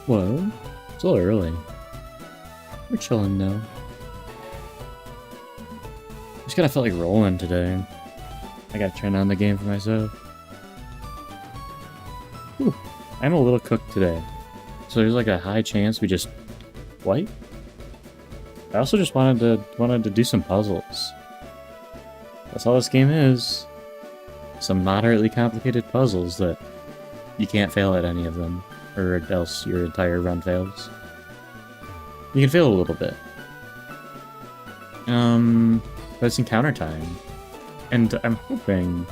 Whoa, it's a little early. We're chilling now. Just kinda felt like rolling today. I gotta turn on the game for myself. Whew. I'm a little cooked today. So there's like a high chance we just wipe. I also just wanted to do some puzzles. That's all this game is. Some moderately complicated puzzles that you can't fail at any of them, or else your entire run fails. You can fail a little bit. But it's encounter time. And I'm hoping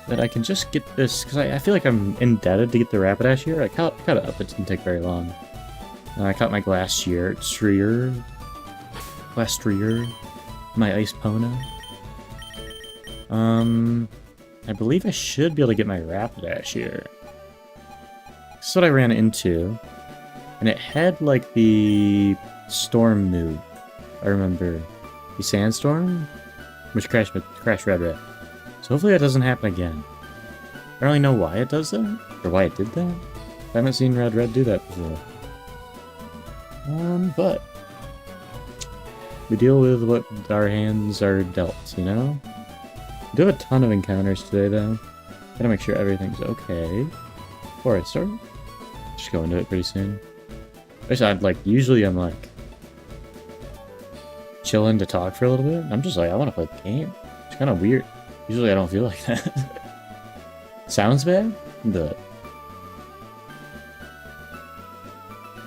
that I can just get this, because I feel like I'm indebted to get the Rapidash here. I cut it up, it didn't take very long. I caught my Glastrier, my Ice Pona. I believe I should be able to get my Rapidash here. This is what I ran into, and it had like the storm move. I remember the sandstorm, which crashed Red Red. So hopefully that doesn't happen again. I don't really know why it does that, or why it did that. I haven't seen Red Red do that before. But we deal with what our hands are dealt, you know? We do have a ton of encounters today, though. Gotta make sure everything's okay before I start. Just go into it pretty soon. Usually I'm like chilling to talk for a little bit. I'm just like, I want to play the game. It's kind of weird. Usually I don't feel like that. Sounds bad, but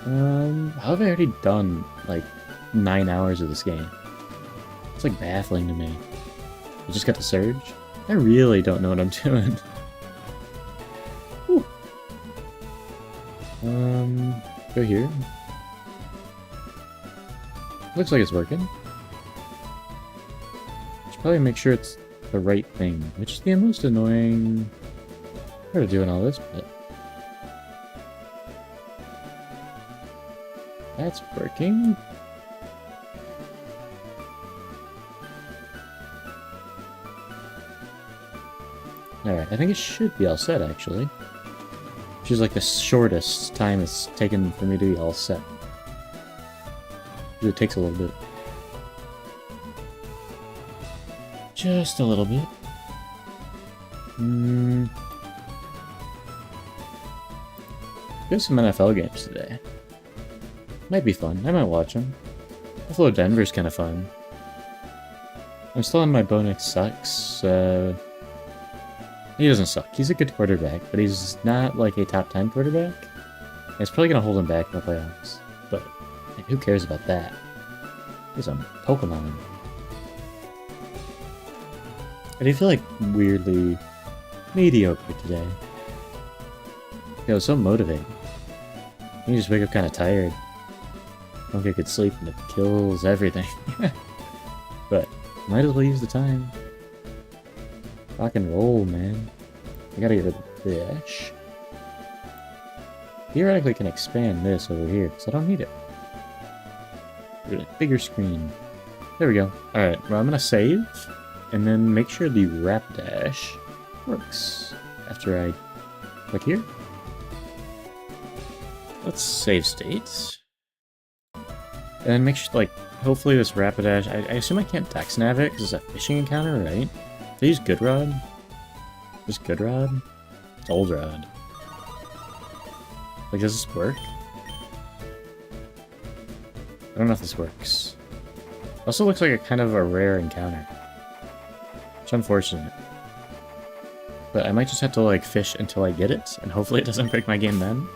how have I already done like 9 hours of this game? It's like baffling to me. I just got the surge. I really don't know what I'm doing. Whew. Go here. Looks like it's working. Should probably make sure it's the right thing, which is the most annoying part of doing all this, but that's working. Alright, I think it should be all set, actually. Which is like the shortest time it's taken for me to be all set. It takes a little bit. Just a little bit. There's some NFL games today. Might be fun. I might watch them. Buffalo Denver's kind of fun. I'm still on my Bonix sucks. He doesn't suck. He's a good quarterback, but he's not like a top 10 quarterback. And it's probably going to hold him back in the playoffs. But like, who cares about that? He's a Pokemon. I do feel like weirdly mediocre today. I was so motivated. You just wake up kind of tired. I don't get good sleep and it kills everything. But might as well use the time. Rock and roll, man. I gotta get rid of this. Theoretically can expand this over here, because I don't need it. Really bigger screen. There we go. Alright, well I'm gonna save, and then make sure the Rapidash works. After I click here. Let's save states. And then make sure, like, hopefully this Rapidash, I assume I can't dex nav it, because it's a fishing encounter, right? Did I use Good Rod? Just Good Rod? It's Old Rod. Like, does this work? I don't know if this works. Also looks like a kind of a rare encounter. It's unfortunate. But I might just have to, like, fish until I get it, and hopefully it doesn't break my game then.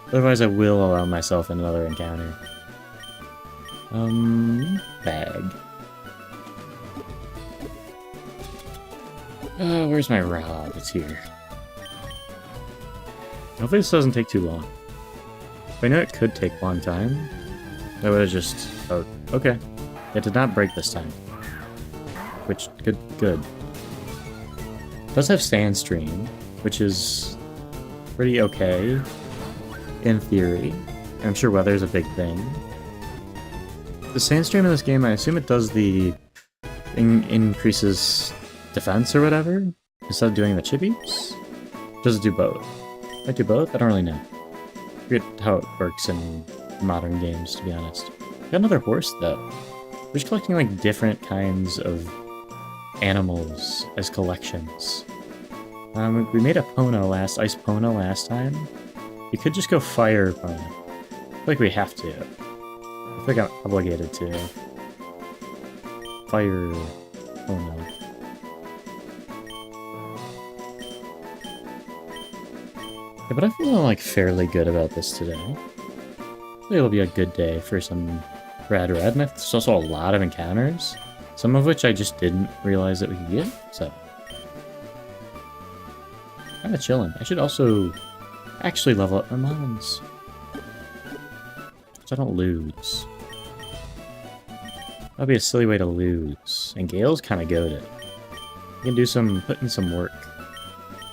Otherwise I will allow myself another encounter. Bag. Where's my rod? It's here. Hopefully this doesn't take too long. If I know it could take a long time, I would have just... Oh, okay. It did not break this time. Which, good. It does have Sandstream, which is pretty okay, in theory. And I'm sure weather's a big thing. The Sandstream in this game, I assume it does the... increases defense or whatever, instead of doing the chippies? Does it do both? Might do both? I don't really know. forget how it works in modern games, to be honest. Got another horse, though. We're just collecting, like, different kinds of animals as collections. We made a Pono Ice Pono last time. We could just go Fire Pono. I feel like we have to. I feel like I'm obligated to. Fire Pono. Yeah, but I'm feeling, like, fairly good about this today. I think it'll be a good day for some Rad. And there's also a lot of encounters, some of which I just didn't realize that we could get, so... Kinda chilling. I should also actually level up my mons, so I don't lose. That'll be a silly way to lose. And Gale's kinda goated. You can do some... put in some work.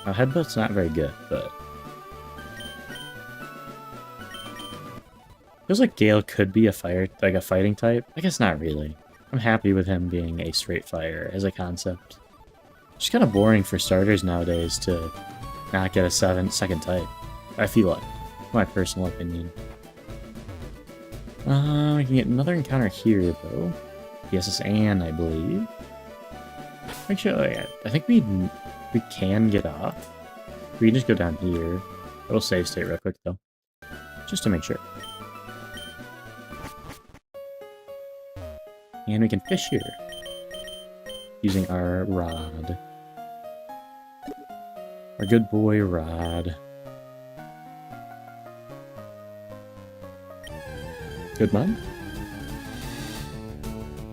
Now, Headbutt's not very good, but... Feels like Gale could be a fighting type. I guess not really. I'm happy with him being a straight fire as a concept. It's kind of boring for starters nowadays to not get a second type. I feel like. My personal opinion. We can get another encounter here, though. PSS Anne, I believe. Actually, I think we can get off. We can just go down here. It'll save state real quick, though. Just to make sure. And we can fish here. Using our rod. Our good boy rod. Good mine?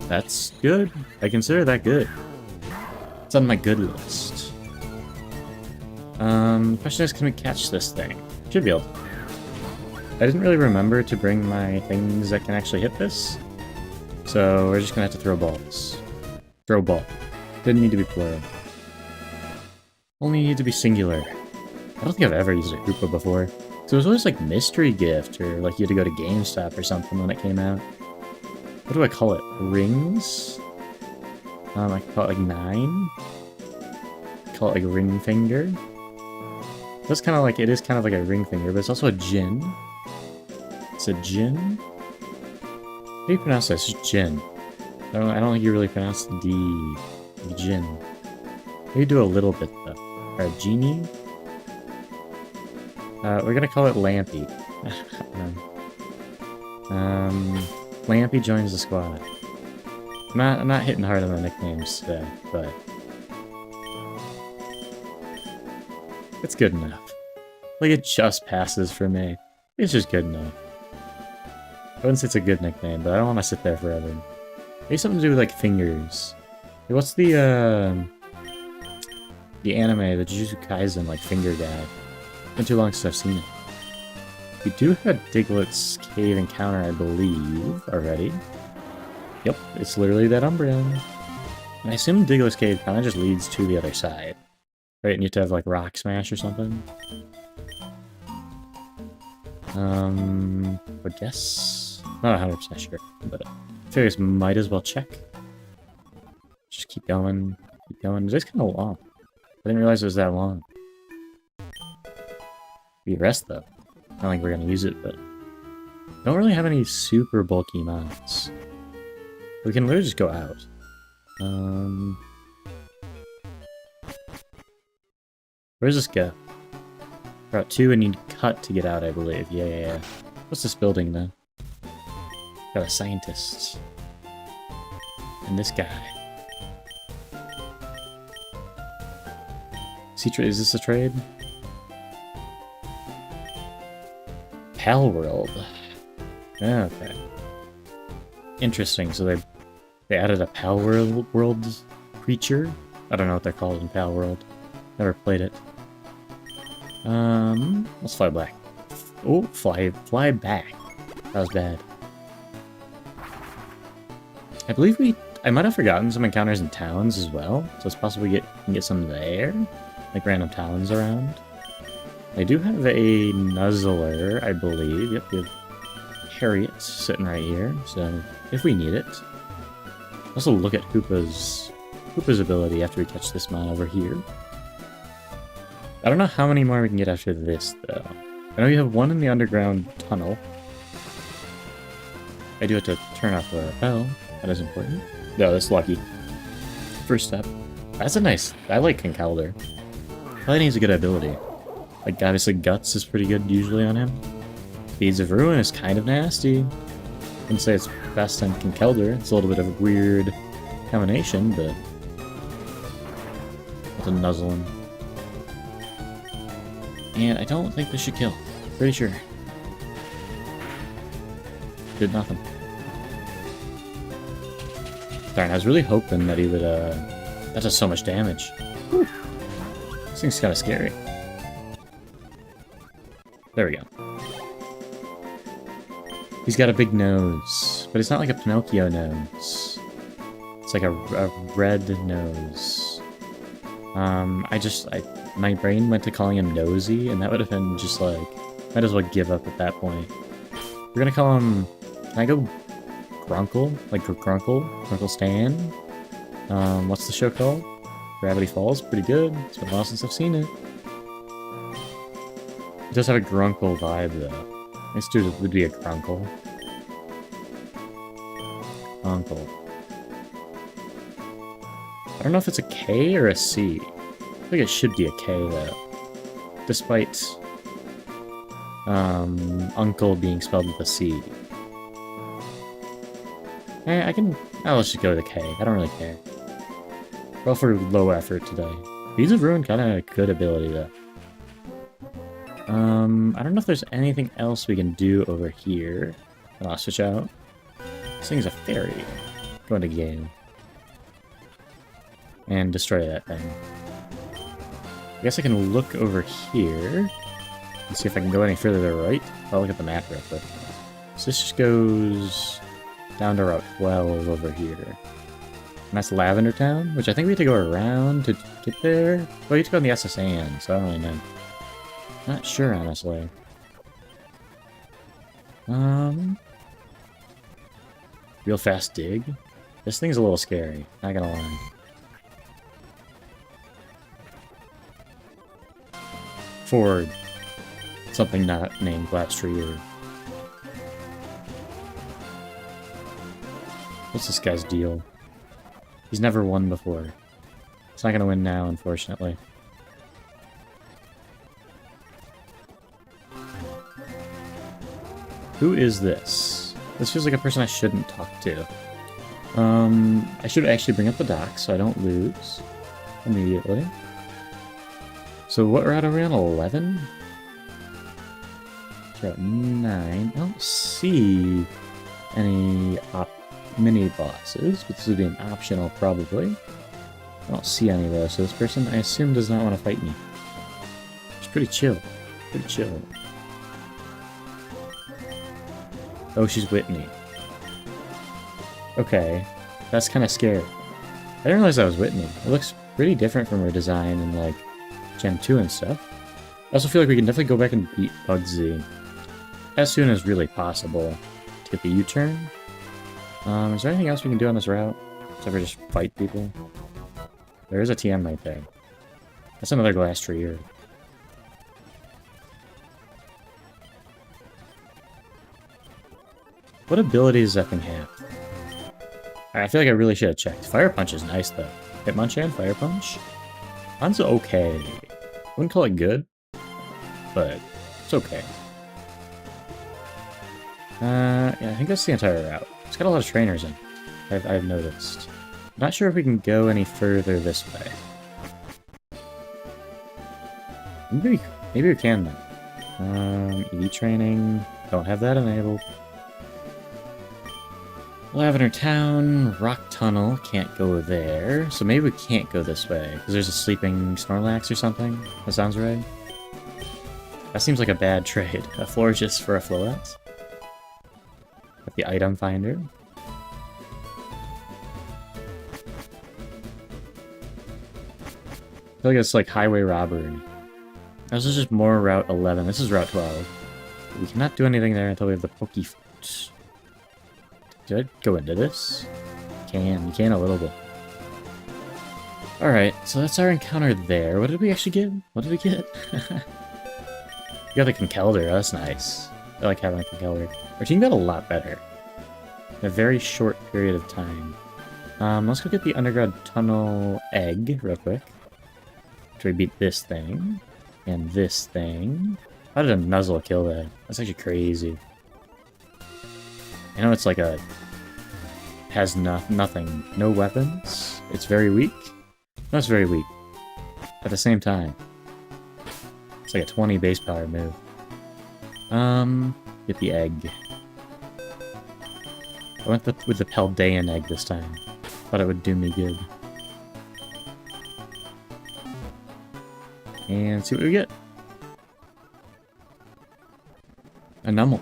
That's good. I consider that good. It's on my good list. Question is, can we catch this thing? Should be able to. I didn't really remember to bring my things that can actually hit this. So we're just gonna have to throw balls. Throw ball. Didn't need to be plural. Only need to be singular. I don't think I've ever used a Koopa before. So it was always like mystery gift, or like you had to go to GameStop or something when it came out. What do I call it? Rings? I can call it like 9. Call it like ring finger. That's kind of like, it is kind of like a ring finger, but it's also a gin. It's a gin? How do you pronounce this? It's gin. I don't think you really pronounce the D. Like gin. Maybe do a little bit though. Alright, genie. We're gonna call it Lampy. Lampy joins the squad. I'm not hitting hard on the nicknames today, but it's good enough. Like, it just passes for me. It's just good enough. I wouldn't say it's a good nickname, but I don't want to sit there forever. Maybe something to do with, like, fingers. Hey, what's the anime, the Jujutsu Kaisen, like, finger guy? It's been too long since I've seen it. We do have a Diglett's Cave encounter, I believe, already. Yep, it's literally that Umbreon. And I assume Diglett's Cave kind of just leads to the other side. Right, and you have to have, like, Rock Smash or something. I guess... Not 100% sure, but I figure I might as well check. Just keep going, keep going. It's kind of long. I didn't realize it was that long. We rest, though. Not like we're gonna use it, but... Don't really have any super bulky mods. We can literally just go out. Where does this go? Route 2, I need cut to get out, I believe. Yeah. What's this building, though? Got a scientist. And this guy. Is this a trade? Pal World. Okay. Interesting, so they added a Pal World creature? I don't know what they're called in Pal World. Never played it. Let's fly back. Oh, fly back. That was bad. I believe I might have forgotten some encounters in towns as well, so it's possible we can get some there, like random towns around. I do have a Nuzzler, I believe. Yep, we have Harriet sitting right here, so if we need it. Also look at Koopa's ability after we catch this mon over here. I don't know how many more we can get after this, though. I know you have one in the underground tunnel. I do have to turn off the bell. That is important. No, that's lucky. First step. That's a nice... I like King Calder. Probably needs a good ability. Like, obviously Guts is pretty good usually on him. Beads of Ruin is kind of nasty. I wouldn't say it's best on King Calder. It's a little bit of a weird combination, but... With a Nuzzle. And I don't think this should kill. Pretty sure. Did nothing. Darn, I was really hoping that he would, that does so much damage. Whew. This thing's kind of scary. There we go. He's got a big nose, but it's not like a Pinocchio nose. It's like a red nose. My brain went to calling him Nosy, and that would have been just like, might as well give up at that point. We're gonna call him, can I go Grunkle? Like Grunkle? Grunkle Stan? What's the show called? Gravity Falls? Pretty good. It's been a while since I've seen it. It does have a Grunkle vibe, though. This dude would be a Grunkle. Grunkle. I don't know if it's a K or a C. I think it should be a K, though. Despite Uncle being spelled with a C. Let's just go with a K. I don't really care. Roll for low effort today. Beads of Ruin kind of a good ability, though. I don't know if there's anything else we can do over here. I'll switch out. This thing's a fairy. Go into game. And destroy that thing. I guess I can look over here and see if I can go any further to the right. I'll look at the map real quick. So this just goes down to Route 12 over here. And that's Lavender Town, which I think we have to go around to get there. Well, you have to go on the SSN, so I don't really know. Not sure, honestly. Real fast dig. This thing's a little scary, not gonna lie. For something not named Blacktree or... What's this guy's deal? He's never won before. He's not gonna win now, unfortunately. Who is this? This feels like a person I shouldn't talk to. I should actually bring up the dock so I don't lose immediately. So what route are we on? 11? Route 9. I don't see any mini bosses, but this would be an optional probably. I don't see any though, so this person I assume does not want to fight me. She's pretty chill. Pretty chill. Oh, she's Whitney. Okay. That's kind of scary. I didn't realize that was Whitney. It looks pretty different from her design in, like, Gen 2 and stuff. I also feel like we can definitely go back and beat Bugsy as soon as really possible to get the U-turn. Is there anything else we can do on this route? Except for just fight people? There is a TM right there. That's another glass tree here. What abilities does that thing have? I feel like I really should have checked. Fire Punch is nice, though. Hitmonchan, Fire Punch. Mine's okay. Wouldn't call it good, but it's okay. Yeah, I think that's the entire route. It's got a lot of trainers in. I've noticed. Not sure if we can go any further this way. Maybe we can, though. EV training. Don't have that enabled. Lavender Town, Rock Tunnel, can't go there. So maybe we can't go this way, because there's a sleeping Snorlax or something. That sounds right. That seems like a bad trade. A Florges for a Floette. Got the item finder. I feel like it's like highway robbery. This is just more Route 11. This is Route 12. We cannot do anything there until we have the Pokefoot. Did I go into this? You can a little bit. Alright, so that's our encounter there. What did we actually get? What did we get? got a Conkeldurr, that's nice. I like having a Conkeldurr. Our team got a lot better in a very short period of time. Let's go get the underground tunnel egg real quick. After we beat this thing. And this thing. How did a Nuzlocke kill that? That's actually crazy. I know it's like a... has nothing. No weapons. It's very weak. No, it's very weak. At the same time. It's like a 20 base power move. Get the egg. I went with the Paldean egg this time. Thought it would do me good. And see what we get. A Numel.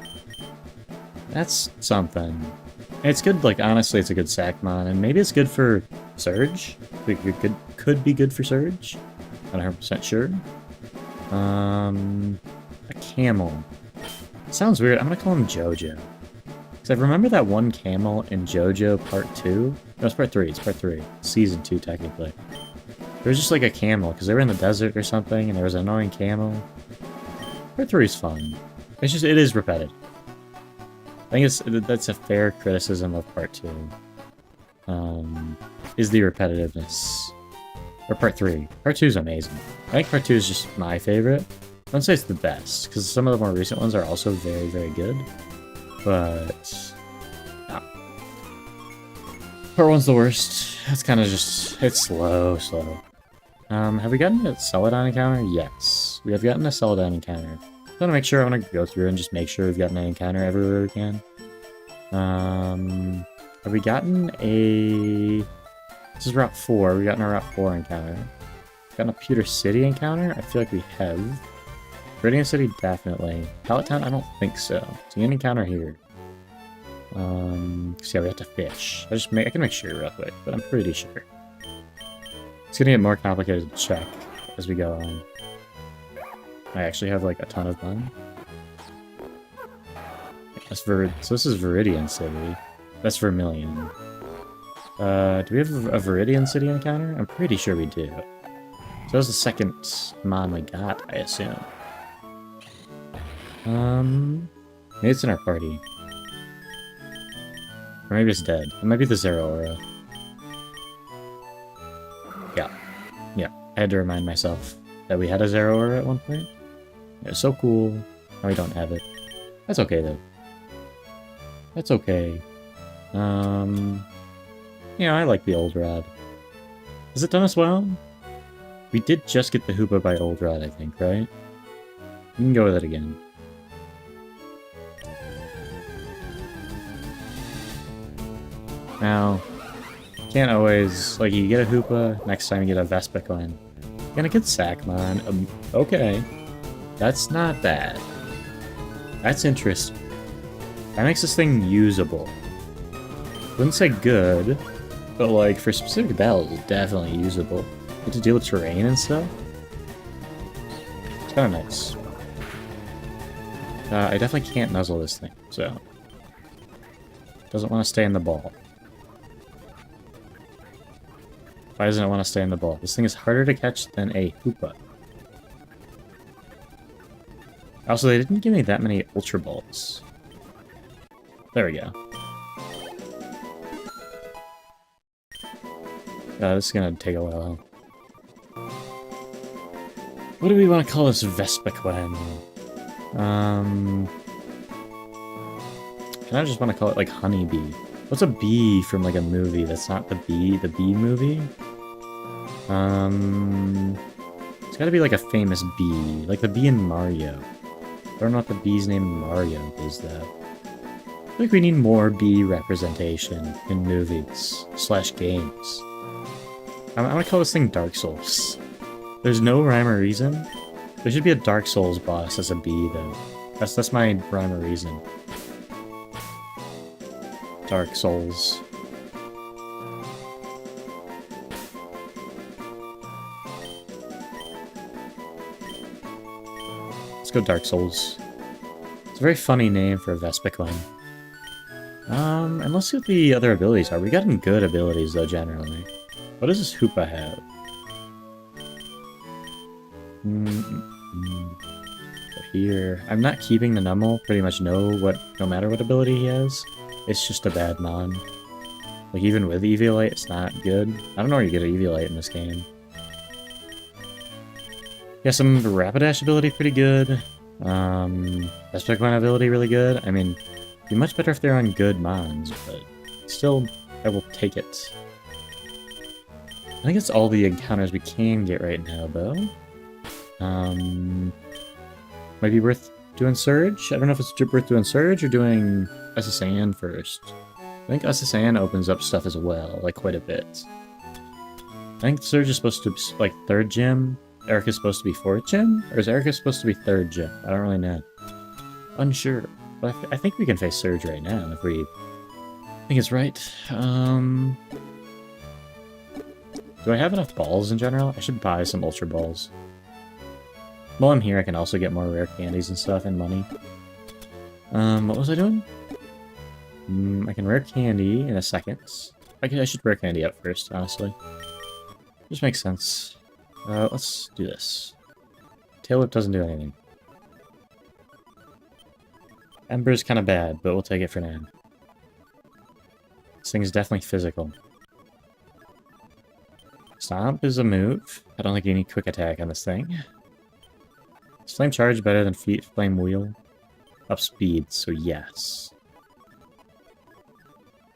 That's something. It's good, like, honestly, it's a good Sackmon, and maybe it's good for Surge. Could be good for Surge. Not 100% sure. A Camel. Sounds weird. I'm gonna call him Jojo. Because I remember that one camel in JoJo Part 2. No, it's Part 3. It's Part 3. Season 2, technically. There was just like a camel, because they were in the desert or something, and there was an annoying camel. Part 3 is fun. It's just, it is repetitive. I think that's a fair criticism of Part 2. Is the repetitiveness. Or Part 3. Part 2 is amazing. I think Part 2 is just my favorite. I don't say it's the best, because some of the more recent ones are also very, very good. But... yeah. Part 1's the worst. That's kind of just... it's slow. Have we gotten a Celadon encounter? Yes. We have gotten a Celadon encounter. I want to make sure, I want to go through and just make sure we've gotten an encounter everywhere we can. Have we gotten a... this is Route 4. We've gotten a Route 4 encounter. Gotten a Pewter City encounter? I feel like we have. Viridian City, definitely. Pallet Town, I don't think so. So an encounter here. So yeah, we have to fish. I can make sure real quick, but I'm pretty sure. It's gonna get more complicated to check as we go on. I actually have like a ton of them. So this is Viridian City. That's Vermilion. Do we have a Viridian City encounter? I'm pretty sure we do. So that was the second mon we got, I assume. Maybe it's in our party. Or maybe it's dead. It might be the Zeraora. Yeah. I had to remind myself that we had a Zeraora at one point. It was so cool. Now we don't have it. That's okay, though. That's okay. Yeah, I like the Old Rod. Has it done us well? We did just get the Hoopa by Old Rod, I think, right? You can go with it again. Now, can't always... like, you get a Hoopa, next time you get a Vespiquen. Gonna get Sackmon. Okay. That's not bad. That's interesting. That makes this thing usable. Wouldn't say good, but like, for specific battles, it's definitely usable. Get to deal with terrain and stuff. It's kind of nice. I definitely can't nuzzle this thing, so... doesn't want to stay in the ball. Why doesn't it want to stay in the ball? This thing is harder to catch than a Hoopa. Also, they didn't give me that many Ultra Balls. There we go. This is gonna take a while. What do we want to call this Vespiquen? I just want to call it like Honeybee. What's a bee from like a movie that's not the bee movie? It's gotta be like a famous bee, like the bee in Mario. I don't know what the bee's name in Mario is though. I think we need more bee representation in movies / games. I'm gonna call this thing Dark Souls. There's no rhyme or reason. There should be a Dark Souls boss as a bee though. That's my rhyme or reason. Dark Souls. Let's go Dark Souls. It's a very funny name for a Vespiquen. And let's see what the other abilities are. We gotten good abilities though, generally. What does this Hoopa have? But here, I'm not keeping the Nummel. Pretty much no matter what ability he has. It's just a bad mon. Like, even with Eviolite, it's not good. I don't know where you get an Eviolite in this game. Yeah, some Rapidash ability pretty good. Best Pokemon ability really good. I mean, it'd be much better if they're on good mons, but still, I will take it. I think it's all the encounters we can get right now, though. Might be worth doing Surge. I don't know if it's worth doing Surge or doing SSAN first. I think SSAN opens up stuff as well, like quite a bit. I think Surge is supposed to be like 3rd gym. Erica's supposed to be 4th gym? Or is Erica supposed to be 3rd gym? I don't really know. Unsure. But I think we can face Surge right now if we... I think it's right. Do I have enough balls in general? I should buy some Ultra Balls. While I'm here, I can also get more rare candies and stuff and money. What was I doing? I can rare candy in a second. I should rare candy up first, honestly. Just makes sense. Let's do this. Tail Whip doesn't do anything. Ember's kind of bad, but we'll take it for now. This thing's definitely physical. Stomp is a move. I don't think you need Quick Attack on this thing. Is Flame Charge better than Flame Wheel? Up speed, so yes.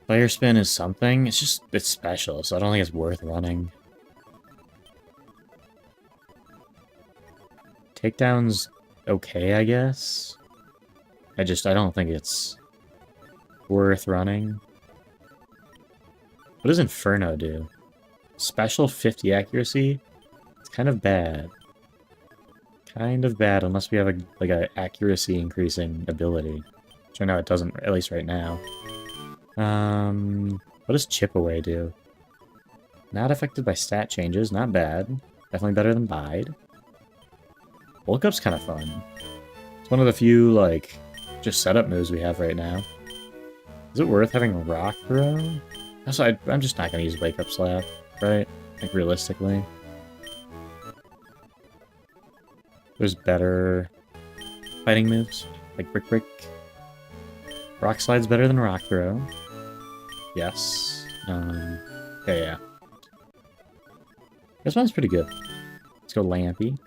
Fire Spin is something. It's special, so I don't think it's worth running. Takedown's okay, I guess. I don't think it's worth running. What does Inferno do? Special 50 accuracy? It's kind of bad. Kind of bad, unless we have a accuracy increasing ability. Which I know it doesn't, at least right now. What does Chip Away do? Not affected by stat changes, not bad. Definitely better than Bide. Bulk Up's kind of fun. It's one of the few, like, just setup moves we have right now. Is it worth having Rock Throw? Also, I'm just not going to use Wake Up Slap, right? Like, realistically. There's better fighting moves, like Brick Break. Rock Slide's better than Rock Throw. Yes. Yeah. This one's pretty good. Let's go Lampy.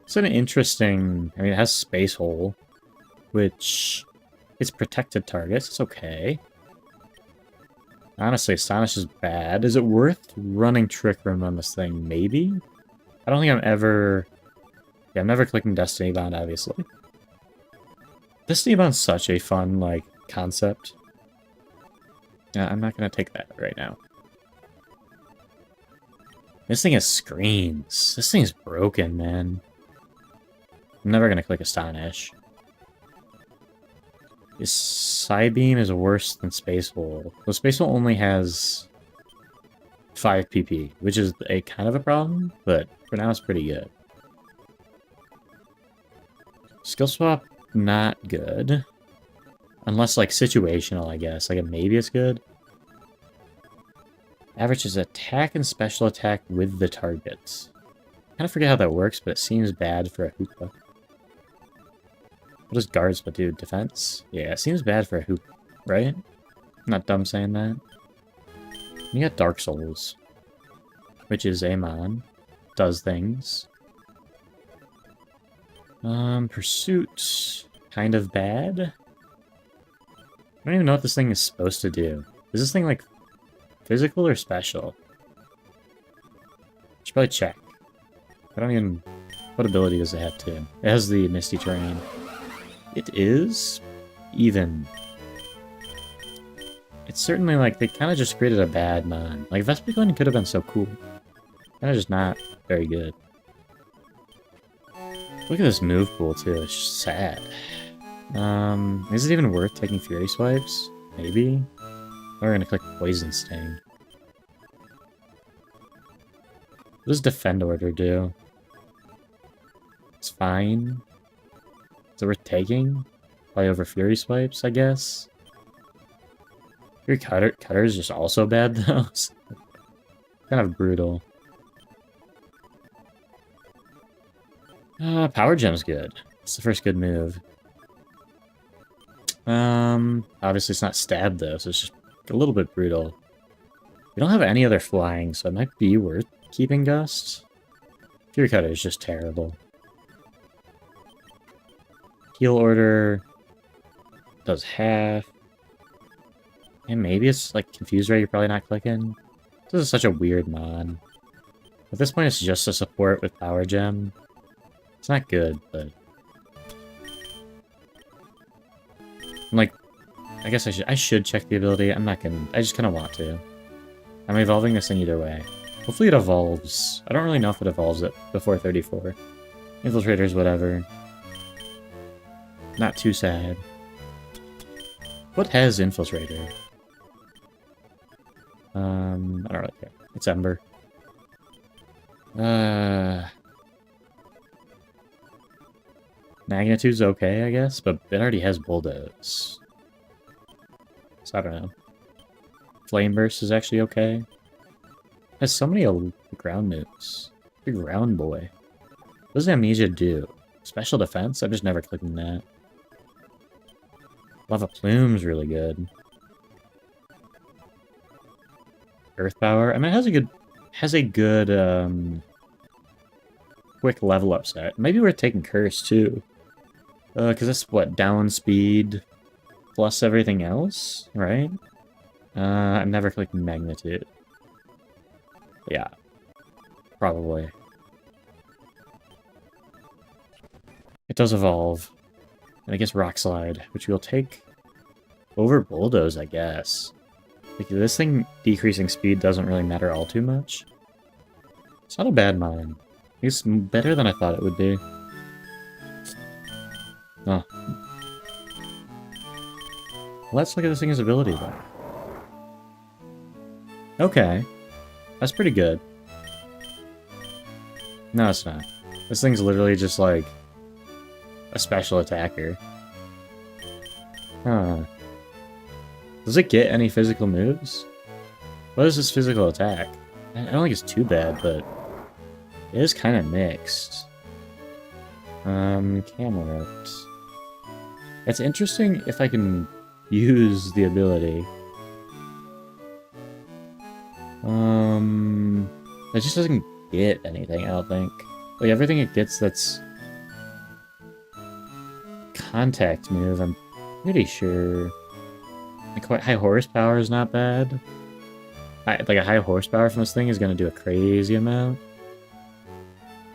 It's an interesting... I mean, it has Space Hole, which... It's protected targets. It's okay. Honestly, Astonish is bad. Is it worth running Trick Room on this thing? Maybe? I don't think I'm ever... Yeah, I'm never clicking Destiny Bond, obviously. Destiny Bond's such a fun, like, concept. Yeah, I'm not gonna take that right now. This thing has screens. This thing's broken, man. I'm never gonna click Astonish. This Psybeam is worse than Space Hole. Well, Space Hole only has 5 PP, which is a kind of a problem, but for now it's pretty good. Skill Swap, not good. Unless, like, situational, I guess. Like, maybe it's good. Average is attack and special attack with the targets. I kind of forget how that works, but it seems bad for a Hoopa. What does Guards but do? Defense? Yeah, it seems bad for a Hoop, right? I'm not dumb saying that. You got Dark Souls, which is Amon. Does things. Pursuit. Kind of bad. I don't even know what this thing is supposed to do. Is this thing, like, physical or special? Should probably check. I don't even... What ability does it have, too? It has the Misty Terrain. It is even. It's certainly, like, they kind of just created a bad mon. Like, Vespiquen could have been so cool. Kind of just not very good. Look at this move pool, too. It's just sad. Is it even worth taking Fury Swipes? Maybe? We're gonna click Poison Sting. What does Defend Order do? It's fine. Is it worth taking? Probably over Fury Swipes, I guess? Fury Cutter is just also bad, though. Kind of brutal. Power Gem's good. It's the first good move. Obviously it's not stab though, so it's just a little bit brutal. We don't have any other flying, so it might be worth keeping Gust. Fury Cutter is just terrible. Heal Order does half. And maybe it's like Confused Ray you're probably not clicking. This is such a weird mod. At this point it's just a support with Power Gem. It's not good, but... like, I guess I should check the ability. I'm not gonna... I just kind of want to. I'm evolving this thing either way. Hopefully it evolves. I don't really know if it evolves it before 34. Infiltrators, whatever. Not too sad. What has Infiltrator? I don't really care. It's Ember. Magnitude's okay, I guess, but it already has Bulldoze. So I don't know. Flame Burst is actually okay. It has so many ground moves. Big ground boy. What does Amnesia do? Special defense? I'm just never clicking that. Lava Plume's really good. Earth Power? I mean, it has a good, quick level up set. Maybe we're taking Curse, too. Because that's, what, down speed plus everything else, right? I'm never clicking Magnitude. Yeah. Probably. It does evolve. And I guess Rock Slide, which we'll take over Bulldoze, I guess. Like, this thing decreasing speed doesn't really matter all too much. It's not a bad mod. It's better than I thought it would be. Oh. Let's look at this thing's ability, though. Okay. That's pretty good. No, it's not. This thing's literally just, like, a special attacker. Huh. Does it get any physical moves? What is this physical attack? I don't think it's too bad, but it is kind of mixed. Camelot. It's interesting if I can use the ability. It just doesn't get anything, I don't think. Like, everything it gets that's contact move, I'm pretty sure. Like, high horsepower is not bad. Like, a high horsepower from this thing is gonna do a crazy amount.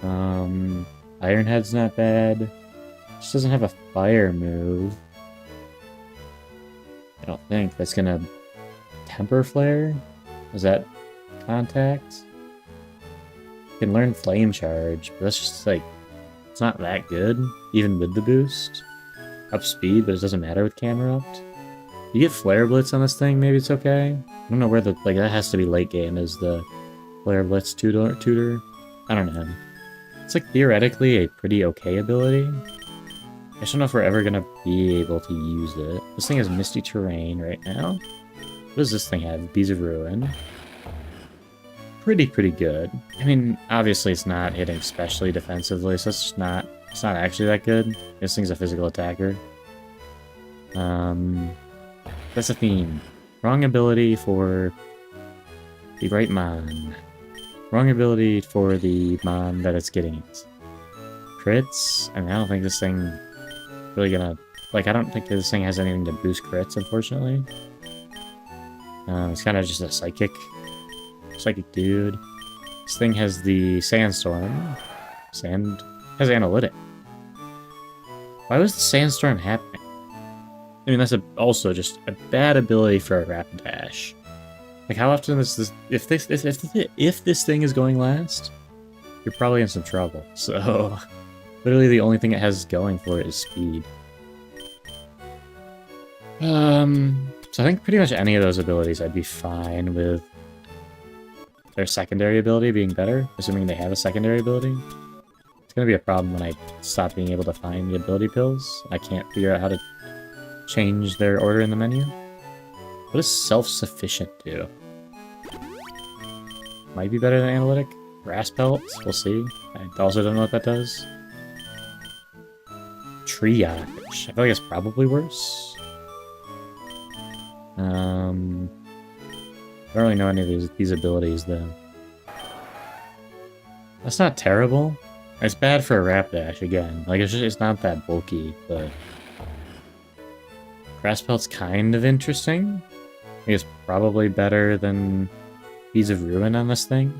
Iron Head's not bad. Just doesn't have a fire move. I don't think that's gonna... Temper Flare? Is that contact? You can learn Flame Charge, but that's just like... It's not that good, even with the boost. Up speed, but it doesn't matter with Camerupt. You get Flare Blitz on this thing, maybe it's okay. I don't know where the... Like, that has to be late game as the Flare Blitz tutor. I don't know. It's like theoretically a pretty okay ability. I just don't know if we're ever gonna be able to use it. This thing has Misty Terrain right now. What does this thing have? Bees of Ruin. Pretty good. I mean, obviously it's not hitting specially defensively, so it's just not... It's not actually that good. This thing's a physical attacker. That's a theme. Wrong ability for the right mon. Wrong ability for the mon that it's getting. Crits? I mean, I don't think this thing really gonna... Like, I don't think this thing has anything to boost crits, unfortunately. It's kind of just a psychic dude. This thing has the Sandstorm. Has Analytic. Why was the Sandstorm happening? I mean, that's also just a bad ability for a Rapid Dash. Like, how often is this... If this thing is going last, you're probably in some trouble. So, literally the only thing it has going for it is speed. So I think pretty much any of those abilities I'd be fine with their secondary ability being better, assuming they have a secondary ability. It's gonna be a problem when I stop being able to find the ability pills. I can't figure out how to change their order in the menu. What does self-sufficient do? Might be better than analytic. Grass pelt, we'll see. I also don't know what that does. triage. I feel like it's probably worse. I don't really know any of these abilities, though. That's not terrible. It's bad for a Rapidash, again. Like, it's not that bulky, but... Grass Pelt's kind of interesting. I think it's probably better than Beads of Ruin on this thing.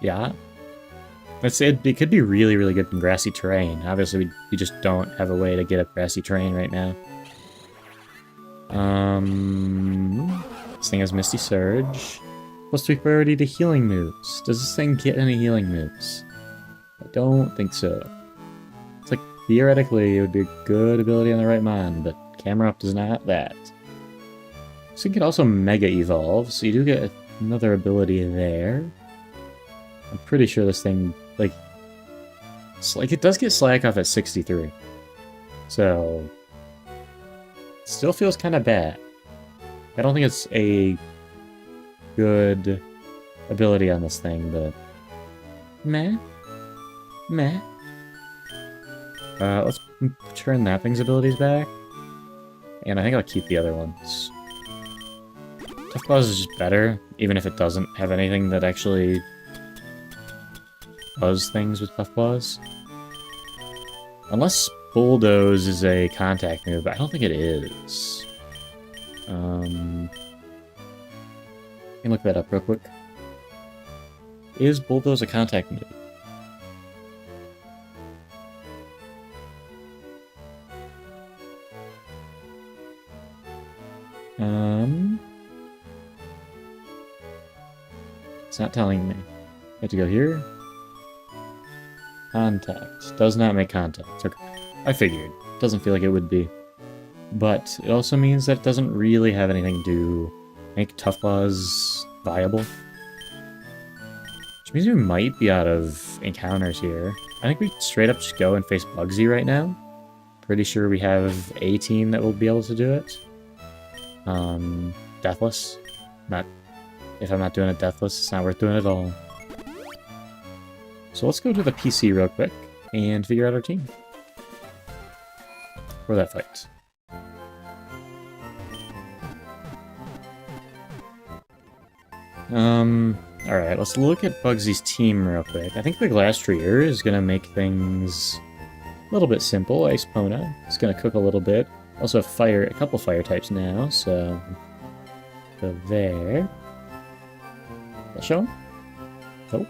Yeah. It could be really, really good in grassy terrain. Obviously, we just don't have a way to get up grassy terrain right now. This thing has Misty Surge. +3 priority to healing moves. Does this thing get any healing moves? I don't think so. It's like, theoretically, it would be a good ability on the right mon, but Camera Up does not that. This thing can also Mega Evolve, so you do get another ability there. I'm pretty sure this thing, like it does get Slack off at 63. So, still feels kind of bad. I don't think it's a good ability on this thing, but meh. Let's turn that thing's abilities back, and I think I'll keep the other ones. Tough Claws is just better, even if it doesn't have anything that actually does things with Tough Claws. Unless Bulldoze is a contact move, but I don't think it is. Let me look that up real quick. Is Bulldoze a contact move? It's not telling me. I have to go here. Contact. Does not make contact. Okay. I figured. Doesn't feel like it would be. But it also means that it doesn't really have anything to make Tough Claws viable. Which means we might be out of encounters here. I think we straight up just go and face Bugsy right now. Pretty sure we have a team that will be able to do it. Deathless. If I'm not doing it Deathless, it's not worth doing it at all. So let's go to the PC real quick and figure out our team for that fight. Alright, let's look at Bugsy's team real quick. I think the Glastrier is gonna make things a little bit simple. Icepona is gonna cook a little bit. Also a couple fire types now, so go there. I'll show him. Oh.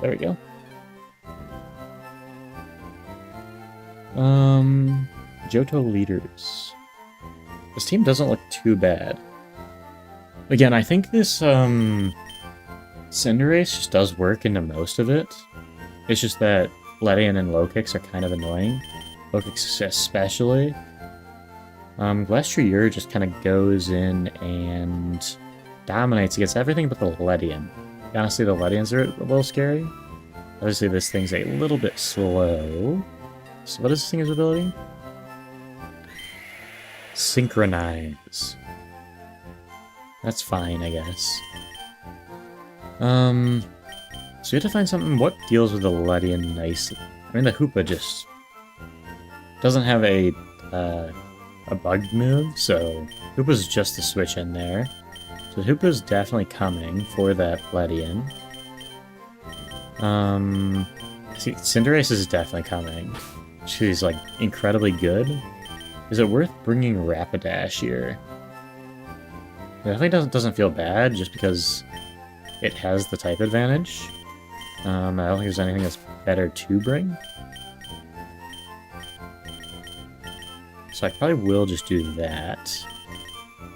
There we go. Johto leaders. This team doesn't look too bad. Again, I think this Cinderace just does work into most of it. It's just that Ledian and Low-Kicks are kind of annoying. Low-Kicks especially. Glastrier just kind of goes in and dominates against everything but the Ledian. Honestly, the Ledians are a little scary. Obviously, this thing's a little bit slow. So what is this thing's ability? Synchronize. That's fine, I guess. So you have to find something what deals with the Ledian nicely. I mean, the Hoopa just doesn't have a bug move, so Hoopa's just the switch in there. So Hoopa's definitely coming for that Ledian. See, Cinderace is definitely coming. She's, like, incredibly good. Is it worth bringing Rapidash here? It definitely doesn't feel bad, just because it has the type advantage. I don't think there's anything that's better to bring. So I probably will just do that.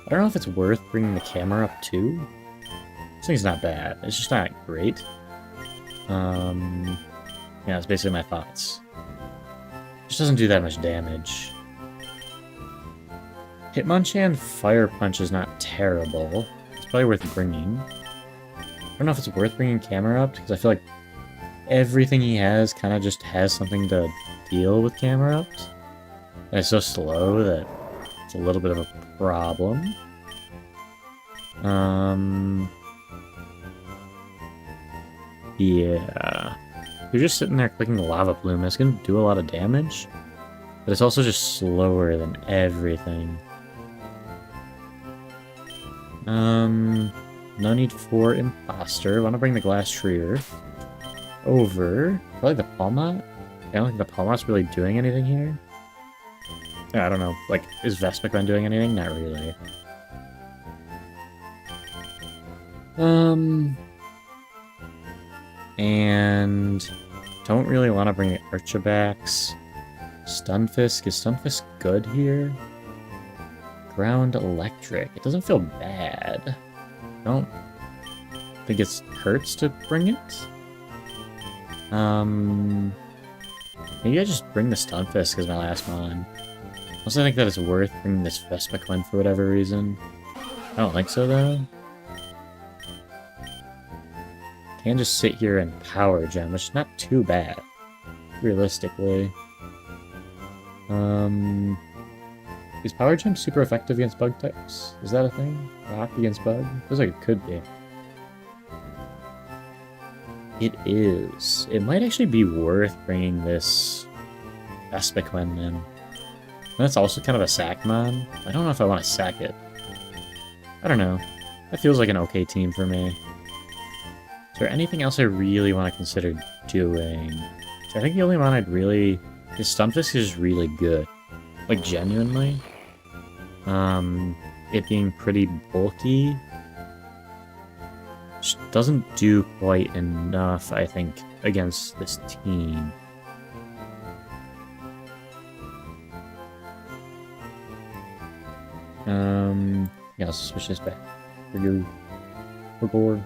I don't know if it's worth bringing the camera up too. This thing's not bad. It's just not great. Yeah, that's basically my thoughts. It just doesn't do that much damage. Hitmonchan Fire Punch is not terrible. It's probably worth bringing. I don't know if it's worth bringing camera up, because I feel like everything he has kind of just has something to deal with camera ups. And it's so slow that it's a little bit of a problem. Yeah. You're just sitting there clicking the Lava Plume. It's going to do a lot of damage, but it's also just slower than everything. No need for Imposter. I want to bring the Glass Treer over. Probably the Palmot. I don't think the Palmot's really doing anything here. Yeah, I don't know. Like, is Vespiquen doing anything? Not really. And don't really want to bring Archabax. Stunfisk. Is Stunfisk good here? Ground Electric. It doesn't feel bad. I don't think it hurts to bring it. Maybe I just bring the Stunfisk as my last mon. Also, I think that it's worth bringing this Vespiquen for whatever reason. I don't think so, though. Can just sit here and Power Gem, which is not too bad, realistically. Is Power Gem super effective against bug types? Is that a thing? Rock against bug? Feels like it could be. It is. It might actually be worth bringing this Vespiquen in. That's also kind of a sack mon. I don't know if I want to sack it. I don't know. That feels like an okay team for me. Is there anything else I really want to consider doing? I think the only one I'd really... His Stunfisk is really good. Like, genuinely. It being pretty bulky just doesn't do quite enough, I think, against this team. Yeah, let's switch this back. We're bored.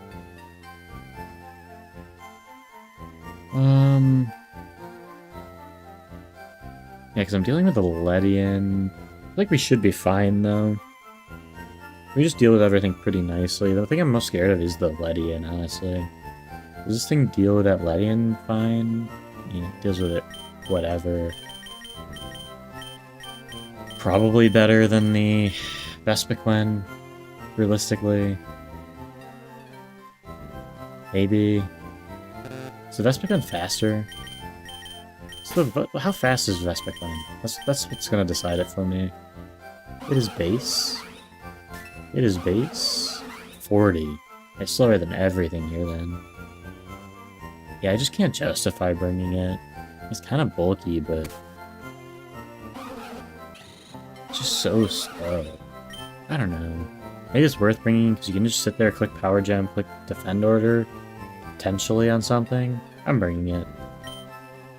Yeah, because I'm dealing with the Ledian. I feel like we should be fine, though. We just deal with everything pretty nicely. The thing I'm most scared of is the Ledian, honestly. Does this thing deal with that Ledian fine? Yeah, it deals with it whatever. Probably better than the Vespiquen, realistically. Maybe. Is the Vespiquen faster? So how fast is Vespiquen? That's what's gonna decide it for me. It is base. It is base. 40. It's slower than everything here then. Yeah, I just can't justify bringing it. It's kind of bulky, but it's just so slow. I don't know. Maybe it's worth bringing because you can just sit there, click Power Gem, click Defend Order, potentially on something. I'm bringing it.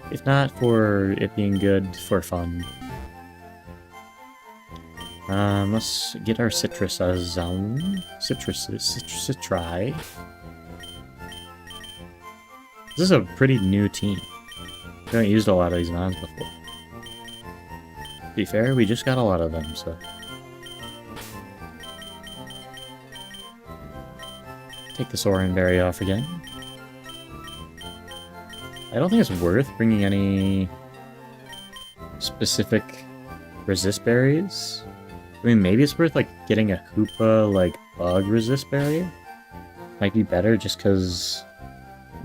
If not for it being good for fun. Let's get our Citri. This is a pretty new team. We haven't used a lot of these mons before. To be fair, we just got a lot of them, so. Take the Soaring Berry off again. I don't think it's worth bringing any specific resist berries. I mean, maybe it's worth, like, getting a Hoopa, like, bug resist berry. Might be better just because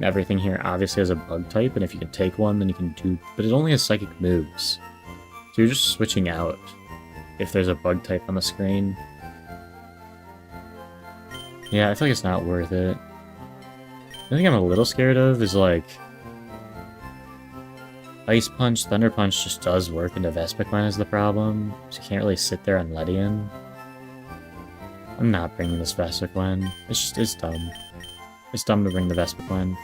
everything here obviously has a bug type, and if you can take one, then you can do... But it only has psychic moves. So you're just switching out if there's a bug type on the screen. Yeah, I feel like it's not worth it. The thing I'm a little scared of is, like... Ice Punch, Thunder Punch just does work into Vespiquen is the problem, so you can't really sit there on Ledian. I'm not bringing this Vespiquen. It's dumb. It's dumb to bring the Vespiquen.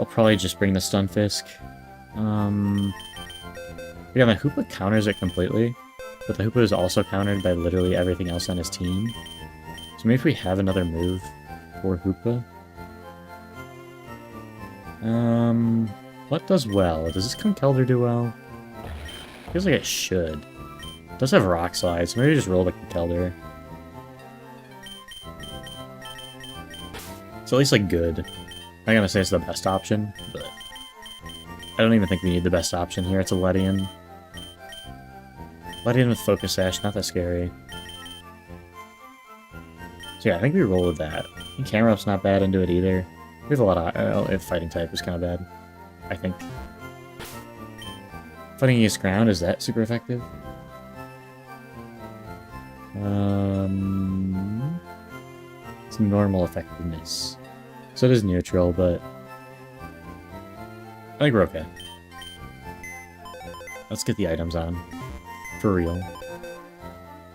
I'll probably just bring the Stunfisk. Yeah, my Hoopa counters it completely, but the Hoopa is also countered by literally everything else on his team. So maybe if we have another move for Hoopa. What does well? Does this Conkeldurr do well? Feels like it should. It does have Rock Slide, so maybe just roll the Conkeldurr. It's at least, like, good. I'm not gonna say it's the best option, but I don't even think we need the best option here. It's a Ledian. Ledian with Focus Sash, not that scary. So yeah, I think we roll with that. And Camelop's not bad into it either. We have a lot of... if Fighting type is kind of bad. I think. Fighting against ground, is that super effective? It's normal effectiveness. So it is neutral, but I think we're okay. Let's get the items on. For real.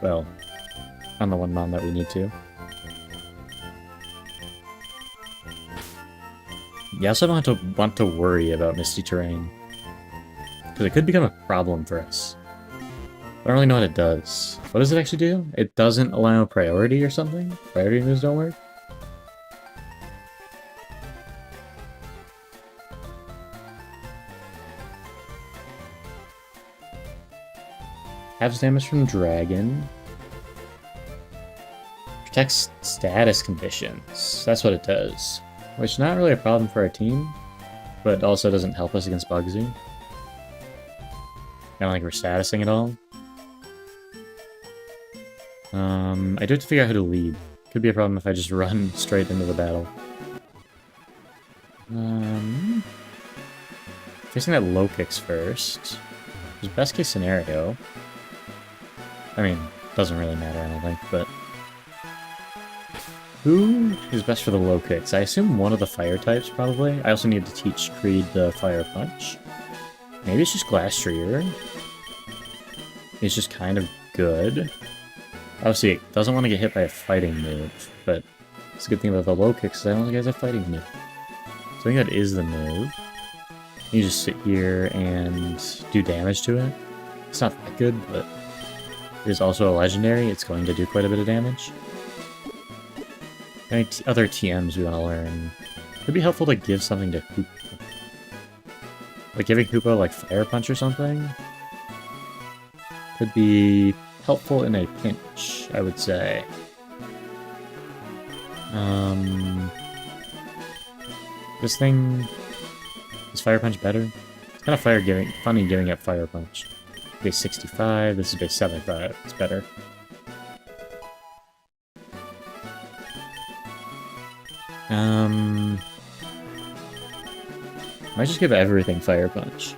Well, on the one mon that we need to. You also don't want to worry about misty terrain, because it could become a problem for us. I don't really know what it does. What does it actually do? It doesn't allow priority or something? Priority moves don't work? Halves damage from dragon. Protects status conditions. That's what it does. Which is not really a problem for our team, but also doesn't help us against Bugsy. Kind of like we're statusing it all. I do have to figure out how to lead. Could be a problem if I just run straight into the battle. Facing that low kicks first. Which is best case scenario. I mean, doesn't really matter, I don't think, but... Who is best for the low kicks? I assume one of the fire types, probably. I also need to teach Creed the fire punch. Maybe it's just Glass Treer. It's just kind of good. Obviously, it doesn't want to get hit by a fighting move, but it's a good thing about the low kicks, I don't think it has a fighting move. So I think that is the move. You just sit here and do damage to it. It's not that good, but it is also a legendary. It's going to do quite a bit of damage. Any other TMs we want to learn? Could be helpful to give something to Hoopa. Like giving Hoopa like Fire Punch or something? Could be helpful in a pinch, I would say. This thing... Is Fire Punch better? It's kind of funny giving up Fire Punch. Base 65, this is base 75. It's better. Might just give everything Fire Punch.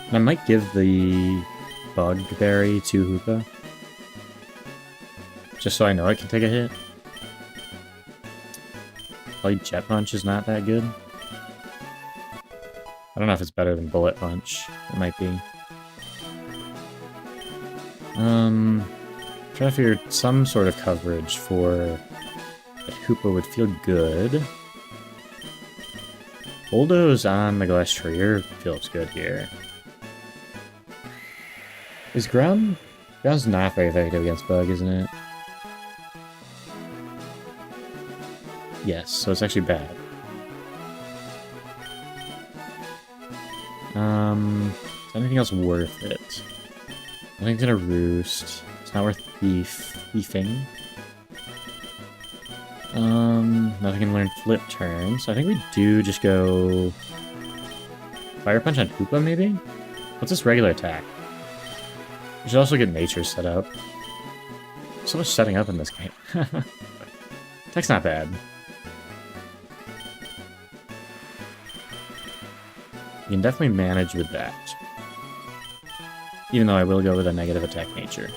And I might give the Bug Berry to Hoopa. Just so I know I can take a hit. Probably Jet Punch is not that good. I don't know if it's better than Bullet Punch. It might be. Trying to figure some sort of coverage for that Hoopa would feel good. Bulldoze on the Glass Treer feels good here. Is ground... Ground's not very effective against Bug, isn't it? Yes, so it's actually bad. Is anything else worth it? Nothing's gonna roost. It's not worth beefing. Nothing can learn flip turn, so I think we do just go... Fire Punch on Hoopa, maybe? What's this regular attack? We should also get nature set up. So much setting up in this game. Attack's not bad. You can definitely manage with that. Even though I will go with a negative attack nature.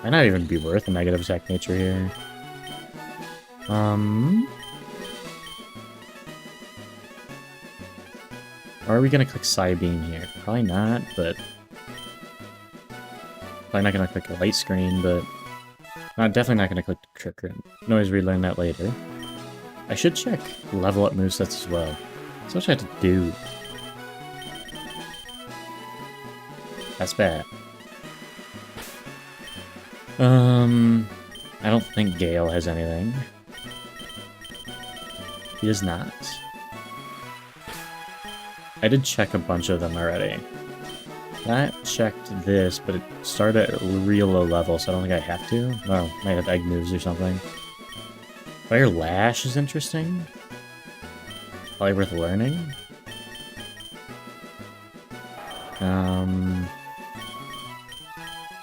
Might not even be worth a negative attack nature here. Or are we gonna click Psybeam here? Probably not, but... Probably not gonna click Light Screen, but... definitely not gonna click Trick Room. Can always relearn that later. I should check level up movesets as well. So much I have to do. That's bad. I don't think Gale has anything. He does not. I did check a bunch of them already. That checked this, but it started at a real low level, so I don't think I have to. Oh, might have egg moves or something. Fire Lash is interesting. Probably worth learning.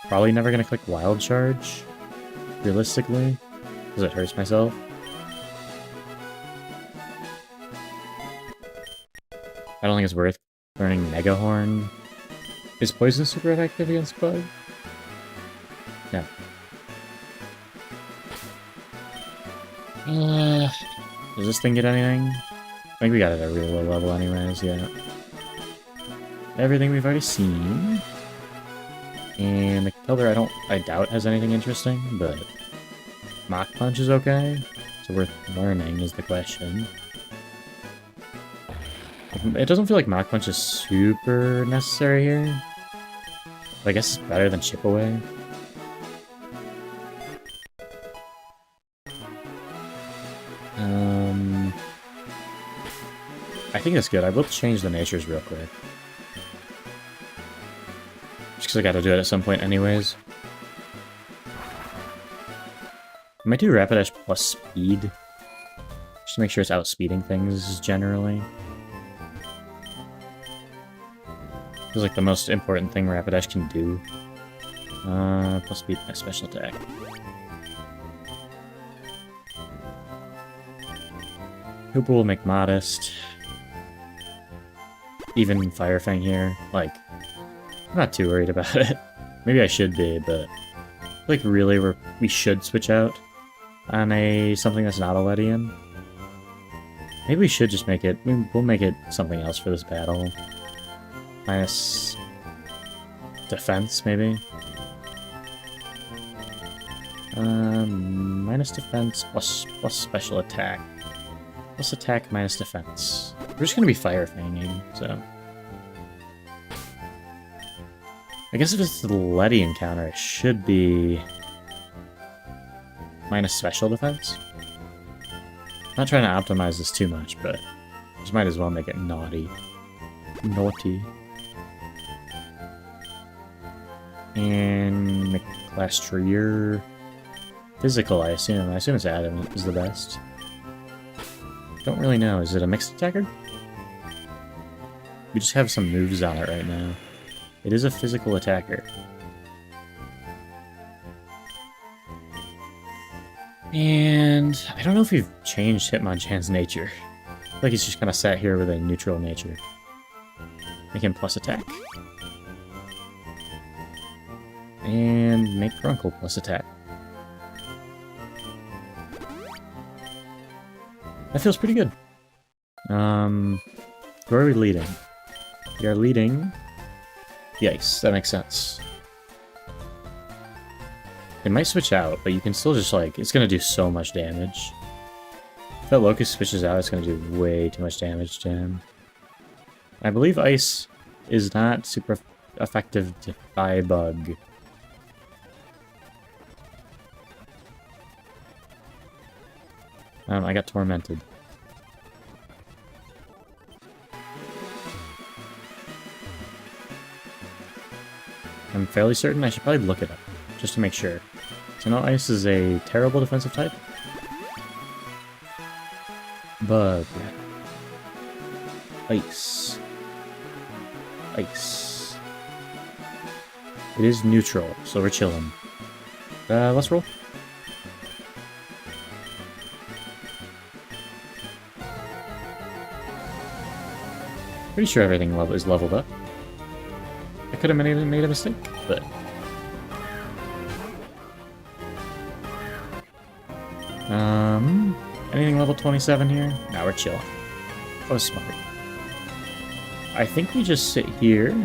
Probably never gonna click Wild Charge, realistically, because it hurts myself. I don't think it's worth learning Mega Horn. Is Poison super effective against Bug? No. Does this thing get anything? I think we got it at a really low level anyways, yeah. Everything we've already seen. And the color I doubt has anything interesting, but Mach Punch is okay. So worth learning is the question. It doesn't feel like Mach Punch is super necessary here. But I guess it's better than Chip Away. I think that's good. I will change the natures real quick. Just because I gotta do it at some point anyways. I might do Rapidash plus speed. Just to make sure it's outspeeding things generally. Feels like the most important thing Rapidash can do. Plus speed and special attack. Hooper will make modest. Even Fire Fang here. Like, I'm not too worried about it. Maybe I should be, but like really we should switch out on something that's not a Ledian. Maybe we should just make it. We'll make it something else for this battle. Minus defense, maybe. Minus defense plus special attack. Plus attack minus defense. We're just gonna be Fire Fanging, so. I guess if it's the Ledian counter, it should be minus special defense. Not trying to optimize this too much, but just might as well make it naughty. Naughty. And McClastrier. Physical, I assume. I assume it's Adamant is the best. Don't really know. Is it a mixed attacker? We just have some moves on it right now. It is a physical attacker. And I don't know if we've changed Hitmonchan's nature. I feel like he's just kind of sat here with a neutral nature. Make him plus attack. And make Grunkle plus attack. That feels pretty good. Where are we leading? We are leading the ice. That makes sense. It might switch out, but you can still just like, it's gonna do so much damage. If that Locust switches out, it's gonna do way too much damage to him. I believe ice is not super effective to Fire Bug. I got tormented. I'm fairly certain I should probably look it up, just to make sure. So now Ice is a terrible defensive type. Bug. Ice. Ice. It is neutral, so we're chilling. Let's roll. Pretty sure everything is leveled up. I could have made a mistake, but... anything level 27 here? Now we're chilling. That was smart. I think we just sit here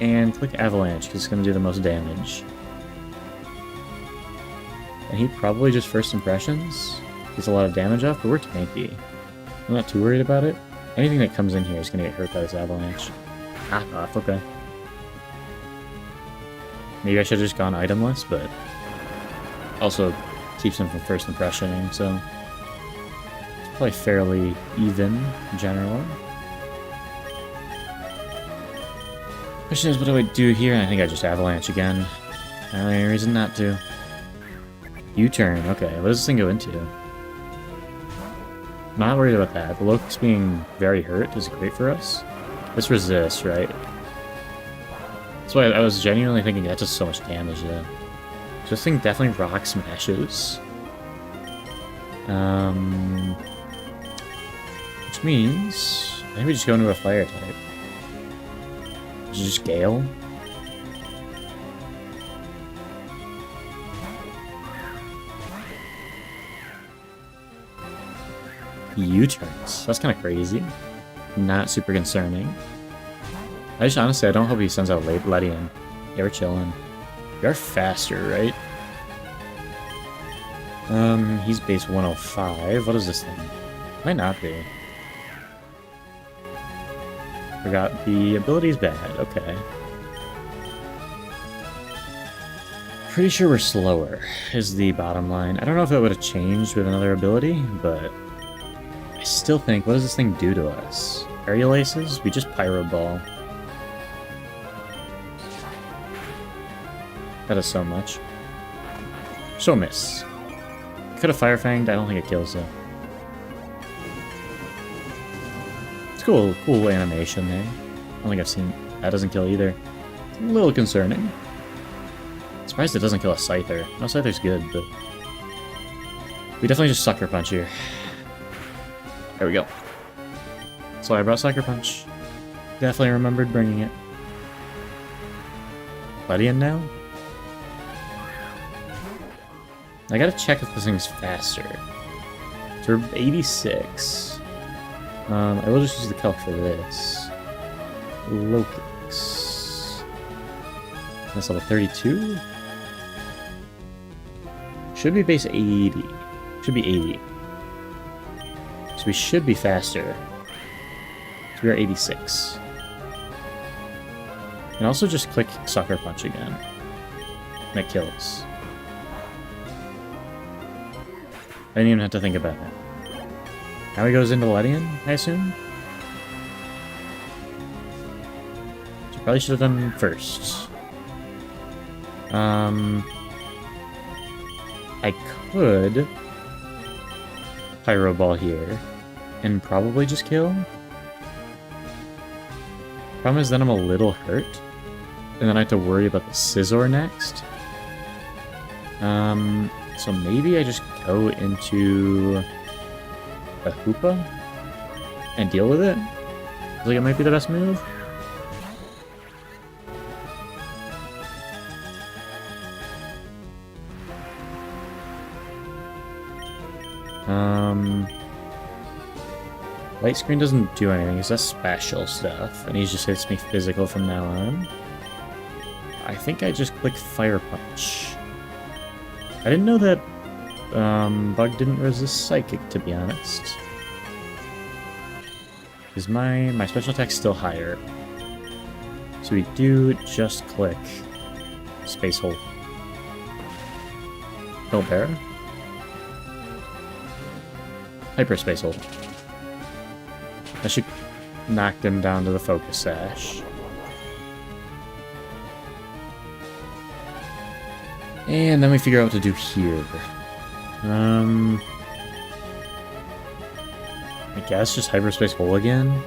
and click Avalanche, because it's going to do the most damage. And he probably just First Impressions. Gets a lot of damage off, but we're tanky. I'm not too worried about it. Anything that comes in here is going to get hurt by this Avalanche. Knock off, okay. Maybe I should have just gone itemless, but also keeps him from First Impressioning, so it's probably fairly even generally. Question is, what do I do here? I think I just Avalanche again. No reason not to. U-turn, okay. What does this thing go into? Not worried about that. The Locust being very hurt is great for us. This resists, right? That's why I was genuinely thinking that does so much damage, though. So this thing definitely rock smashes. Which means Maybe we just go into a fire type. Just Gale? U-turns. That's kind of crazy. Not super concerning. I just honestly, I don't hope he sends out Ledian. Yeah, we're chilling. You're faster, right? He's base 105. What is this thing? Might not be. Forgot the ability's bad. Okay. Pretty sure we're slower, is the bottom line. I don't know if it would have changed with another ability, but I still think, what does this thing do to us? Aerial Aces? We just Pyro Ball. That is so much. So miss. Could have Fire Fanged, I don't think it kills though. It's cool animation there. I don't think I've seen... That doesn't kill either. It's a little concerning. Surprised it doesn't kill a Scyther. No, Scyther's good, but... We definitely just Sucker Punch here. There we go. So I brought Sucker Punch. Definitely remembered bringing it. Ledian now? I gotta check if this thing's faster. So we're 86. I will just use the calc for this. Locix. That's level 32? Should be base 80. Should be 80. So we should be faster. So we are 86. And also just click Sucker Punch again. And it kills. I didn't even have to think about that. Now he goes into Ledian, I assume? So probably should have done first. I could Pyro Ball here and probably just kill. Problem is then I'm a little hurt. And then I have to worry about the Scizor next. So maybe I just go into a Hoopa and deal with it. Feels like it might be the best move. Light Screen doesn't do anything. It's just special stuff, and he just hits me physical from now on. I think I just click Fire Punch. I didn't know that Bug didn't resist Psychic, to be honest. Is my special attack's still higher? So we do just click Space Hold. Don't bear. Hyperspace Hold. That should knock them down to the Focus Sash. And then we figure out what to do here. I guess just Hyperspace Hole again?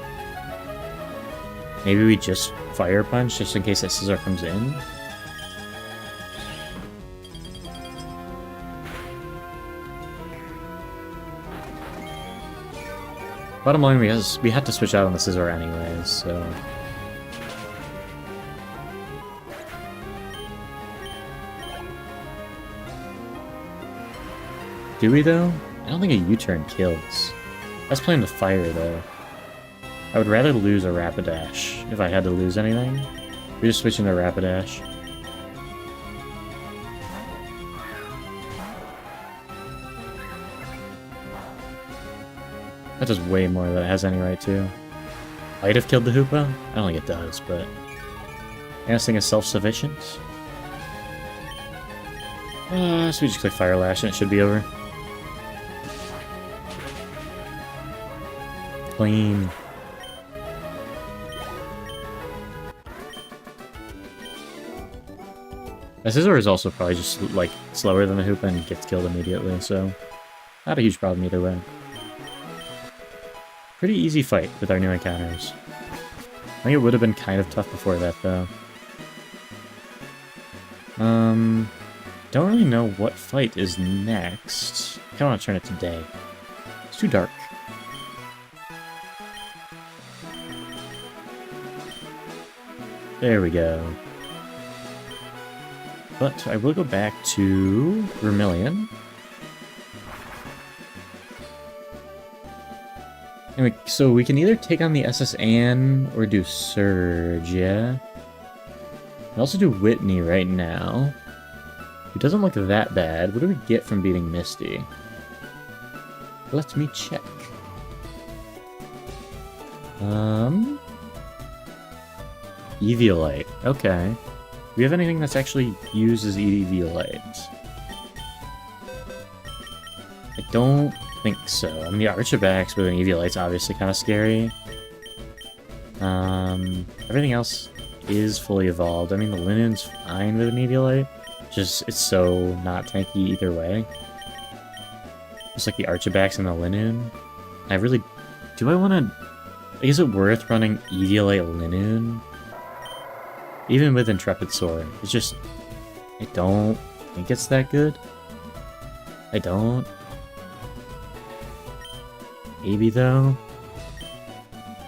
Maybe we just Fire Punch just in case that Scizor comes in? Bottom line, we had to switch out on the Scizor anyways, so... Do we, though? I don't think a U-turn kills. Let's play him to fire, though. I would rather lose a Rapidash if I had to lose anything. We just switch into Rapidash. That does way more than it has any right to. Might have killed the Hoopa? I don't think it does, but... I guess this thing is self-sufficient. So we just click Fire Lash and it should be over. Clean. The Scizor is also probably just, like, slower than the Hoopa and gets killed immediately, so... Not a huge problem either way. Pretty easy fight with our new encounters. I think it would have been kind of tough before that, though. Don't really know what fight is next. I kind of want to turn it to day. It's too dark. There we go. But I will go back to Vermilion. Anyway, so we can either take on the SS Anne or do Surge, yeah? We also do Whitney right now. It doesn't look that bad. What do we get from beating Misty? Let me check. Eviolite. Okay. Do we have anything that's actually used as Eviolite? I don't think so. I mean, the Archabax with an Eviolite's obviously kind of scary. Everything else is fully evolved. I mean, the Linen's fine with an Eviolite. Just, it's so not tanky either way. Just like the Archabax and the Linoon. I really... Do I want to... Is it worth running Eviolite Linoon? Even with Intrepid Sword. It's just... I don't think it's that good. I don't. Maybe, though.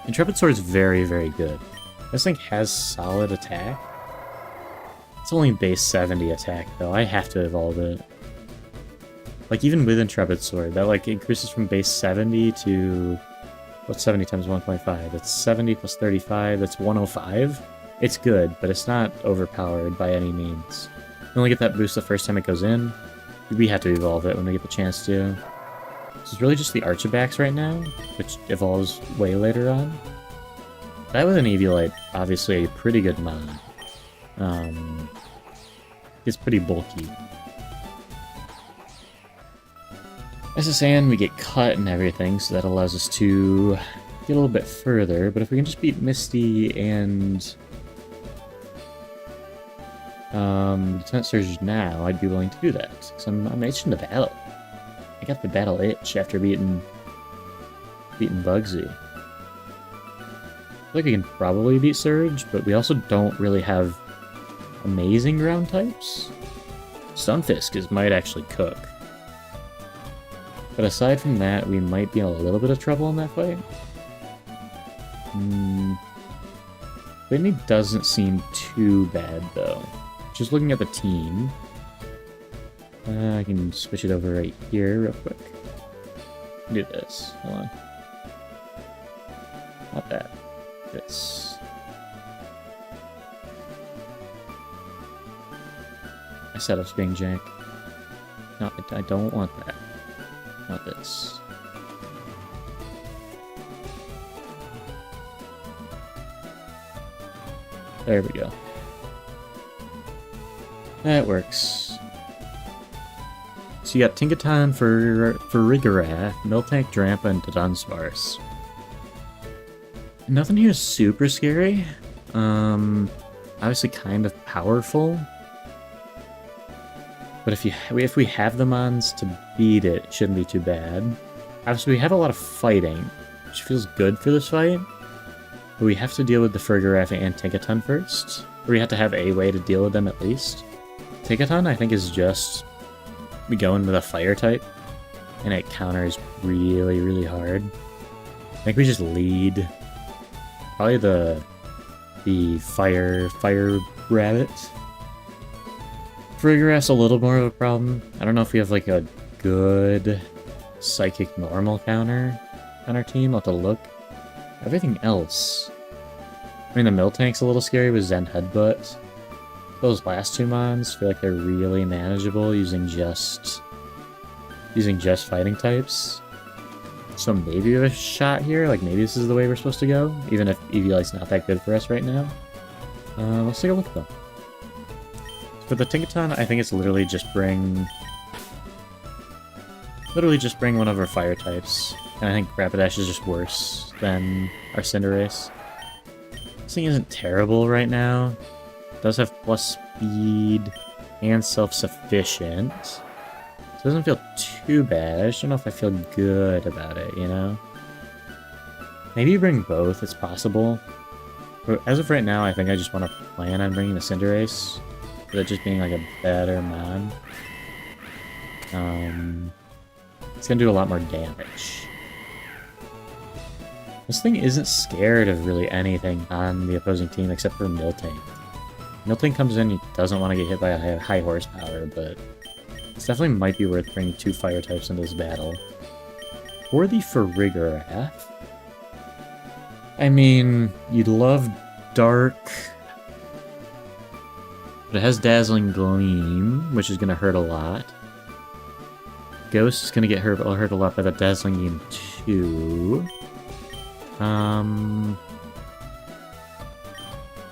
Intrepid Sword is very, very good. This thing has solid attack. It's only base 70 attack, though. I have to evolve it. Like, even with Intrepid Sword, that, like, increases from base 70 to... What's 70 times 1.5? That's 70 plus 35, that's 105. It's good, but it's not overpowered by any means. You only get that boost the first time it goes in. We have to evolve it when we get the chance to. So it's really just the Archabax right now, which evolves way later on. That with an Eviolite, obviously a pretty good mod. It's pretty bulky. SS Anne, we get cut and everything, so that allows us to get a little bit further. But if we can just beat Misty and Lieutenant Surge now, I'd be willing to do that. Because I'm itching to battle. I got the battle itch after beating Bugsy. I feel like we can probably beat Surge, but we also don't really have amazing ground types. Stunfisk might actually cook. But aside from that, we might be in a little bit of trouble in that fight. Whitney doesn't seem too bad, though. Just looking at the team. I can switch it over right here real quick. Do this. Hold on. Not that. This. My setup's being jank. No, I don't want that. I want this. There we go. That works. So you got Tinkaton for Rigorath, Miltank, Drampa, and Dunsparce. Nothing here is super scary. Obviously kind of powerful. But if we have the mons to beat it, it shouldn't be too bad. Obviously we have a lot of fighting, which feels good for this fight. But we have to deal with the Fergirath and Tinkaton first. Or we have to have a way to deal with them at least. Tinkaton, I think, is just... We go in with a fire type, and it counters really, really hard. I think we just lead probably the fire rabbit. Fergirath's a little more of a problem. I don't know if we have like a good psychic normal counter on our team. I'll have to look. Everything else, I mean, the Miltank's a little scary with Zen Headbutt. Those last two mons feel like they're really manageable using just fighting types. So maybe we have a shot here, like maybe this is the way we're supposed to go, even if Eviolite's not that good for us right now. Let's take a look though. For the Tinkaton, I think it's literally just bring one of our fire types. And I think Rapidash is just worse than our Cinderace. This thing isn't terrible right now. It does have plus speed and self-sufficient. So it doesn't feel too bad. I just don't know if I feel good about it, you know? Maybe you bring both, it's possible. But as of right now, I think I just want to plan on bringing the Cinderace. With it just being like a better mon. It's gonna do a lot more damage. This thing isn't scared of really anything on the opposing team except for Miltank. Miltank comes in, he doesn't want to get hit by a high horsepower, but it definitely might be worth bringing 2 fire types into this battle. For the Farigiraf, I mean, you'd love Dark, but it has Dazzling Gleam, which is going to hurt a lot. Ghost is going to get hurt a lot by the Dazzling Gleam too. I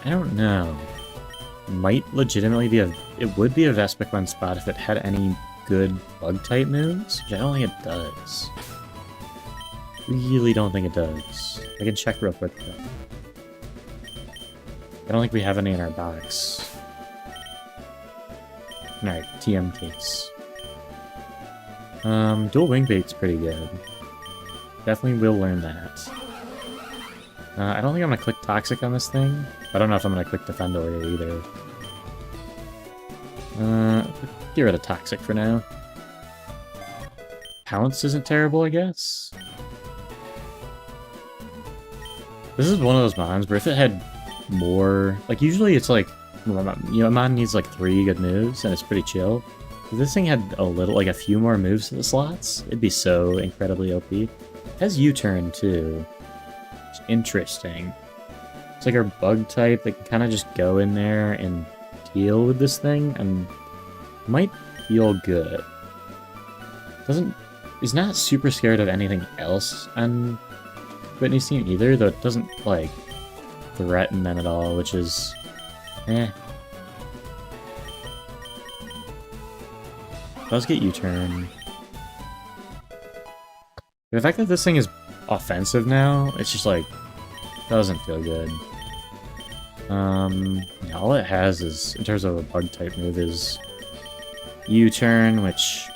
don't know. Might legitimately be it would be a Vespiquen spot if it had any good bug-type moves, which I don't think it does. Really don't think it does. I can check real quick though. I don't think we have any in our box. In our TM case. Dual Wing Bait's pretty good. Definitely will learn that. I don't think I'm gonna click Toxic on this thing. I don't know if I'm gonna click Defend Warrior either. Get rid of Toxic for now. Pounce isn't terrible, I guess. This is one of those mons where if it had more... Like, usually it's like... You know, a mon needs like 3 good moves, and it's pretty chill. If this thing had a few more moves to the slots, it'd be so incredibly OP. It has U-turn, too. It's interesting. It's like our bug type that can kind of just go in there and deal with this thing, and might feel good. He's not super scared of anything else on Whitney's team either, though it doesn't, like, threaten them at all, which is... eh. Does get U-turn. The fact that this thing is offensive now, it's just like, doesn't feel good. Yeah, all it has is, in terms of a bug type move, is U-turn, which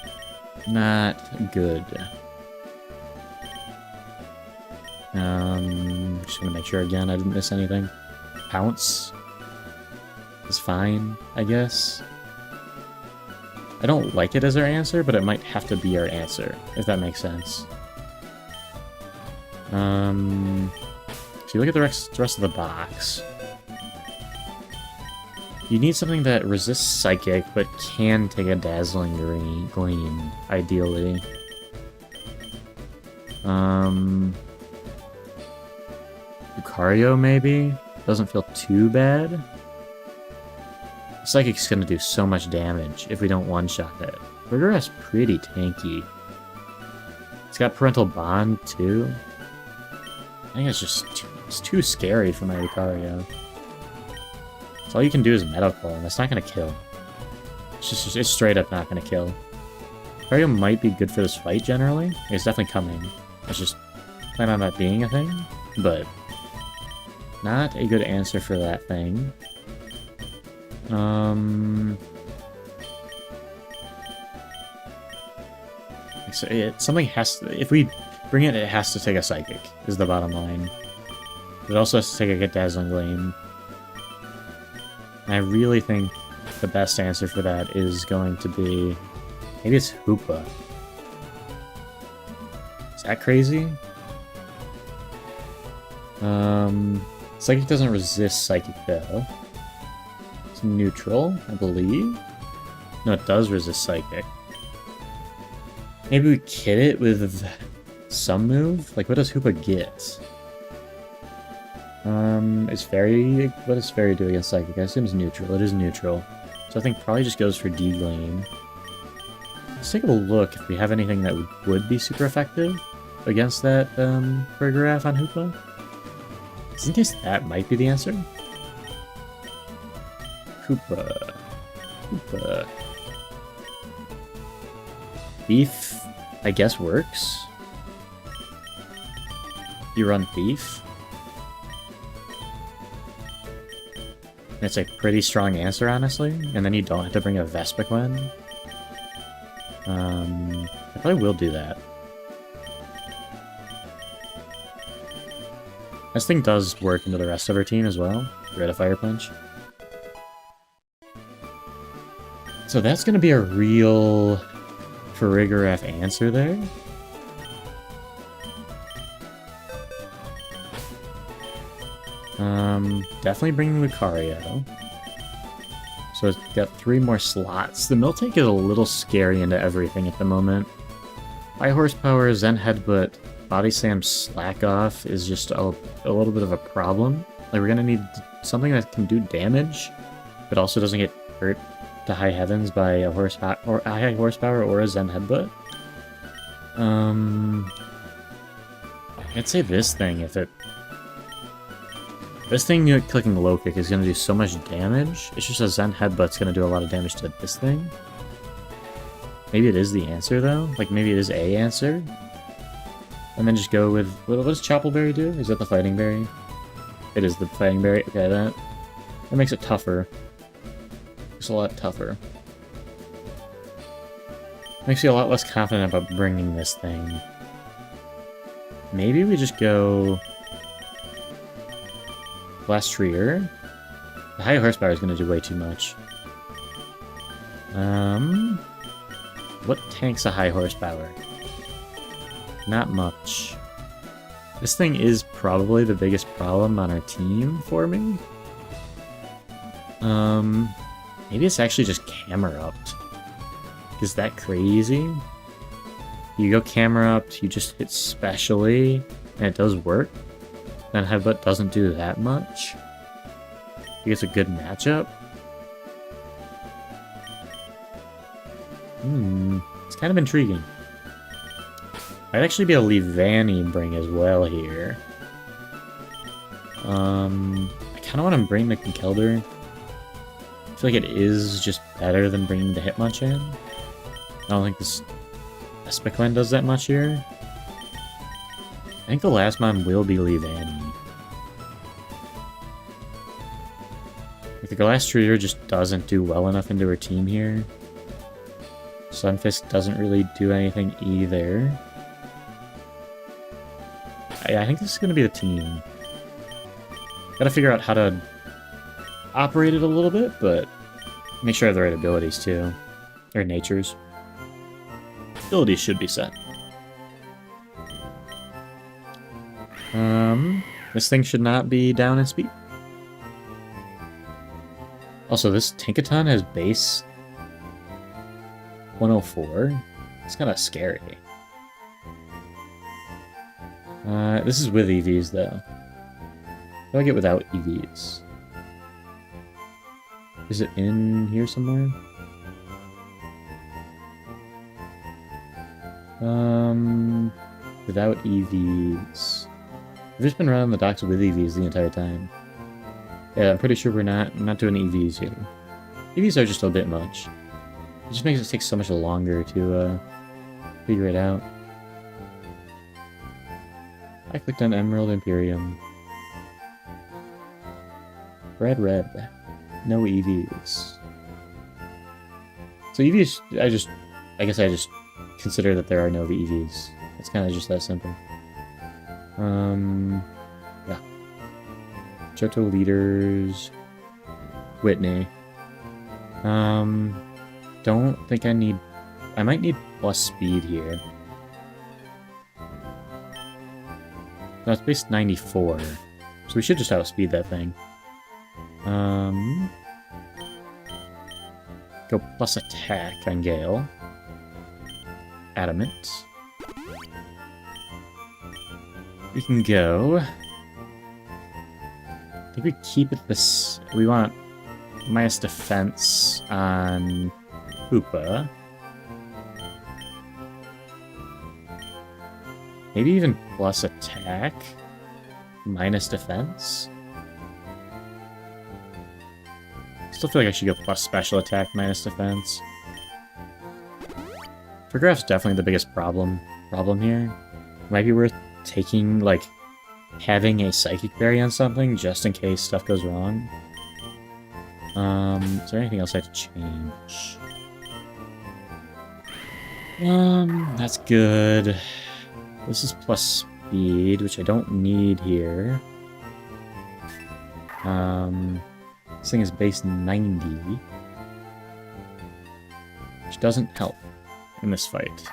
not good. Just gonna make sure again I didn't miss anything. Pounce is fine, I guess. I don't like it as our answer, but it might have to be our answer, if that makes sense. If you look at the rest of the box, you need something that resists Psychic, but can take a Dazzling Gleam, ideally. Lucario, maybe? Doesn't feel too bad. Psychic's gonna do so much damage if we don't one-shot it. Farigiraf's pretty tanky. It's got Parental Bond, too. I think it's too scary for my Lucario. So all you can do is Medical, and that's not gonna kill. It's straight up not gonna kill. Lucario might be good for this fight, generally. It's definitely coming. It's just plan on that being a thing, but not a good answer for that thing. So something has to... If we bring it, it has to take a Psychic, is the bottom line. It also has to take a Dazzling Gleam. And I really think the best answer for that is going to be... Maybe it's Hoopa. Is that crazy? Psychic doesn't resist Psychic, though. It's neutral, I believe. No, it does resist Psychic. Maybe we kit it with some move? Like, what does Hoopa get? What does Fairy do against Psychic? I assume it's neutral. It is neutral. So I think probably just goes for D-Lane. Let's take a look if we have anything that would be super effective against that Farigiraf on Hoopa. Just in case that might be the answer. Hoopa. Thief, I guess, works. You run Thief. It's a pretty strong answer, honestly. And then you don't have to bring a Vespiquen. I probably will do that. This thing does work into the rest of our team as well. Red a Fire Punch. So that's going to be a real Farigiraf answer there. Definitely bring Lucario. So it's got 3 more slots. The Miltank is a little scary into everything at the moment. High horsepower, Zen Headbutt, Body Slam Slack Off is just a little bit of a problem. Like, we're gonna need something that can do damage, but also doesn't get hurt to high heavens by a high horsepower or a Zen Headbutt. I'd say this thing, This thing clicking low kick is going to do so much damage. It's just a Zen Headbutt's going to do a lot of damage to this thing. Maybe it is the answer, though. Like, maybe it is a answer. And then just go with... What does Choppleberry do? Is that the Fighting Berry? It is the Fighting Berry. Okay, that makes it tougher. It's a lot tougher. Makes you a lot less confident about bringing this thing. Maybe we just go... Blastrier. The high horsepower is going to do way too much. What tanks a high horsepower? Not much. This thing is probably the biggest problem on our team for me. Maybe it's actually just camera upped. Is that crazy? You go camera upped, you just hit specially, and it does work. Then Headbutt doesn't do that much. I think it's a good matchup. It's kind of intriguing. I'd actually be able to leave Vanny bring as well here. I kind of want to bring the Conkeldurr. I feel like it is just better than bringing the Hitmonchan. I don't think this Espiquen does that much here. I think the last mon will be Leavanny. Like, the Glastrier just doesn't do well enough into her team here. Sunfisk doesn't really do anything either. I think this is going to be the team. Gotta figure out how to operate it a little bit, but make sure I have the right abilities too. Or natures. Abilities should be set. This thing should not be down in speed. Also, this Tinkaton has base 104. It's kind of scary. This is with EVs, though. How do I get without EVs? Is it in here somewhere? Without EVs. I've just been running the docks with EVs the entire time. Yeah, I'm pretty sure we're not doing EVs here. EVs are just a bit much. It just makes it take so much longer to figure it out. I clicked on Emerald Imperium. Red. No EVs. So EVs, I guess I just consider that there are no EVs. It's kind of just that simple. Yeah. Johto leaders. Whitney. Don't think I need... I might need plus speed here. No, it's base 94. So we should just outspeed that thing. Go plus attack on Gale. Adamant. We can go... I think we keep it this... We want minus defense on Hoopa. Maybe even plus attack, minus defense. Still feel like I should go plus special attack, minus defense. Forgraph's definitely the biggest problem here. Might be worth taking, like, having a Psychic Berry on something just in case stuff goes wrong. Is there anything else I have to change? That's good. This is plus speed, which I don't need here. This thing is base 90. Which doesn't help in this fight.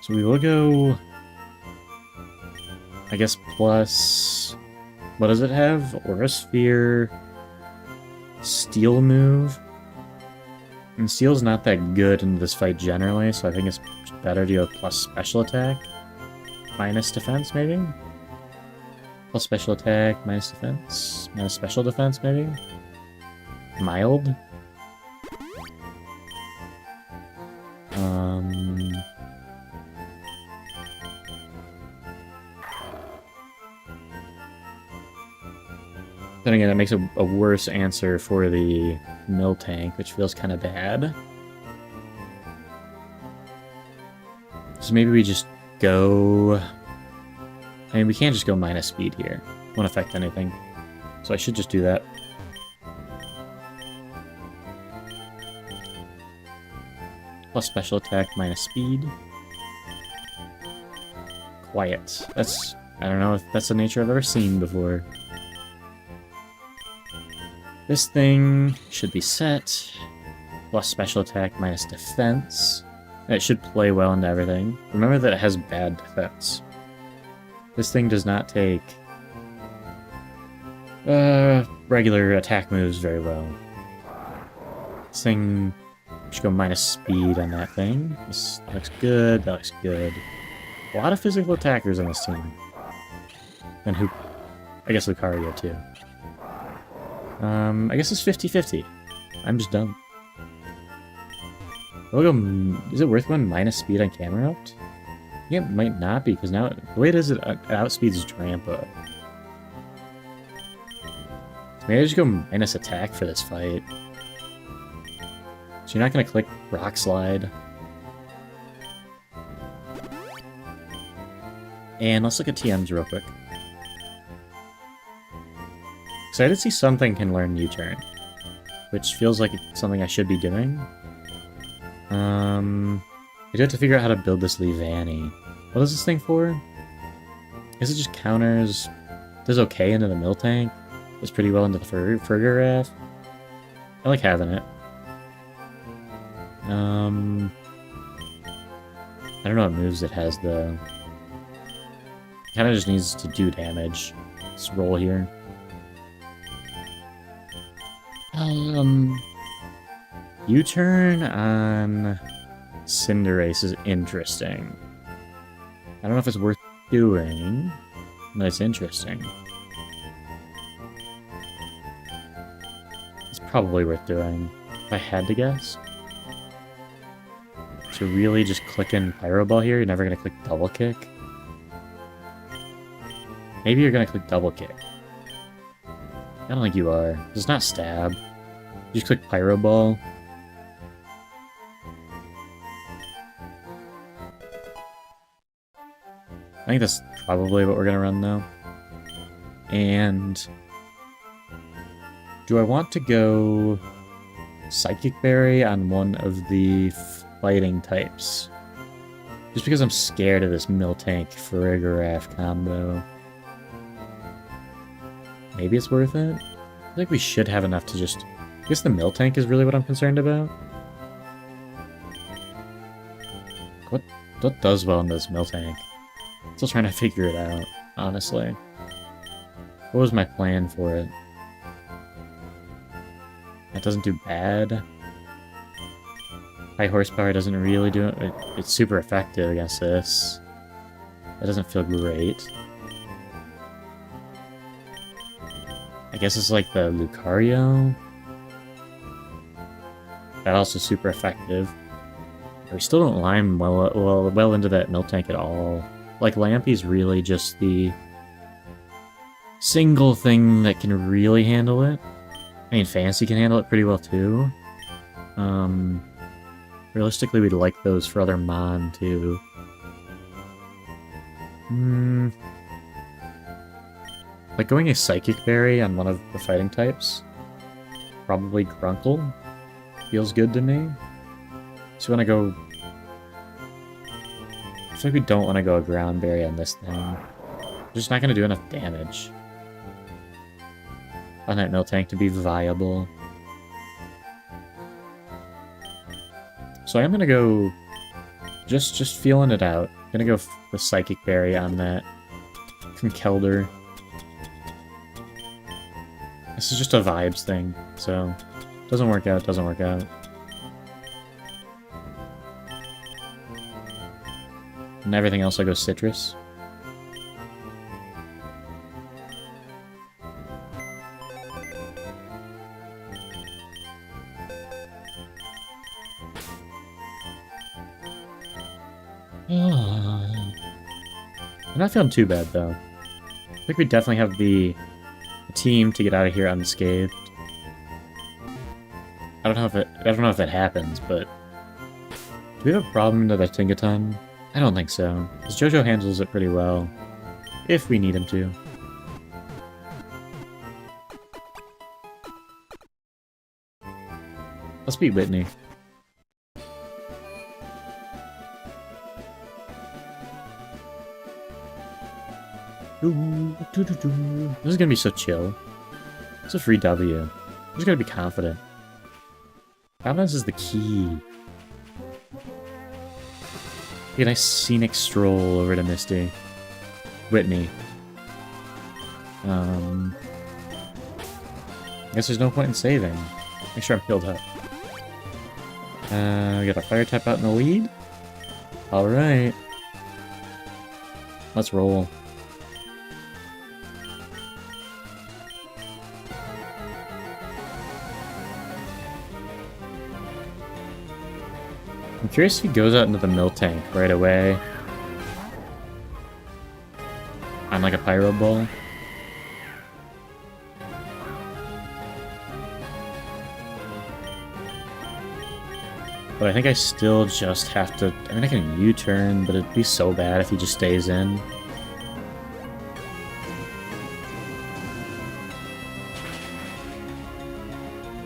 So we will go, I guess, plus... What does it have? Aura Sphere, Steel move. And Steel's not that good in this fight generally, so I think it's better to go plus special attack. Minus defense, maybe? Plus special attack, minus defense. Minus special defense, maybe? Mild? Then again, it makes a worse answer for the mill tank, which feels kind of bad. So maybe we just go... I mean, we can't just go minus speed here. Won't affect anything. So I should just do that. Plus special attack, minus speed. Quiet. That's... I don't know if that's a nature I've ever seen before. This thing should be set. Plus special attack, minus defense. It should play well into everything. Remember that it has bad defense. This thing does not take regular attack moves very well. This thing should go minus speed on that thing. This looks good, that looks good. A lot of physical attackers on this team. And who... I guess Lucario too. I guess it's 50-50. I'm just dumb. We'll go... Is it worth going minus speed on Camerupt? Yeah, it might not be, because now the way it is, it outspeeds Drampa. So maybe I just go minus attack for this fight. So you're not going to click Rock Slide. And let's look at TMs real quick. Excited to see something can learn U-turn, which feels like something I should be doing. I do have to figure out how to build this Leavanny. What is this thing for? Is it just counters? Does okay into the mill tank? Does pretty well into the Fergaraf? I like having it. I don't know what moves it has though. Kind of just needs to do damage. Let's roll here. U-turn on Cinderace is interesting. I don't know if it's worth doing, but it's interesting. It's probably worth doing, if I had to guess. So really just clicking Pyro Ball here, you're never going to click Double Kick? Maybe you're going to click Double Kick. I don't think you are. It's not Stab. You just click Pyro Ball. I think that's probably what we're going to run, though. And... do I want to go Psychic Berry on one of the fighting types? Just because I'm scared of this Miltank Farigiraf combo. Maybe it's worth it? I think we should have enough to just... I guess the Miltank is really what I'm concerned about. What does well in this Miltank? Still trying to figure it out, honestly. What was my plan for it? That doesn't do bad. High horsepower doesn't really do it. It's super effective against this. That doesn't feel great. I guess it's like the Lucario. That also super effective. We still don't line well into that Miltank at all. Like, Lampy's really just the single thing that can really handle it. I mean, Fancy can handle it pretty well too. Realistically, we'd like those for other Mon too. Like going a Psychic Berry on one of the fighting types. Probably Grunkle. Feels good to me. So we want to go... I feel like we don't want to go a Ground Berry on this thing. We're just not going to do enough damage on that Miltank to be viable. So I am going to go Just feeling it out. Gonna go the Psychic Berry on that. From Kelder. This is just a vibes thing, so... Doesn't work out, doesn't work out. And everything else I go Citrus. I'm not feeling too bad, though. I think we definitely have the team to get out of here unscathed. I don't know if that happens, but do we have a problem into that Tinkaton? I don't think so, because JoJo handles it pretty well, if we need him to. Let's beat Whitney. This is gonna be so chill. It's a free W. I'm just gonna be confident. Confidence is the key. Get a nice scenic stroll over to Misty. Whitney. I guess there's no point in saving. Make sure I'm healed up. We got a fire type out in the lead. Alright. Let's roll. I'm curious if he goes out into the mill tank right away. On like a pyro ball. But I think I still just have to... I mean, I can U-turn, but it'd be so bad if he just stays in.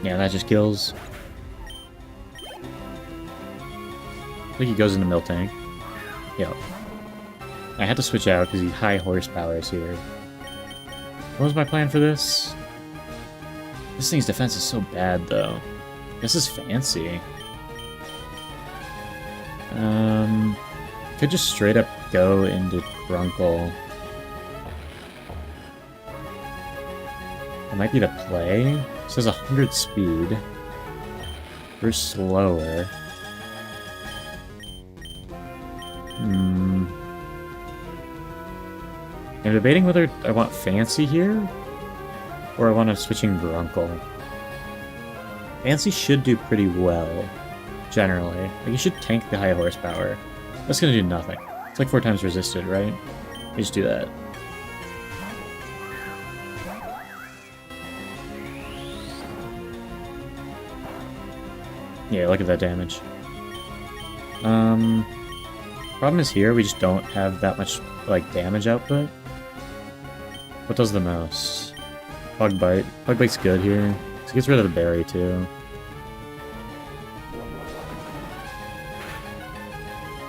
Yeah, that just kills. I think he goes in the mill tank. Yep. I had to switch out because he's high horsepower here. What was my plan for this? This thing's defense is so bad, though. This is fancy. Could just straight up go into Grunkle. That might be the play. It says 100 speed. We're slower. I'm debating whether I want Fancy here, or I want to switching Grunkle. Fancy should do pretty well, generally. Like, you should tank the high horsepower. That's gonna do nothing. It's like 4 times resisted, right? You just do that. Yeah, look at that damage. Problem is here, we just don't have that much, like, damage output. What does the most? Bug Bite. Bug Bite's good here. It gets rid of the berry, too.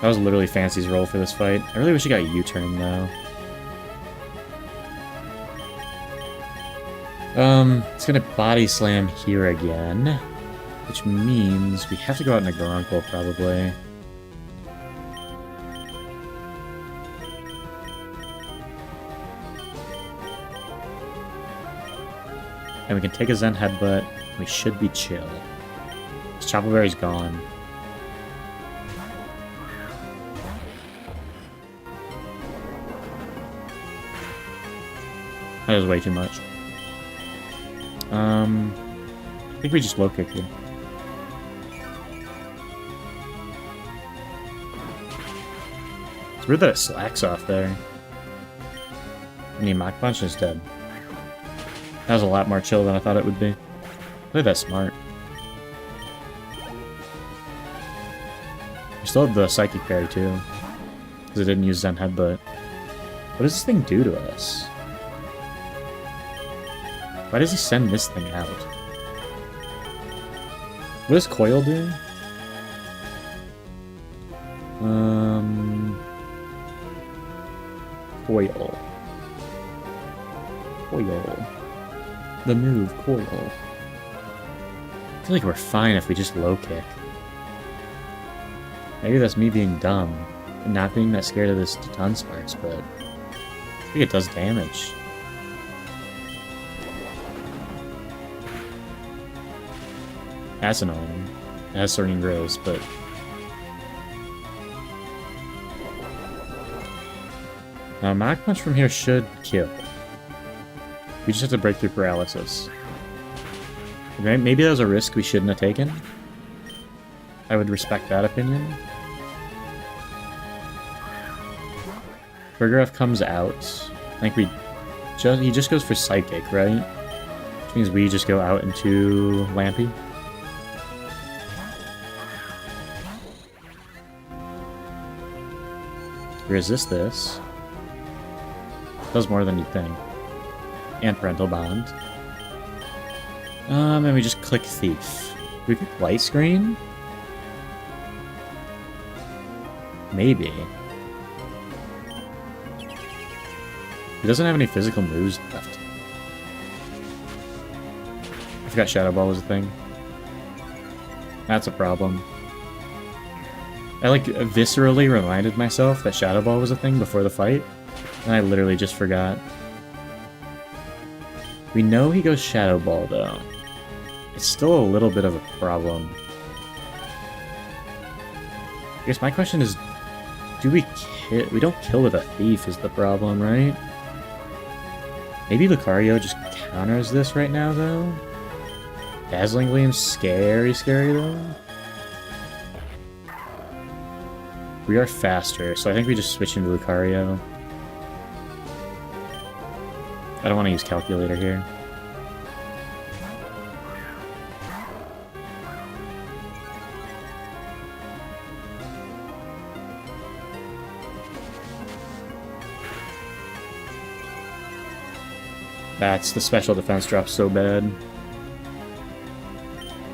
That was literally Fancy's roll for this fight. I really wish he got U-turn, though. It's gonna Body Slam here again. Which means we have to go out in a Grunkle, probably. And we can take a Zen Headbutt. We should be chill. This Chople Berry's gone. That was way too much. I think we just low kick here. It's weird that it slacks off there. And he Mach Punch is dead. That was a lot more chill than I thought it would be. Play that smart. We still have the Psychic Berry too. Because it didn't use Zen Headbutt. What does this thing do to us? Why does he send this thing out? What does Coil do? Coil. Coil. The move, Coil. I feel like we're fine if we just low kick. Maybe that's me being dumb and not being that scared of this Dunsparce, but I think it does damage. That's annoying. It has Soaring Rose, but... Now, Mach Punch from here should kill. We just have to break through paralysis. Maybe that was a risk we shouldn't have taken. I would respect that opinion. Burgeroth comes out. I think he just goes for Psychic, right? Which means we just go out into Lampy. Resist this. Does more than you'd think. And Parental Bond. And we just click Thief. We click Light Screen? Maybe. He doesn't have any physical moves left. I forgot Shadow Ball was a thing. That's a problem. I like viscerally reminded myself that Shadow Ball was a thing before the fight, and I literally just forgot. We know he goes Shadow Ball though. It's still a little bit of a problem. I guess my question is, do we kill? We don't kill with a Thief is the problem, right? Maybe Lucario just counters this right now though? Dazzling Gleam's scary though? We are faster, so I think we just switch into Lucario. I don't want to use Calculator here. That's the special defense drop so bad.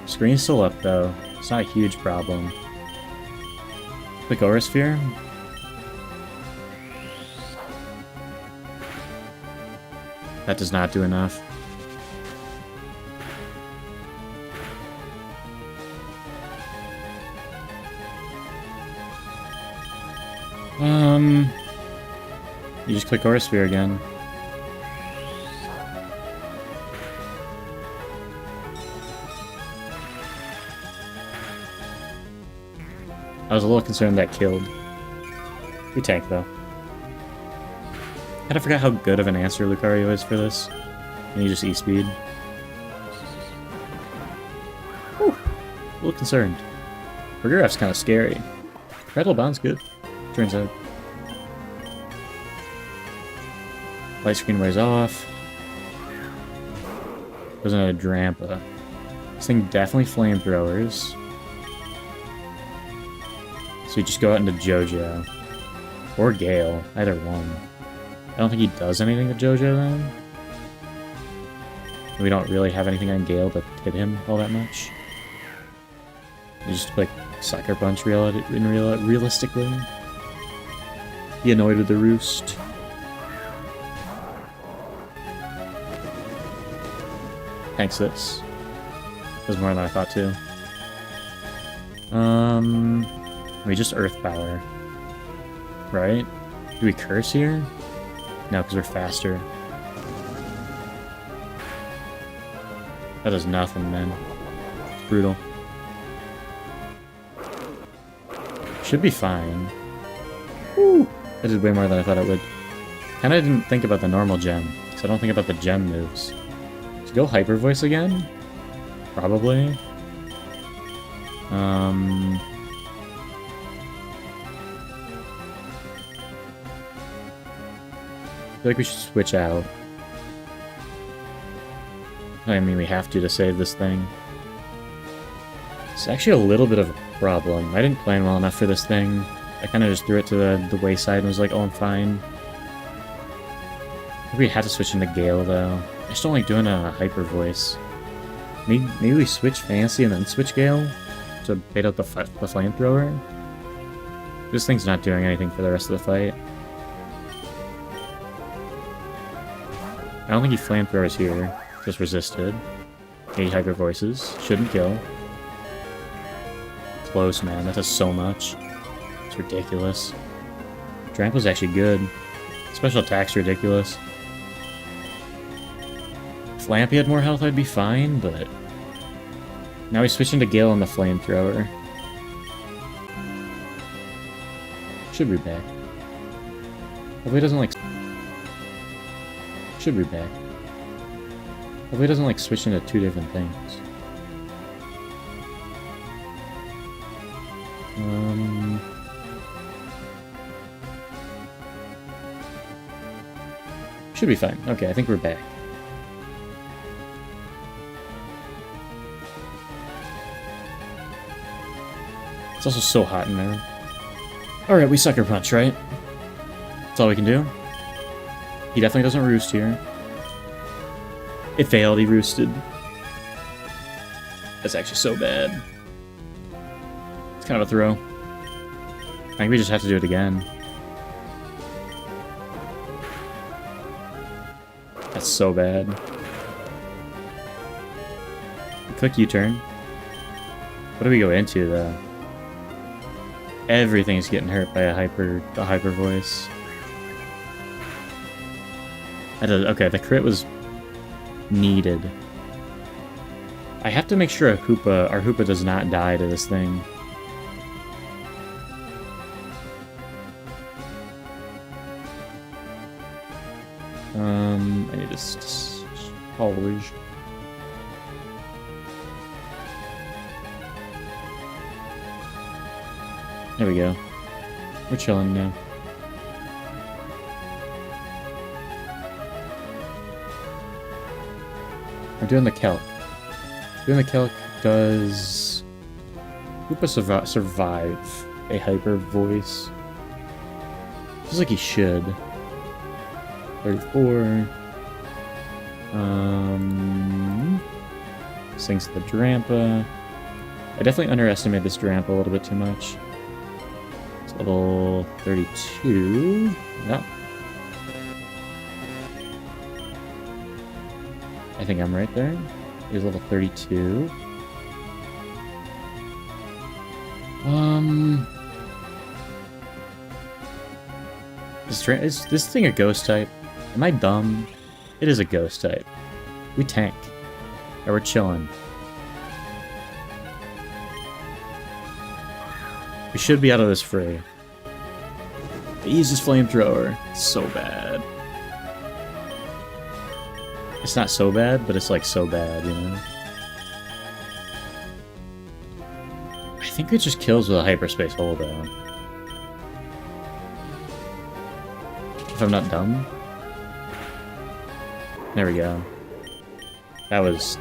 Screen's still up though. It's not a huge problem. Click Aura Sphere. That does not do enough. You just click Aura Sphere again. I was a little concerned that killed. We tank though. Kinda forgot how good of an answer Lucario is for this. And you just E-speed. Whew. A little concerned. Burgeroth's kinda scary. Rattle Bond's good, turns out. Light Screen wears off. There's another Drampa. This thing definitely flamethrowers. So we just go out into JoJo. Or Gale, either one. I don't think he does anything to JoJo then. We don't really have anything on Gale that hit him all that much. You just click Sucker Punch realistically. Be annoyed with the roost. Thanks this. There's more than I thought too. We just Earth Power. Right? Do we curse here? No, because we're faster. That does nothing, man. It's brutal. Should be fine. Woo! That did way more than I thought it would. Kinda didn't think about the normal gem, because I don't think about the gem moves. To go Hyper Voice again? Probably. I feel like we should switch out. I mean, we have to save this thing. It's actually a little bit of a problem. I didn't plan well enough for this thing. I kind of just threw it to the wayside and was like, oh, I'm fine. I think we had to switch into Gale, though. I just don't like doing a Hyper Voice. Maybe we switch Fancy and then switch Gale to bait out the Flamethrower? This thing's not doing anything for the rest of the fight. I don't think he Flamethrowers here. Just resisted. 8 Hyper Voices. Shouldn't kill. Close, man. That does so much. It's ridiculous. Trample's actually good. Special attack's ridiculous. If Lampy had more health, I'd be fine, but... Now he's switching to Gale on the Flamethrower. Should be back. Hopefully he doesn't, like... Should be back. Hopefully he doesn't, like, switch into two different things. Should be fine. Okay, I think we're back. It's also so hot in there. Alright, we Sucker Punch, right? That's all we can do. He definitely doesn't roost here. It failed, he roosted. That's actually so bad. It's kind of a throw. I think we just have to do it again. That's so bad. Click U-turn. What do we go into, though? Everything's getting hurt by a hyper voice. Okay, the crit was needed. I have to make sure our Hoopa does not die to this thing. I need to polish. There we go. We're chilling now. We're doing the Kelk. Doing the Kelk does... Hoopa survive a hyper voice? Feels like he should. 34. Sinks the Drampa. I definitely underestimated this Drampa a little bit too much. It's level 32. No. I think I'm right there. He's level 32. Is this thing a ghost type? Am I dumb? It is a ghost type. We tank. Or we're chilling. We should be out of this fray. He uses Flamethrower. It's so bad. It's not so bad, but it's like so bad, you know? I think it just kills with a hyperspace holdout. If I'm not dumb. There we go. That was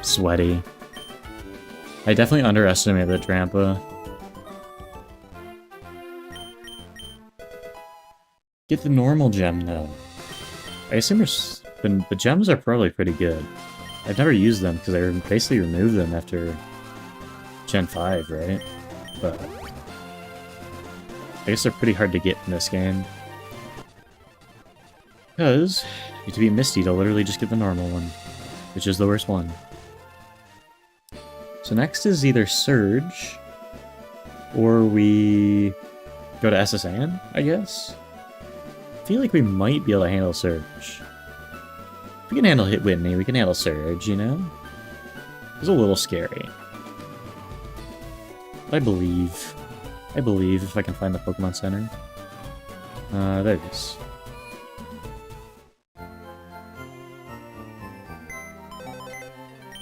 sweaty. I definitely underestimated the Drampa. Get the normal gem, though. I assume the gems are probably pretty good. I've never used them, because I basically removed them after Gen 5, right? But I guess they're pretty hard to get in this game. Because to be Misty to literally just get the normal one, which is the worst one. So next is either Surge, or we go to SSN, I guess? I feel like we might be able to handle Surge. If we can handle Hit Whitney, we can handle Surge, you know? It's a little scary. But I believe if I can find the Pokemon Center. There it is.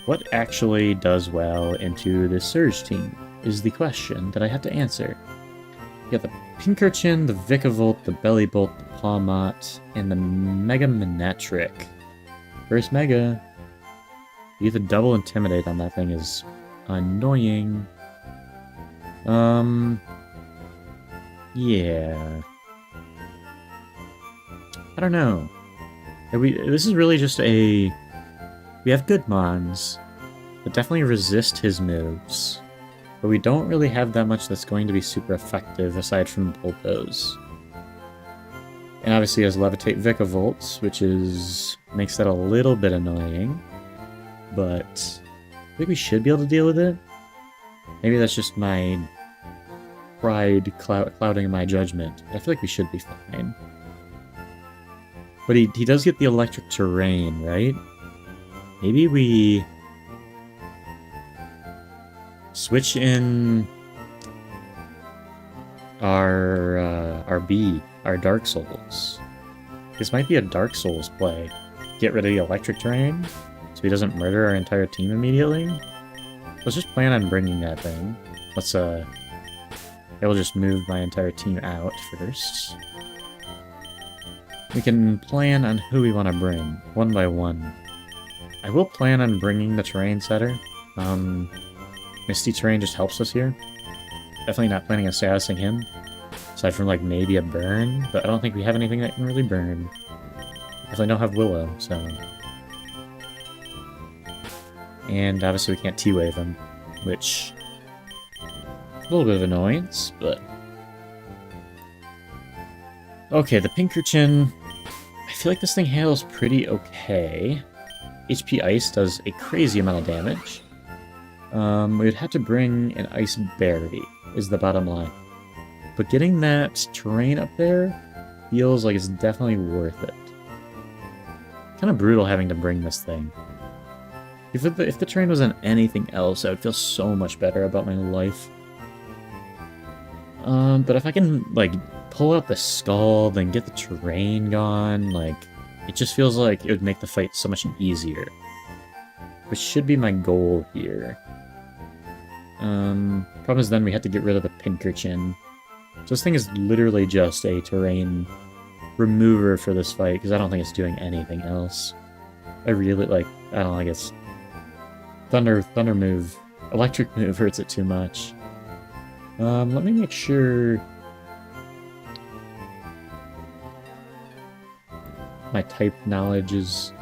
What actually does well into the Surge team is the question that I have to answer. You got the Pinkerton, the Vikavolt, the Bellibolt, the Pawmot, and the Mega Manectric. First Mega. You get the double Intimidate on that thing is annoying. Yeah. I don't know. This is really just a... We have good Mons, but definitely resist his moves. But we don't really have that much that's going to be super effective aside from Bulldoze. And obviously he has Levitate Vikavolt, which makes that a little bit annoying. But I think we should be able to deal with it. Maybe that's just my pride clouding my judgment. But I feel like we should be fine. But he does get the electric terrain, right? Maybe we switch in our Dark Souls. This might be a Dark Souls play. Get rid of the electric terrain, so he doesn't murder our entire team immediately. Let's just plan on bringing that thing. Let's, I will just move my entire team out first. We can plan on who we want to bring, one by one. I will plan on bringing the terrain setter. Misty terrain just helps us here. Definitely not planning on statusing him. Aside from, like, maybe a burn, but I don't think we have anything that can really burn. Definitely don't have Willow, so... And obviously we can't T-Wave him, which... a little bit of annoyance, but... Okay, the Pinkerton... I feel like this thing handles pretty okay. HP Ice does a crazy amount of damage. We'd have to bring an Ice Berry, is the bottom line. But getting that terrain up there feels like it's definitely worth it. Kind of brutal having to bring this thing. If the terrain wasn't anything else, I would feel so much better about my life. But if I can, like, pull out the skull, then get the terrain gone, like, it just feels like it would make the fight so much easier. Which should be my goal here. Problem is then we have to get rid of the Pinkerton. So this thing is literally just a terrain remover for this fight, because I don't think it's doing anything else. I really, like, I don't think it's... Thunder move. Electric move hurts it too much. Let me make sure... my type knowledge is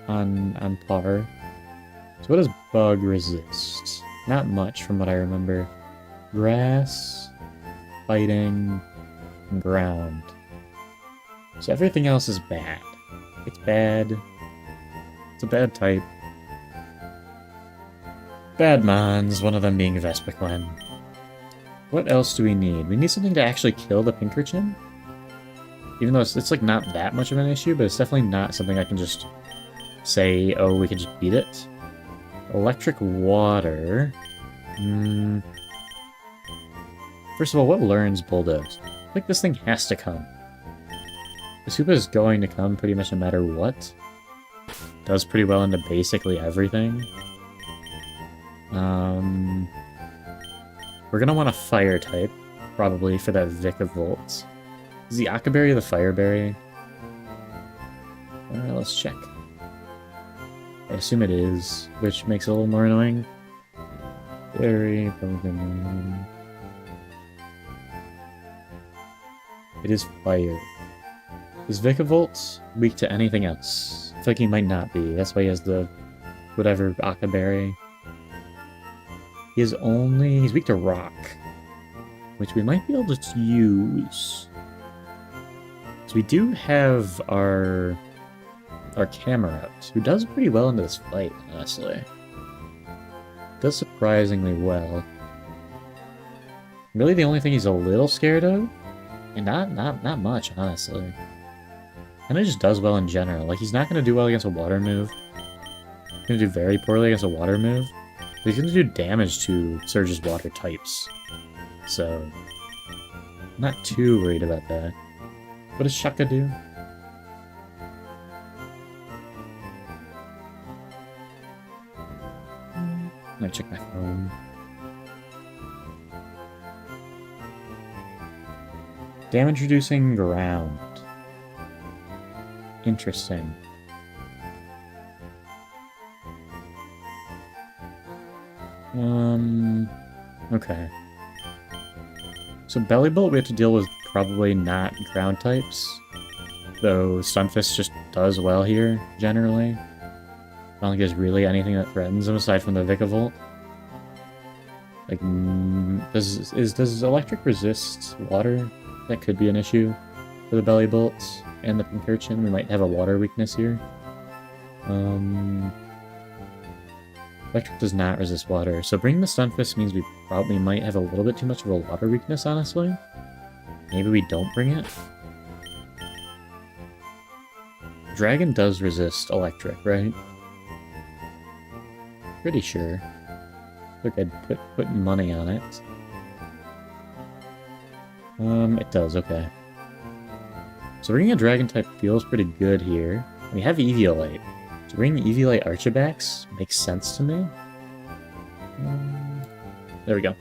on par. So what does bug resist? Not much from what I remember. Grass, fighting, and ground. So everything else is bad. It's bad. It's a bad type. Bad mons, one of them being Vespiquen. What else do we need? We need something to actually kill the Pinkerton? Even though it's like not that much of an issue, but it's definitely not something I can just say, oh, we can just beat it. Electric water. First of all, what learns Bulldoze? I think this thing has to come. The Super is going to come pretty much no matter what. Does pretty well into basically everything. We're gonna want a fire type, probably, for that Vikavolt. Is the Akaberry the Fireberry? Let's check. I assume it is, which makes it a little more annoying. Berry, Pumpkin. It is fire. Is Vikavolt weak to anything else? I feel like he might not be. That's why he has the whatever Akaberry. He's weak to rock, which we might be able to use. So we do have our Camerupt, who does pretty well into this fight, honestly. Does surprisingly well. Really the only thing he's a little scared of? And not much, honestly. And it just does well in general. Like, he's not going to do well against a water move. He's going to do very poorly against a water move. But he's going to do damage to Surge's water types. So, I'm not too worried about that. What does Shaka do? I'm gonna check my phone. Damage reducing ground. Interesting. Okay. So Bellybolt we have to deal with probably not ground types. Though Stunfisk just does well here, generally. I don't think there's really anything that threatens him aside from the Vikavolt. Like, does electric resist water? That could be an issue for the Bellybolts and the Pinkerton. We might have a water weakness here. Electric does not resist water, so bringing the Stunfisk means we probably might have a little bit too much of a water weakness, honestly. Maybe we don't bring it. Dragon does resist electric, right? Pretty sure. Look, I'd put money on it. It does, okay. So bringing a dragon type feels pretty good here. We have Eviolite. So bringing Eviolite Archibacks makes sense to me. There we go.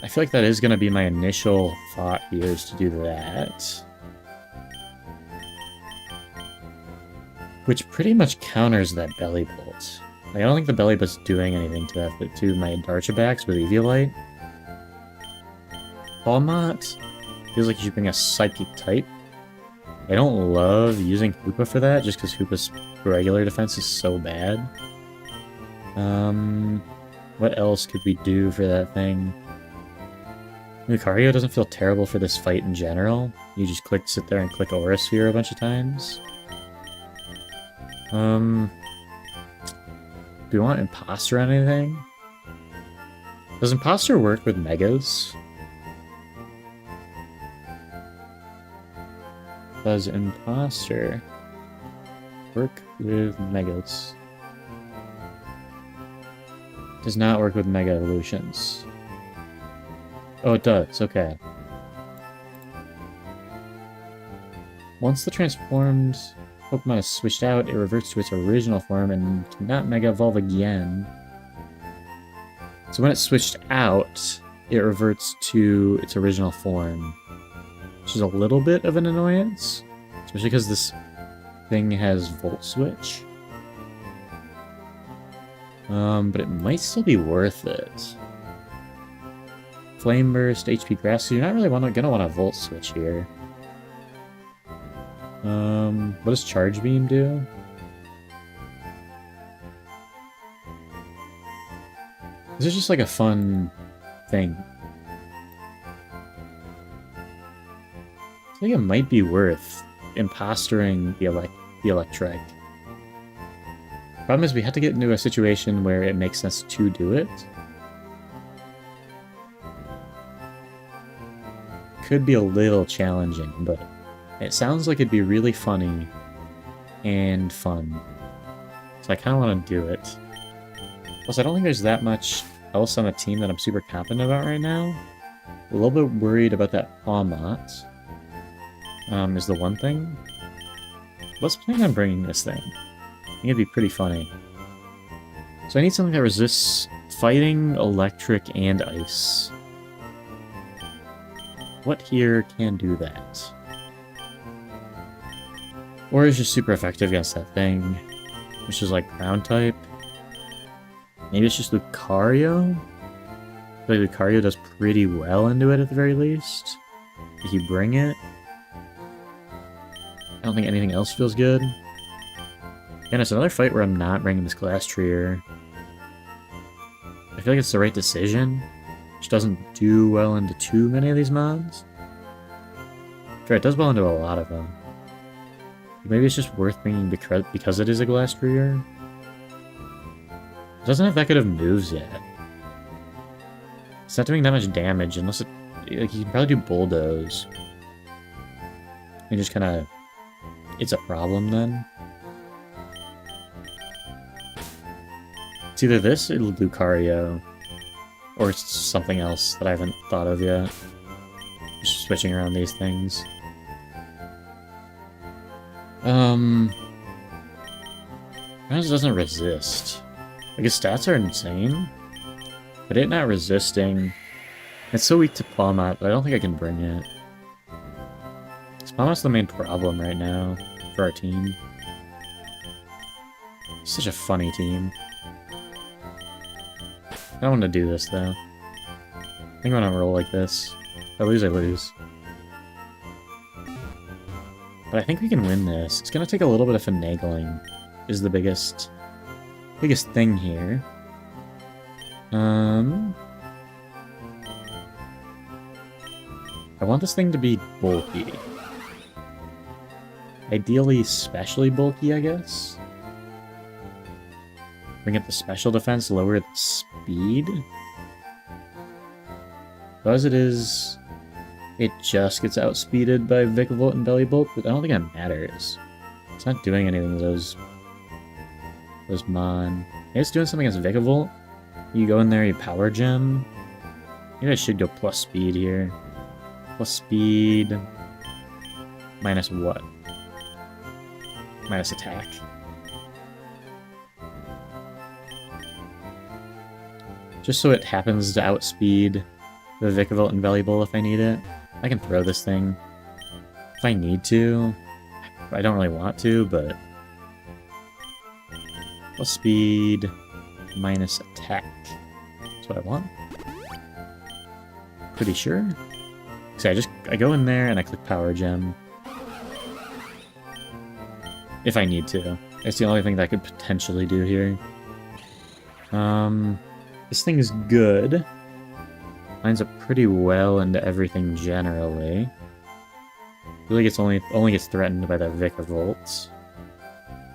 I feel like that is going to be my initial thought here, is to do that. Which pretty much counters that Belly Bolt. Like, I don't think the Belly Bolt's doing anything to that, but to my Archibacks with Eviolite. Palmot feels like you should bring a Psychic type. I don't love using Hoopa for that, just because Hoopa's regular defense is so bad. What else could we do for that thing? Lucario doesn't feel terrible for this fight in general. You just sit there and click Aura Sphere a bunch of times. Do we want Imposter on anything? Does Imposter work with Megas? Does Imposter work with Megas? Does not work with Mega Evolutions. Oh, it does. Okay. Once the transformed Pokemon is switched out, it reverts to its original form and cannot Mega Evolve again. So when it's switched out, it reverts to its original form, which is a little bit of an annoyance, especially because this thing has Volt Switch. But it might still be worth it. Flame Burst, HP Grass, so you're not really gonna want a Volt Switch here. What does Charge Beam do? This is just like a fun thing. I think it might be worth impostering the Electrike. Problem is we had to get into a situation where it makes sense to do it. Could be a little challenging, but it sounds like it'd be really funny and fun. So I kind of want to do it. Plus, I don't think there's that much else on the team that I'm super confident about right now. A little bit worried about that Palmot. Is the one thing. Let's plan on bringing this thing. I think it'd be pretty funny. So I need something that resists fighting, electric, and ice. What here can do that? Or is just super effective against that thing, which is like ground type. Maybe it's just Lucario? I feel like Lucario does pretty well into it at the very least. If you bring it. I don't think anything else feels good. And it's another fight where I'm not bringing this Glastrier. I feel like it's the right decision, which doesn't do well into too many of these mobs. Sure, it does well into a lot of them. Maybe it's just worth bringing because it is a Glastrier. It doesn't have that good of moves yet. It's not doing that much damage unless it... Like, you can probably do Bulldoze. And just kind of... It's a problem then. It's either this or Lucario. Or it's something else that I haven't thought of yet. Just switching around these things. It doesn't resist. Like, his stats are insane. But it not resisting... It's so weak to Palmot, but I don't think I can bring it. Palmot's the main problem right now for our team. It's such a funny team. I don't want to do this, though. I think I'm gonna roll like this. If I lose, I lose. But I think we can win this. It's gonna take a little bit of finagling, is the biggest thing here. I want this thing to be bulky. Ideally, especially bulky, I guess. Bring up the special defense, lower the speed. But as it is, it just gets outspeeded by Vikavolt and Bellybolt, but I don't think that matters. It's not doing anything to those Mon. Maybe it's doing something against Vikavolt. You go in there, you Power Gem. Maybe I should go plus speed here. Plus speed. Minus what? Minus attack. Just so it happens to outspeed the Vikavolt and Bellybolt if I need it. I can throw this thing if I need to. I don't really want to, but... Plus speed, minus attack. That's what I want. Pretty sure. So I go in there and I click Power Gem. If I need to. It's the only thing that I could potentially do here. This thing is good. Lines up pretty well into everything generally. Really gets only gets threatened by that Vikavolt.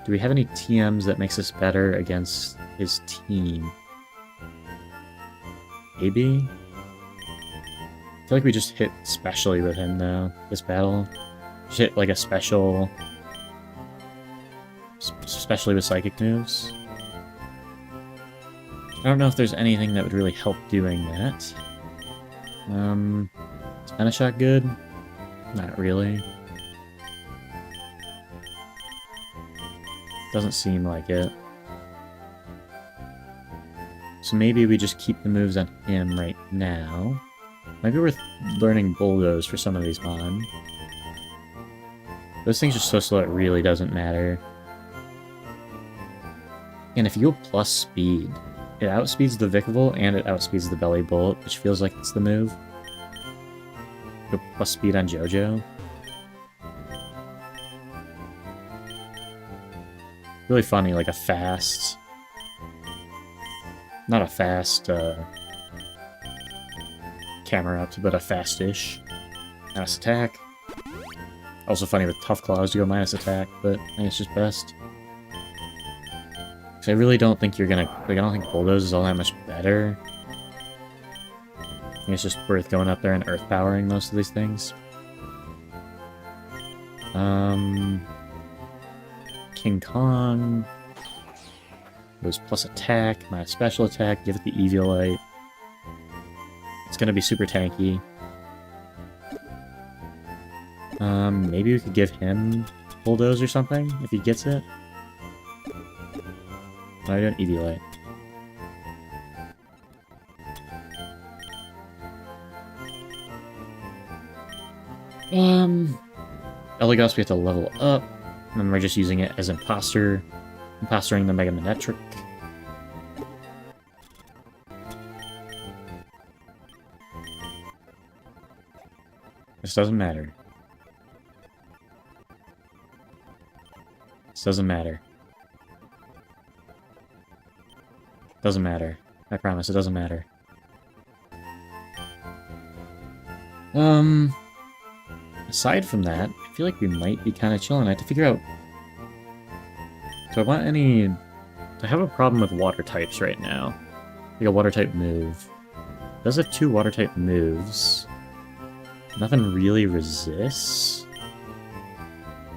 Do we have any TMs that makes us better against his team? Maybe? I feel like we just hit specially with him though, this battle. Just hit like a special... especially with psychic moves. I don't know if there's anything that would really help doing that. Is Benishot good? Not really. Doesn't seem like it. So maybe we just keep the moves on him right now. Maybe we're learning Bulldoze for some of these Mon. Those things are so slow it really doesn't matter. And if you go plus speed, it outspeeds the Vikavolt and it outspeeds the Bellybolt, which feels like it's the move. Go plus speed on JoJo. Really funny, like a fast... Not a fast, camera up, but a fast-ish minus attack. Also funny with Tough Claws to go minus attack, but I think it's just best. So I really don't think you're gonna... Like, I don't think Bulldoze is all that much better. I think it's just worth going up there and Earth Powering most of these things. King Kong goes plus attack, minus special attack, give it the Eviolite. It's gonna be super tanky. Maybe we could give him Bulldoze or something, if he gets it. No, I don't Eviolite. Elagos we have to level up, and then we're just using it as impostoring the Mega Manetric. This doesn't matter. This doesn't matter. Doesn't matter. I promise, it doesn't matter. Aside from that, I feel like we might be kind of chilling. I have to figure out... Do I want any... I have a problem with water types right now. Like a water type move. It does have 2 water type moves. Nothing really resists.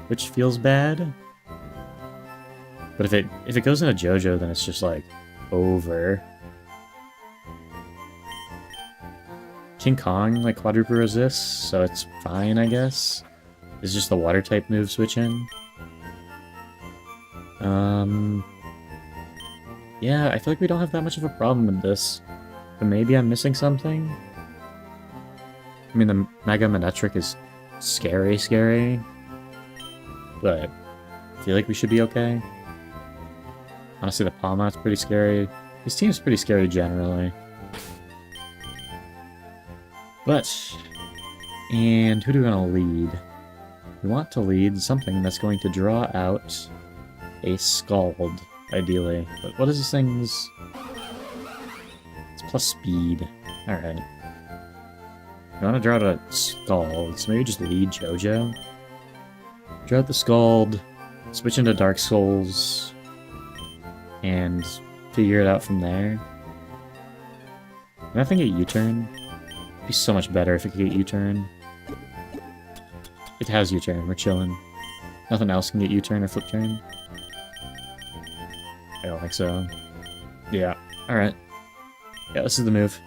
Which feels bad. But if it goes into JoJo, then it's just like over. King Kong, like, quadruple resists, so it's fine, I guess. It's just the water type move switch in. Yeah, I feel like we don't have that much of a problem with this. But maybe I'm missing something? I mean, the Mega Manetric is scary. But I feel like we should be okay. Honestly, the Palmot's pretty scary. This team's pretty scary generally. But, and who do we want to lead? We want to lead something that's going to draw out a Scald, ideally. But what is this thing's... It's plus speed. Alright. We want to draw out a Scald, so maybe just lead JoJo. Draw out the Scald, switch into Dark Souls, and figure it out from there. Can I think get U-turn? It'd be so much better if it could get U-turn. It has U-turn, we're chilling. Nothing else can get U-turn or flip turn? I don't think so. Yeah, alright. Yeah, this is the move.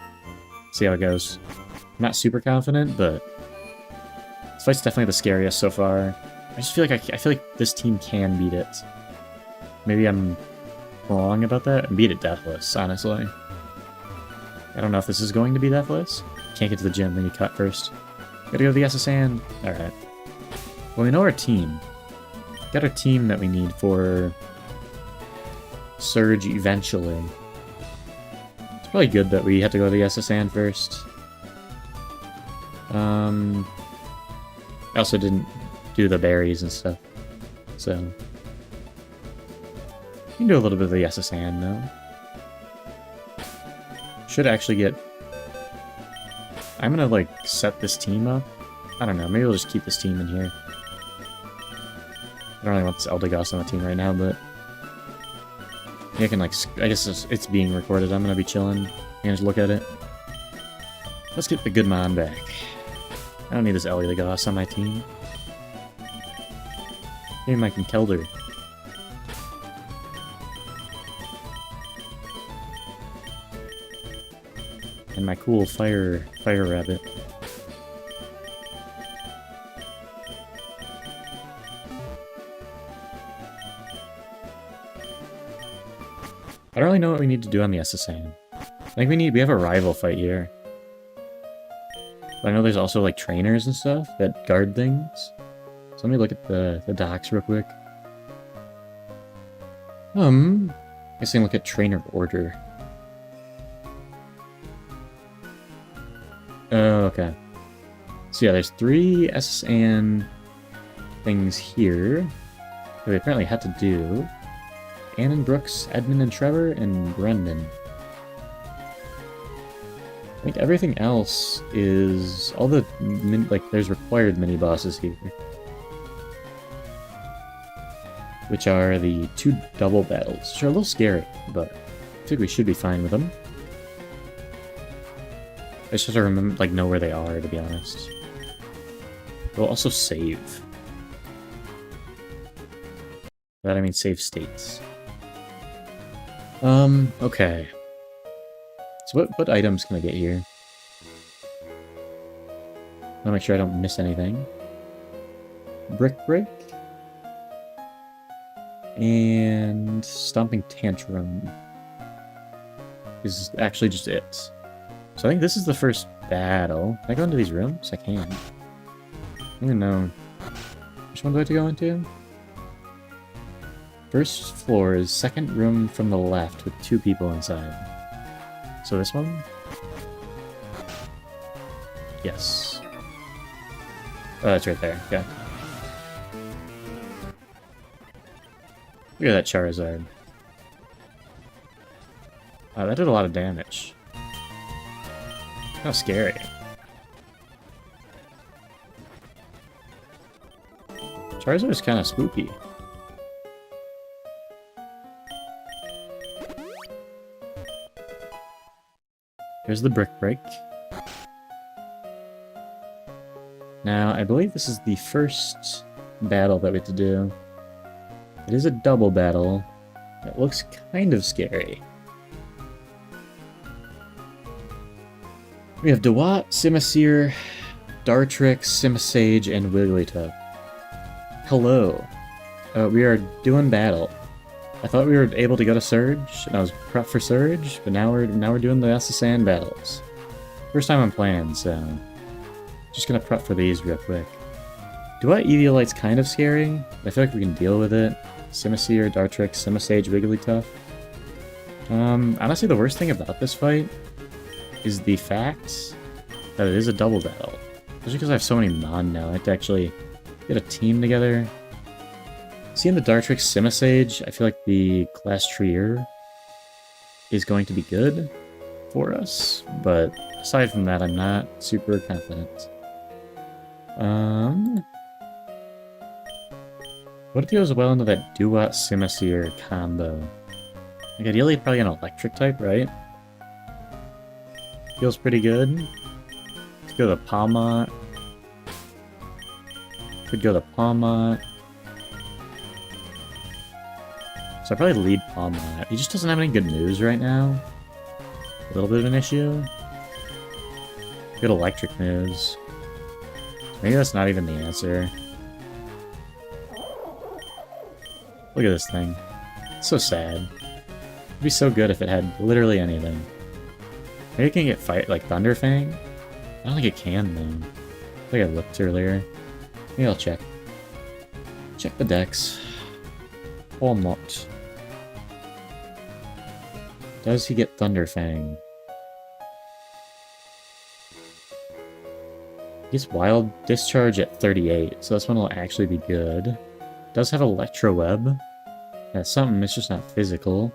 See how it goes. I'm not super confident, but this fight's definitely the scariest so far. I just feel like I feel like this team can beat it. Maybe I'm wrong about that and beat it deathless, honestly. I don't know if this is going to be deathless. Can't get to the gym, then you cut first. Gotta go to the SS&. Alright. Well, we know our team. Got our team that we need for Surge eventually. It's probably good that we had to go to the SS&. first. I also didn't do the berries and stuff, so you can do a little bit of the SS&, though. Should actually get... I'm gonna, like, set this team up. I don't know, maybe we'll just keep this team in here. I don't really want this Eldegoss on the team right now, but... I can, like, I guess it's being recorded. I'm gonna be chilling. I'm gonna just look at it. Let's get the Goodmon back. I don't need this Eldegoss on my team. Maybe my Kelder. And my cool fire rabbit. I don't really know what we need to do on the SS&. I think we have a rival fight here. But I know there's also like trainers and stuff that guard things. So let me look at the docs real quick. I guess I can look at trainer order. Oh, okay. So yeah, there's 3 SS&. Things here that we apparently had to do. Annan, Brooks, Edmund and Trevor, and Brendan. I think everything else is... all the... there's required mini-bosses here. Which are the 2 double battles, which are a little scary, but I think we should be fine with them. I just have to remember, like, know where they are, to be honest. We'll also save. By that I mean save states. Okay. So what items can I get here? I want to make sure I don't miss anything. Brick Break. And Stomping Tantrum is actually just it. So I think this is the first battle. Can I go into these rooms? I can. I don't even know. Which one do I have to go into? First floor is second room from the left with 2 people inside. So this one? Yes. Oh, that's right there. Okay. Look at that Charizard. Wow, that did a lot of damage. How scary. Charizard is kind of spooky. Here's the Brick Break. Now, I believe this is the first battle that we have to do. It is a double battle. It looks kind of scary. We have Dewott, Simisear, Dartrix, Simisage, and Wigglytuff. Hello. We are doing battle. I thought we were able to go to Surge, and I was prepped for Surge, but now we're doing the SS&. battles. First time I'm playing, so just gonna prep for these real quick. Dewott Eviolite's kind of scary, but I feel like we can deal with it. Simisear, Dartrix, Simisage, Wigglytuff. Honestly, the worst thing about this fight is the fact that it is a double battle. Especially because I have so many Mon now, I have to actually get a team together. Seeing the Dartrix Simisage, I feel like the Class Trier is going to be good for us, but aside from that, I'm not super confident. What if he goes well into that Dewott Simisear combo? Like, ideally, probably an electric type, right? Feels pretty good. Let's go to Palmot. Could go to Palmot. So I probably lead Palmot. He just doesn't have any good moves right now. A little bit of an issue. Good electric moves. Maybe that's not even the answer. Look at this thing. It's so sad. It'd be so good if it had literally anything. Maybe it can get fight like Thunder Fang? I don't think it can though. I think I looked earlier. Maybe I'll check. Check the decks. Palmot. Does he get Thunder Fang? He gets Wild Discharge at 38, so this one will actually be good. Does have Electro Web. That's something, it's just not physical.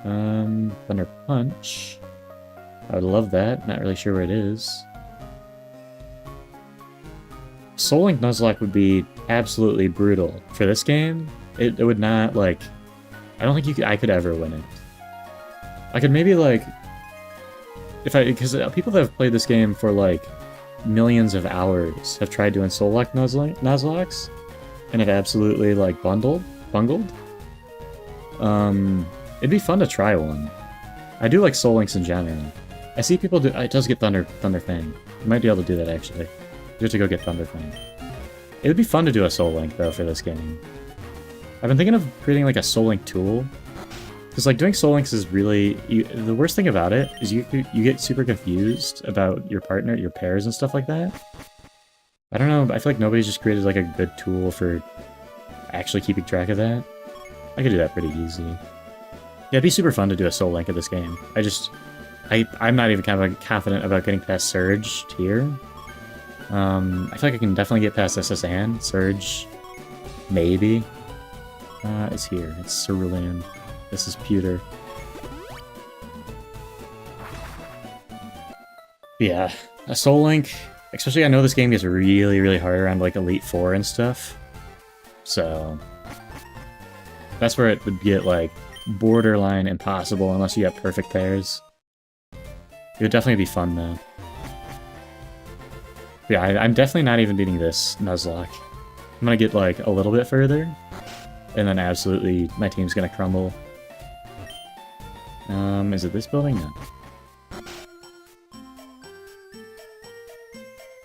Thunder Punch. I would love that, not really sure where it is. Soul Link Nuzlocke would be absolutely brutal. For this game, it would not, like... I don't think I could ever win it. I could maybe, like... Because people that have played this game for, like, millions of hours have tried doing Soul Link Nuzlockes, and have absolutely, like, bungled. It'd be fun to try one. I do like Soul Links in general. I see people do... It does get Thunder Fang. You might be able to do that, actually. You have to go get Thunder Fang. It would be fun to do a Soul Link, though, for this game. I've been thinking of creating, like, a Soul Link tool. Because, like, doing Soul Links is really... the worst thing about it is you get super confused about your partner, your pairs, and stuff like that. I don't know, I feel like nobody's just created, like, a good tool for actually keeping track of that. I could do that pretty easy. Yeah, it'd be super fun to do a Soul Link of this game. I'm not even kind of confident about getting past Surge tier. I feel like I can definitely get past SSN. Surge, maybe. It's here. It's Cerulean. This is Pewter. Yeah, a Soul Link. Especially, I know this game gets really, really hard around like Elite Four and stuff. So that's where it would get like borderline impossible unless you have perfect pairs. It would definitely be fun though. Yeah, I'm definitely not even beating this Nuzlocke. I'm gonna get like a little bit further, and then absolutely my team's gonna crumble. Is it this building? No.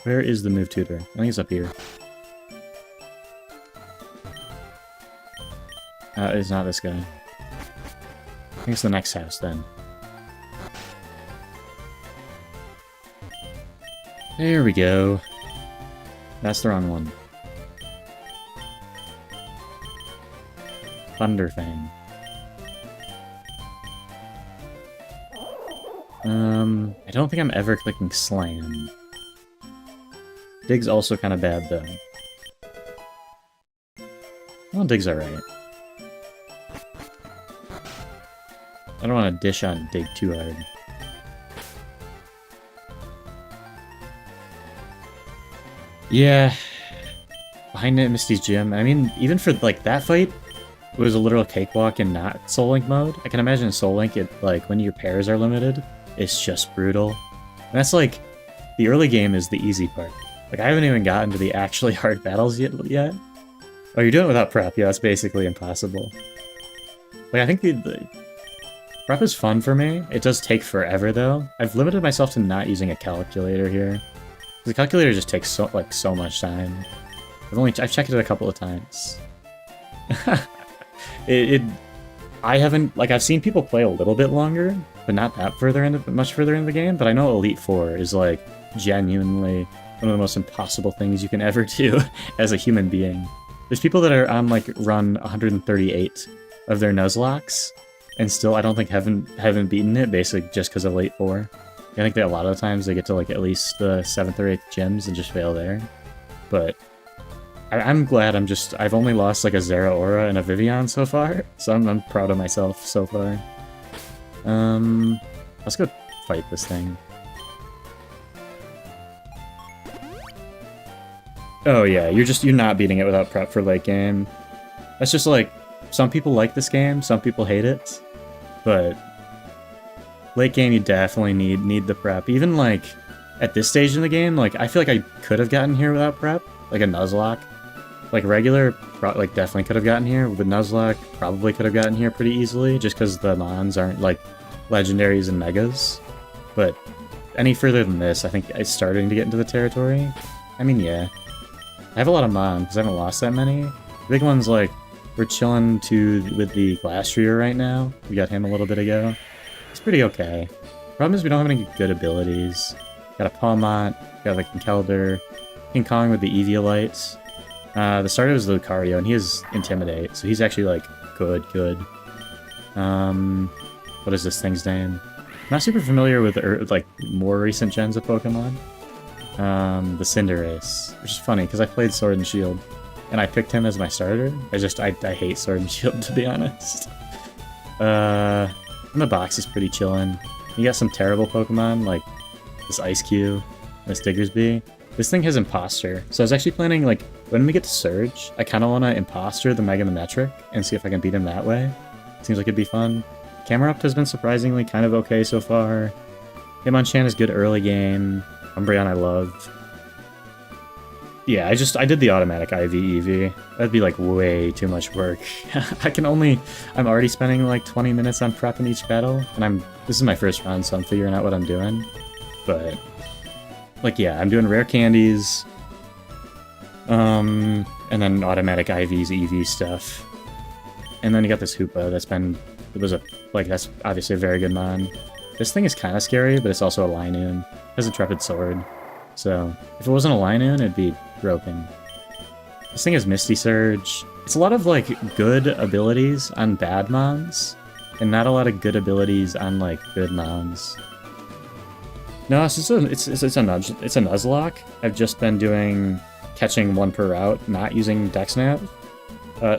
Where is the move tutor? I think it's up here. It's not this guy. I think it's the next house then. There we go. That's the wrong one. Thunder Fang. I don't think I'm ever clicking Slam. Dig's also kind of bad, though. Well, Dig's alright. I don't want to dish on Dig too hard. Yeah. Behind it, Misty's gym. I mean, even for, like, that fight, it was a literal cakewalk in not Soul Link mode. I can imagine Soul Link, like, when your pairs are limited, it's just brutal. And that's, like, the early game is the easy part. Like, I haven't even gotten to the actually hard battles yet. Oh, you're doing it without prep? Yeah, that's basically impossible. Like, I think the prep is fun for me. It does take forever, though. I've limited myself to not using a calculator here. The calculator just takes so much time. I've checked it a couple of times. I haven't, like, I've seen people play a little bit longer, but not that much further into the game, but I know Elite Four is, like, genuinely one of the most impossible things you can ever do as a human being. There's people that are on, like, run 138 of their Nuzlocks, and still I don't think haven't beaten it, basically just because of Elite Four. I think that a lot of the times they get to, like, at least the 7th or 8th gyms and just fail there. But I'm glad I've only lost, like, a Zeraora and a Vivian so far, so I'm proud of myself so far. Let's go fight this thing. Oh yeah, you're not beating it without prep for late game. That's just like, some people like this game, some people hate it, but late game you definitely need the prep. Even like at this stage in the game, like I feel like I could have gotten here without prep, like a Nuzlocke. Like regular, like definitely could have gotten here. With Nuzlocke, probably could have gotten here pretty easily, just because the mons aren't like legendaries and megas. But any further than this, I think it's starting to get into the territory. I mean, yeah. I have a lot of mons, because I haven't lost that many. The big ones, like, we're chilling with the Glastrier right now. We got him a little bit ago. It's pretty okay. Problem is we don't have any good abilities. Got a Palmont, got the Kinkelder, King Kong with the Eviolites. The starter was Lucario, and he has Intimidate, so he's actually, like, good. What is this thing's name? I'm not super familiar with, like, more recent gens of Pokemon. The Cinderace, which is funny, because I played Sword and Shield, and I picked him as my starter. I hate Sword and Shield, to be honest. And the box is pretty chillin'. You got some terrible Pokemon, like this Ice Cube, this Diggersby. This thing has Imposter, so I was actually planning, like, when we get to Surge, I kind of want to Imposter the Meganomimetric and see if I can beat him that way. Seems like it'd be fun. Camerupt has been surprisingly kind of okay so far. Hitmonchan is good early game. Umbreon I love. Yeah, I did the automatic IV EV. That'd be, like, way too much work. I'm already spending, like, 20 minutes on prepping each battle, and this is my first run, so I'm figuring out what I'm doing. But, like, yeah, I'm doing rare candies, and then automatic IVs, EV stuff. And then you got this Hoopa that's obviously a very good mon. This thing is kind of scary, but it's also a Linoon. It has a Trepid Sword. So, if it wasn't a Linoon, it'd be broken. This thing has Misty Surge. It's a lot of, like, good abilities on bad mons, and not a lot of good abilities on, like, good mons. No, it's a Nuzlocke. I've just been catching one per route, not using Dexnap.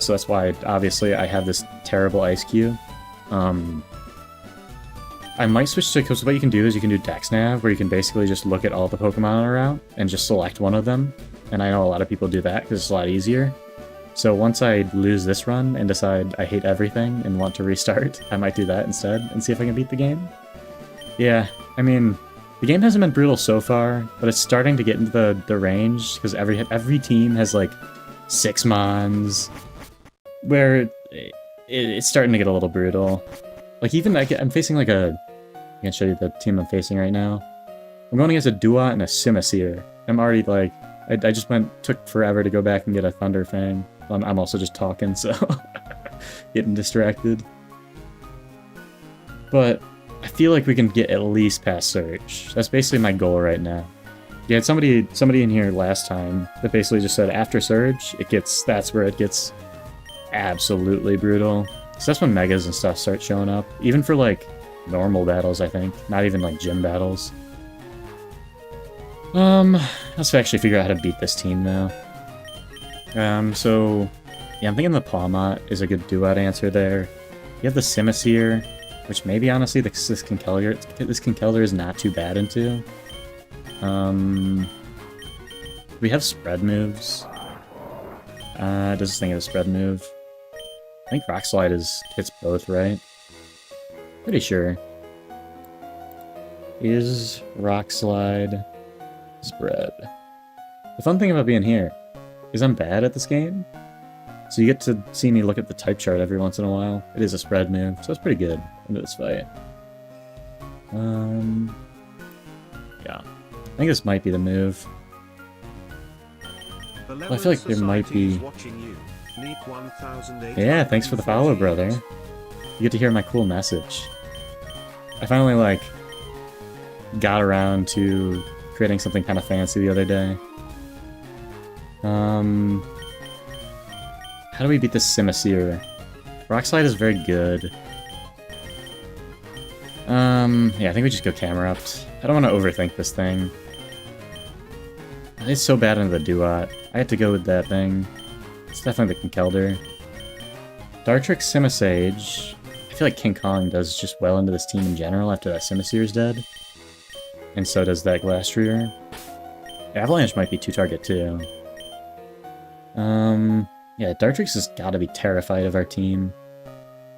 So that's why, obviously, I have this terrible Ice Cube. I might switch to, because what you can do is you can do Dexnav, where you can basically just look at all the Pokemon on a route and just select one of them. And I know a lot of people do that because it's a lot easier. So once I lose this run and decide I hate everything and want to restart, I might do that instead and see if I can beat the game. Yeah, I mean, the game hasn't been brutal so far, but it's starting to get into the range, because every team has, like, 6 mons, where it's starting to get a little brutal. Like, even I'm facing, like, I can show you the team I'm facing right now. I'm going against a Duat and a Simisear. I'm already, like, I just took forever to go back and get a Thunder Fang. I'm also just talking, so getting distracted. But I feel like we can get at least past Surge. That's basically my goal right now. You had somebody in here last time that basically just said after Surge, that's where it gets absolutely brutal. So that's when Megas and stuff start showing up. Even for, like, normal battles, I think. Not even, like, gym battles. Let's actually figure out how to beat this team now. So, yeah, I'm thinking the Palmont is a good duet answer there. You have the Simisear, which maybe, honestly, this Kinkelder is not too bad into. We have spread moves. Does this thing have a spread move? I think Rock Slide hits both, right? Pretty sure. Is Rock Slide spread? The fun thing about being here is I'm bad at this game, so you get to see me look at the type chart every once in a while. It is a spread move, so it's pretty good into this fight. Yeah. I think this might be the move. Well, I feel like there might be... Yeah, thanks for the follow, brother. You get to hear my cool message. I finally, like, got around to creating something kind of fancy the other day. How do we beat this Simisear? Rock Slide is very good. Yeah, I think we just go Camerupt. I don't want to overthink this thing. It's so bad into the Duat. I had to go with that thing. It's definitely the Kinkelder. Dartrix, Simisage. I feel like King Kong does just well into this team in general after that Simisear's dead. And so does that Glastrier. Avalanche might be 2-target too. Yeah, Dartrix has got to be terrified of our team.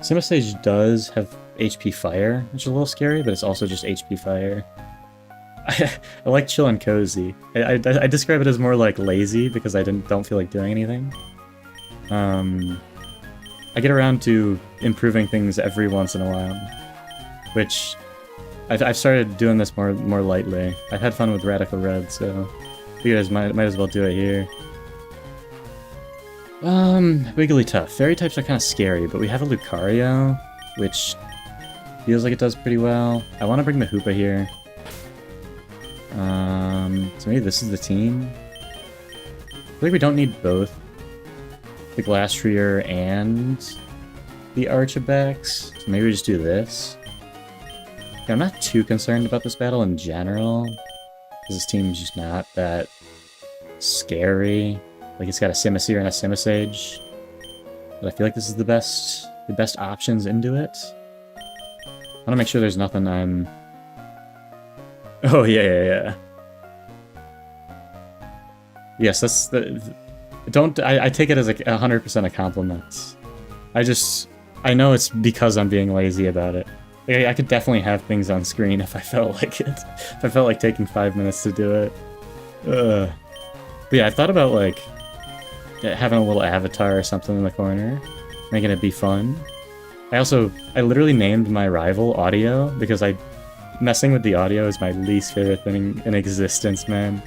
Simisage does have HP Fire, which is a little scary, but it's also just HP Fire. I like chill and cozy. I describe it as more like lazy because I don't feel like doing anything. I get around to improving things every once in a while, which I've started doing this more lightly. I've had fun with Radical Red, so you guys might as well do it here. Wigglytuff. Fairy types are kind of scary, but we have a Lucario, which feels like it does pretty well. I want to bring the Hoopa here. So maybe this is the team. I feel like we don't need both the Glastrier and the Archabex, so maybe we just do this. Yeah, I'm not too concerned about this battle in general, because this team's just not that scary. Like, it's got a Simisear and a Simisage, but I feel like this is the best options into it. I want to make sure there's nothing I'm... Oh, yeah. Yes, that's the... I take it as 100% a compliment. I know it's because I'm being lazy about it. Like, I could definitely have things on screen if I felt like it. If I felt like taking 5 minutes to do it. But yeah, I thought about, like, having a little avatar or something in the corner, making it be fun. I literally named my rival Audio, because messing with the audio is my least favorite thing in existence, man.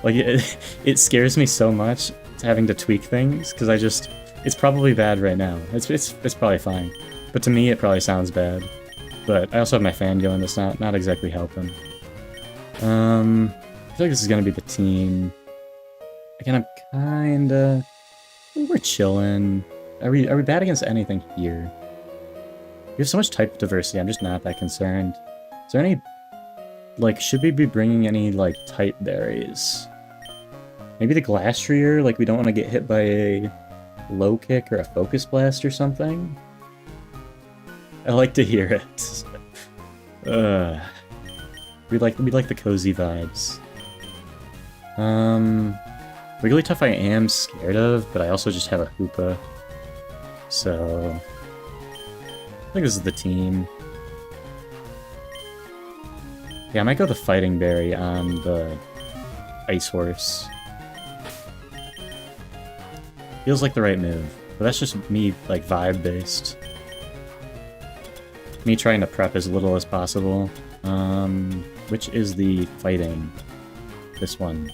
Like, it scares me so much having to tweak things, because it's probably bad right now. It's probably fine. But to me, it probably sounds bad. But I also have my fan going that's not exactly helping. I feel like this is gonna be the team. Again, we're chilling. Are we bad against anything here? We have so much type diversity, I'm just not that concerned. Is there any, like, should we be bringing any, like, type berries? Maybe the Glastrier, like, we don't want to get hit by a low kick or a focus blast or something? I like to hear it. We like the cozy vibes. Wigglytuff I am scared of, but I also just have a Hoopa. So I think this is the team. Yeah, I might go the Fighting Berry on the Ice Horse. Feels like the right move, but that's just me, like, vibe-based. Me trying to prep as little as possible. Which is the fighting? This one.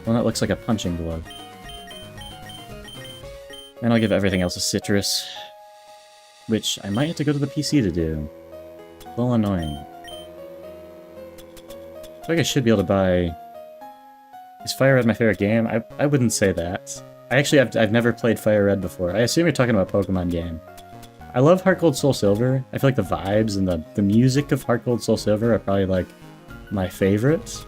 One that looks like a punching glove. And I'll give everything else a citrus. Which I might have to go to the PC to do. A little annoying. I feel like I should be able to buy... Is Fire Red my favorite game? I wouldn't say that. I've never played Fire Red before. I assume you're talking about a Pokemon game. I love Heart Gold Soul Silver. I feel like the vibes and the music of Heart Gold Soul Silver are probably, like, my favorite.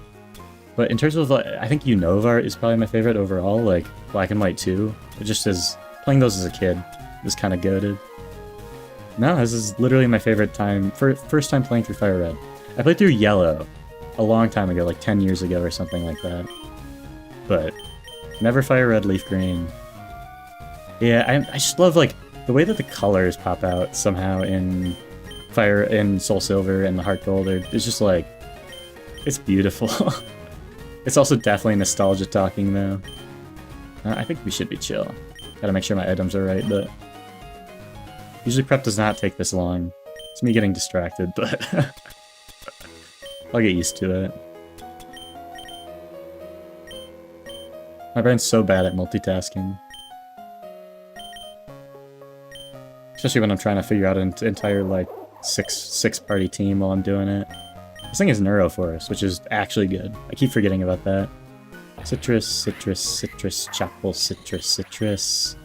But in terms of, like, I think Unova is probably my favorite overall, like, Black and White 2. It just is, playing those as a kid was kind of goated. No, this is literally my favorite time, first time playing through Fire Red. I played through Yellow a long time ago, like 10 years ago or something like that. But never Fire Red, Leaf Green. Yeah, I just love, like, the way that the colors pop out somehow in Soul Silver and the Heart Gold. It's just, like, it's beautiful. It's also definitely nostalgia talking, though. I think we should be chill. Gotta make sure my items are right, but... Usually prep does not take this long. It's me getting distracted, but... I'll get used to it. My brain's so bad at multitasking. Especially when I'm trying to figure out an entire, like, six-party team while I'm doing it. This thing is Neuroforce, which is actually good. I keep forgetting about that. Citrus, citrus, citrus, chapel, citrus, citrus.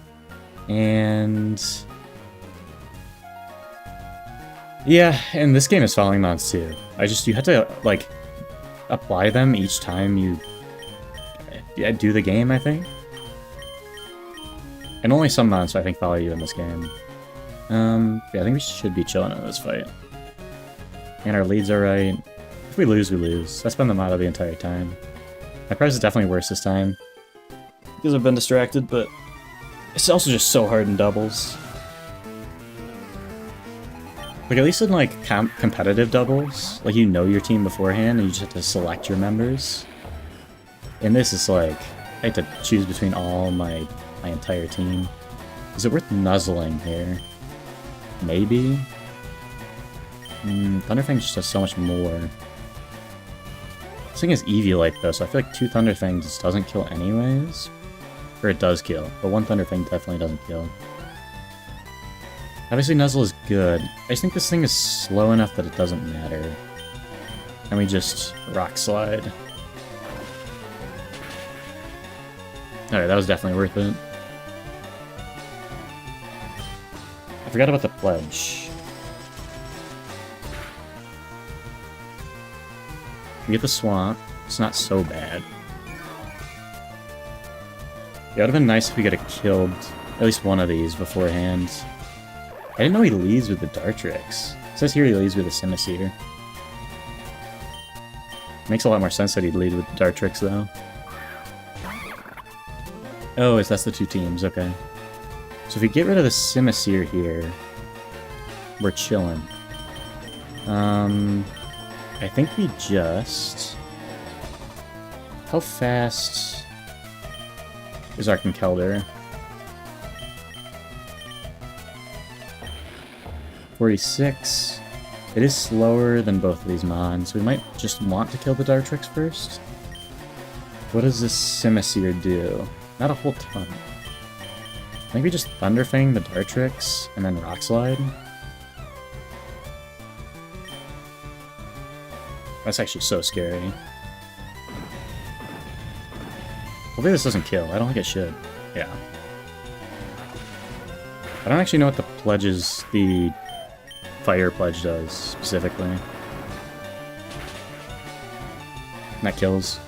And... yeah, and this game is following mounts too. You have to, like, apply them each time you do the game, I think. And only some mounts, I think, follow you in this game. Yeah, I think we should be chilling in this fight. And our leads are right. If we lose, we lose. That's been the motto the entire time. My prize is definitely worse this time. Because I've been distracted, but It's also just so hard in doubles. Like, at least in, like, competitive doubles, like, you know your team beforehand, and you just have to select your members. And this is, like, I have to choose between all my entire team. Is it worth nuzzling here? Maybe? Thunderfang just does so much more. This thing is Eevee-like, though, so I feel like 2 Thunderfangs just doesn't kill anyways. Or it does kill, but 1 Thunderfang definitely doesn't kill. Obviously Nuzzle is good. I just think this thing is slow enough that it doesn't matter. And we just Rock Slide. Alright, that was definitely worth it. I forgot about the pledge. We get the swamp. It's not so bad. Yeah, it would have been nice if we could have killed at least one of these beforehand. I didn't know he leads with the Dartrix. It says here he leads with the Simisear. Makes a lot more sense that he'd lead with the Dartrix, though. Oh, that's the 2 teams, okay. So if we get rid of the Simisear here, we're chilling. I think we just... How fast is our Conkeldurr? 46. It is slower than both of these mons, so we might just want to kill the Dartrix first. What does this Simisear do? Not a whole ton. I think we just Thunderfang the Dartrix and then Rock Slide. That's actually so scary. Hopefully this doesn't kill. I don't think it should. Yeah. I don't actually know what the pledges, the fire pledge does, specifically. And that kills.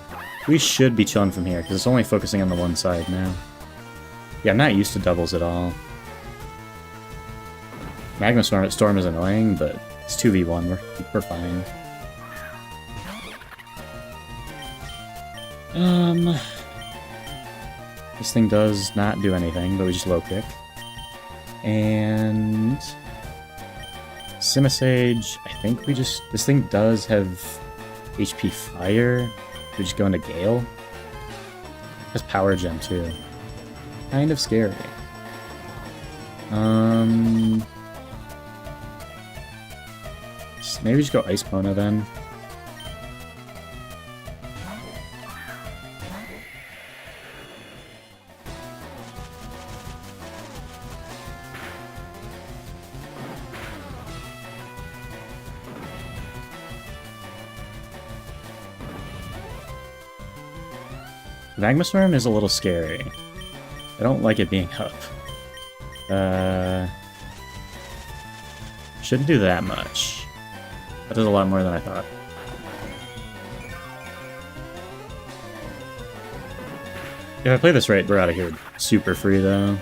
We should be chilling from here, because it's only focusing on the one side now. Yeah, I'm not used to doubles at all. Magma Storm is annoying, but it's 2v1, we're fine. This thing does not do anything, but we just low kick. And Simisage, I think we just... This thing does have HP Fire. We just go into Gale. It has Power Gem too. Kind of scary. Maybe just go Ice Pona then. Magma Storm is a little scary. I don't like it being up. Shouldn't do that much. That does a lot more than I thought. If I play this right, we're out of here super free, though.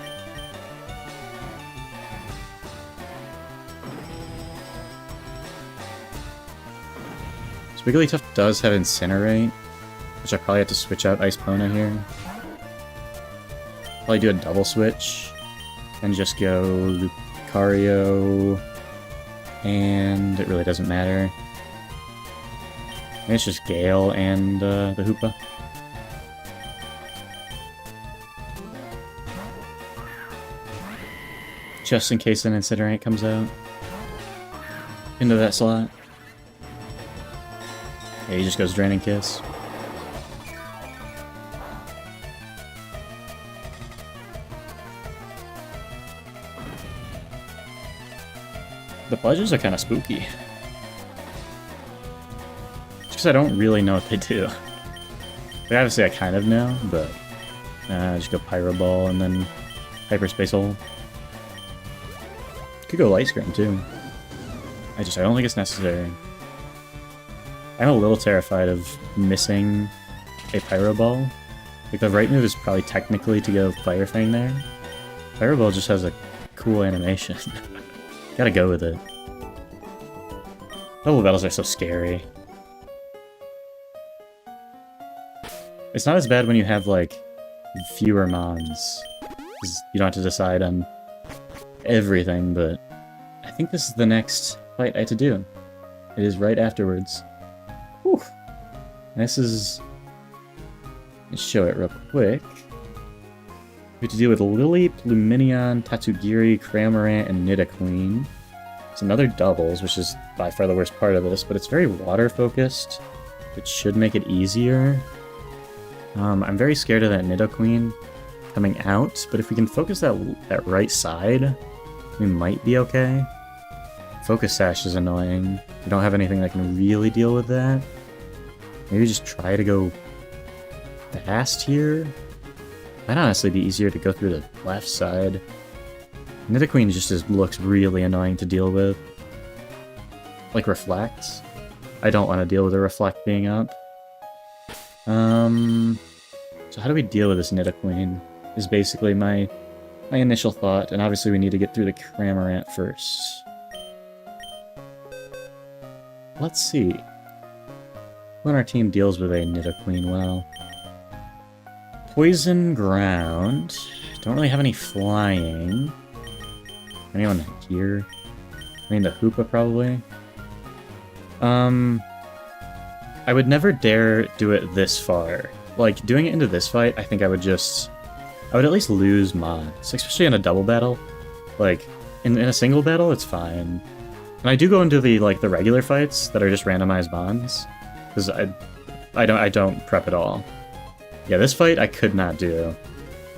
Wigglytuff does have Incinerate, which I probably have to switch out Ice Pona here. Probably do a double switch and just go Lucario, and it really doesn't matter. Maybe it's just Gale and the Hoopa. Just in case an Incinerate comes out into that slot. Yeah, he just goes Draining Kiss. The pledges are kind of spooky. Just because I don't really know what they do. Like, obviously I kind of know, but just go Pyro Ball and then Hyperspace Hole. Could go Light Screen too. I don't think it's necessary. I'm a little terrified of missing a Pyro Ball. Like, the right move is probably technically to go Fire Fang there. Pyro Ball just has a cool animation. Gotta go with it. Double battles are so scary. It's not as bad when you have, like, fewer mons. because you don't have to decide on everything, but I think this is the next fight I have to do. It is right afterwards. Whew. This is... Let's show it real quick. We have to deal with Lily, Pluminion, Tatsugiri, Cramorant, and Nidoqueen. It's another doubles, which is by far the worst part of this, but it's very water-focused, which should make it easier. I'm very scared of that Nidoqueen coming out, but if we can focus that right side, we might be okay. Focus Sash is annoying. We don't have anything that can really deal with that. Maybe just try to go fast here. Might honestly be easier to go through the left side. Nidoqueen just looks really annoying to deal with. Like Reflect. I don't want to deal with a Reflect being up. So how do we deal with this Nidoqueen? Is basically my initial thought, and obviously we need to get through the Cramorant first. Let's see. Who on our team deals with a Nidoqueen well? Poison Ground. Don't really have any flying. Anyone here? I mean, the Hoopa probably. I would never dare do it this far. Like, doing it into this fight, I think I would at least lose mods, especially in a double battle. Like, in a single battle, it's fine. And I do go into the regular fights that are just randomized bonds, because I don't prep at all. Yeah, this fight I could not do.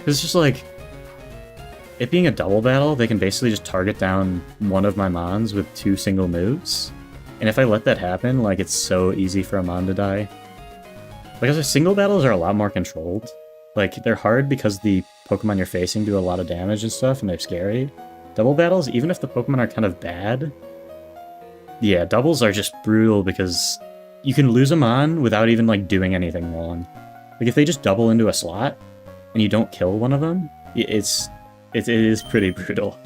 It's just like, it being a double battle, they can basically just target down one of my mons with 2 single moves. And if I let that happen, it's so easy for a mon to die. Because single battles are a lot more controlled. They're hard because the Pokemon you're facing do a lot of damage and stuff, and they're scary. Double battles, even if the Pokemon are kind of bad, yeah, doubles are just brutal because you can lose them on without even doing anything wrong. If they just double into a slot and you don't kill one of them, it is pretty brutal.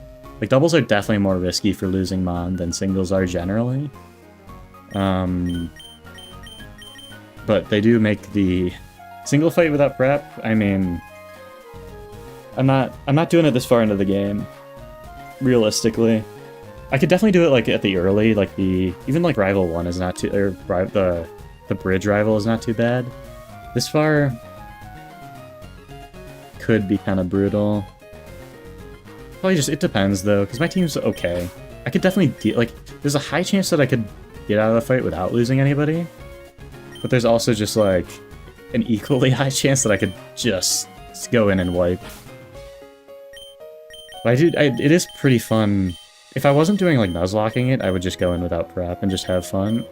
Doubles are definitely more risky for losing mon than singles are generally. But they do make the single fight without prep. I mean, I'm not doing it this far into the game. Realistically, I could definitely do it at the early, even Rival 1 is not too, or the Bridge Rival is not too bad. This far could be kind of brutal. Probably it depends though, because my team's okay. I could definitely there's a high chance that I could get out of the fight without losing anybody, but there's also just an equally high chance that I could just go in and wipe. But it is pretty fun. If I wasn't doing Nuzlocking it, I would just go in without prep and just have fun.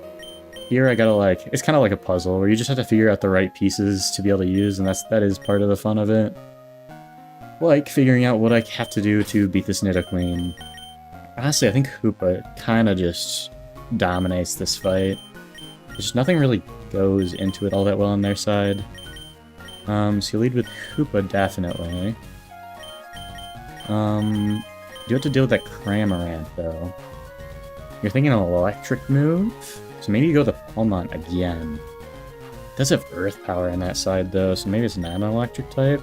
Here I gotta it's kind of like a puzzle where you just have to figure out the right pieces to be able to use, and that is part of the fun of it. Figuring out what I have to do to beat this Nidoqueen. Honestly, I think Hoopa kind of just dominates this fight. Just nothing really goes into it all that well on their side. So you lead with Hoopa, definitely. You have to deal with that Cramorant, though. You're thinking an electric move? So maybe you go the Palmont again. It does have Earth Power on that side, though, so maybe it's not an electric type.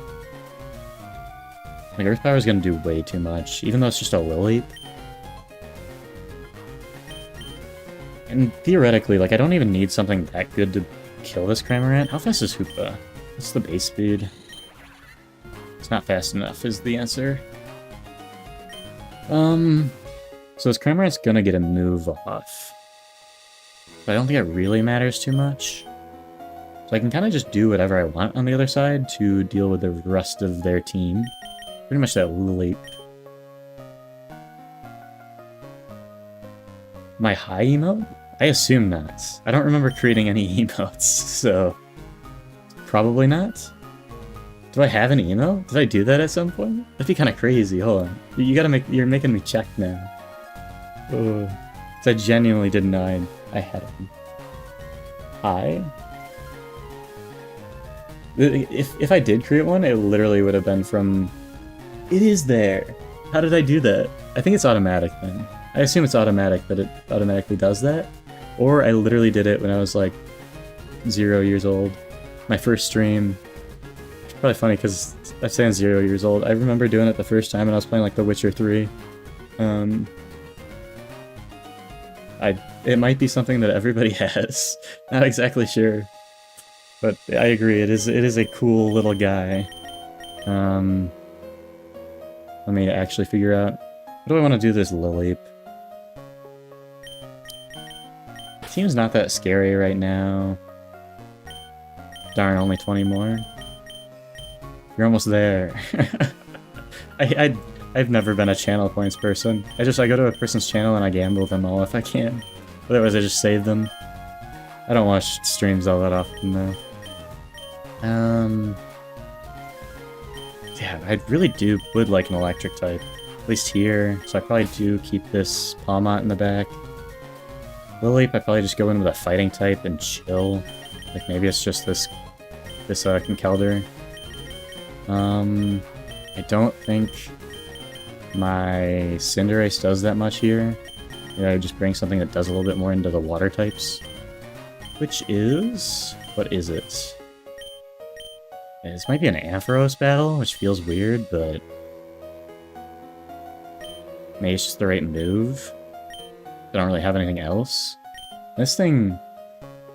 Earth Power is going to do way too much, even though it's just a Lily. And theoretically, I don't even need something that good to kill this Cramorant. How fast is Hoopa? What's the base speed? It's not fast enough, is the answer. So this Cramorant's gonna get a move off. But I don't think it really matters too much. So I can kind of just do whatever I want on the other side to deal with the rest of their team. Pretty much that Lily. My high emote? I assume not. I don't remember creating any emotes, so probably not. Do I have an emote? Did I do that at some point? That'd be kind of crazy. Hold on. You're making me check now. Oh, I genuinely didn't know I had it. Hi? If I did create one, it literally would have been from... It is there! How did I do that? I think it's automatic then. I assume it's automatic that it automatically does that. Or I literally did it when I was 0 years old. My first stream. probably funny because I say I'm 0 years old. I remember doing it the first time when I was playing like The Witcher 3. It might be something that everybody has. Not exactly sure. But I agree, it is a cool little guy. Let me actually figure out, what do I want to do this Lily? Seems not that scary right now. Darn, only 20 more. You're almost there. I've never been a channel points person. I go to a person's channel and I gamble them all if I can. Otherwise I just save them. I don't watch streams all that often though. Yeah, I really would like an electric type. At least here. So I probably do keep this Palmont in the back. Lily, I probably just go in with a fighting type and chill. Like maybe it's just this Conkeldurr. I don't think my Cinderace does that much here. Yeah, I just bring something that does a little bit more into the water types. Which is... what is it? Yeah, this might be an Ampharos battle, which feels weird, but... maybe it's just the right move. I don't really have anything else. This thing...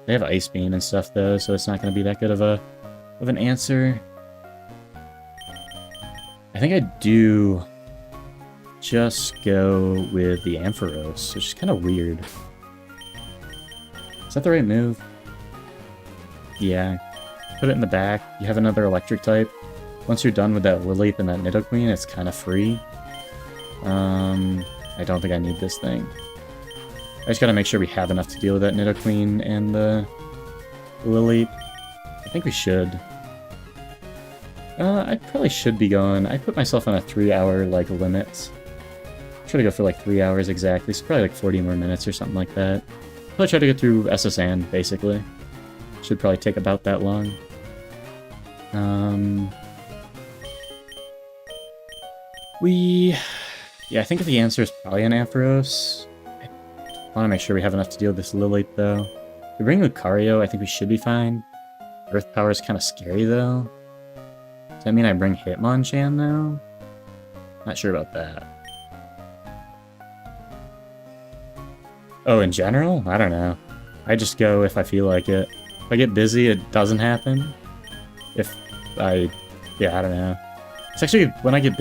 they have Ice Beam and stuff though, so it's not going to be that good of an answer. I think I do just go with the Ampharos, which is kind of weird. Is that the right move? Yeah. Put it in the back. You have another electric type. Once you're done with that Lilip and that Nidoqueen, it's kind of free. I don't think I need this thing. I just gotta make sure we have enough to deal with that Nidoqueen and the Lilip. I think we should. I probably should be going. I put myself on a 3-hour, like, limit. Try to go for, like, 3 hours exactly. So probably, like, 40 more minutes or something like that. Probably try to get through SSN, basically. Should probably take about that long. Yeah, I think the answer is probably an Ampharos. I want to make sure we have enough to deal with this Lilith, though. If we bring Lucario, I think we should be fine. Earth Power is kind of scary, though. Does that mean I bring Hitmonchan now? Not sure about that. Oh, in general? I don't know. I just go if I feel like it. If I get busy, it doesn't happen. Yeah, I don't know. It's actually, when I get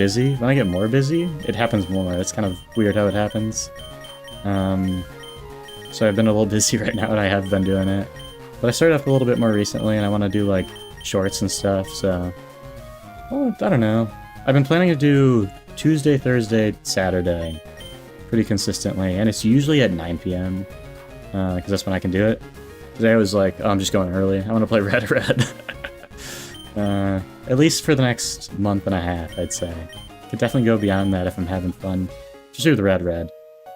more busy, it happens more. It's kind of weird how it happens. So I've been a little busy right now, and I have been doing it. But I started up a little bit more recently, and I want to do, like, shorts and stuff, so... well, I don't know. I've been planning to do Tuesday, Thursday, Saturday pretty consistently, and it's usually at 9 p.m. Because that's when I can do it. Today I was like, oh, I'm just going early. I want to play Red. At least for the next month and a half, I'd say. Could definitely go beyond that if I'm having fun. Just do the Red.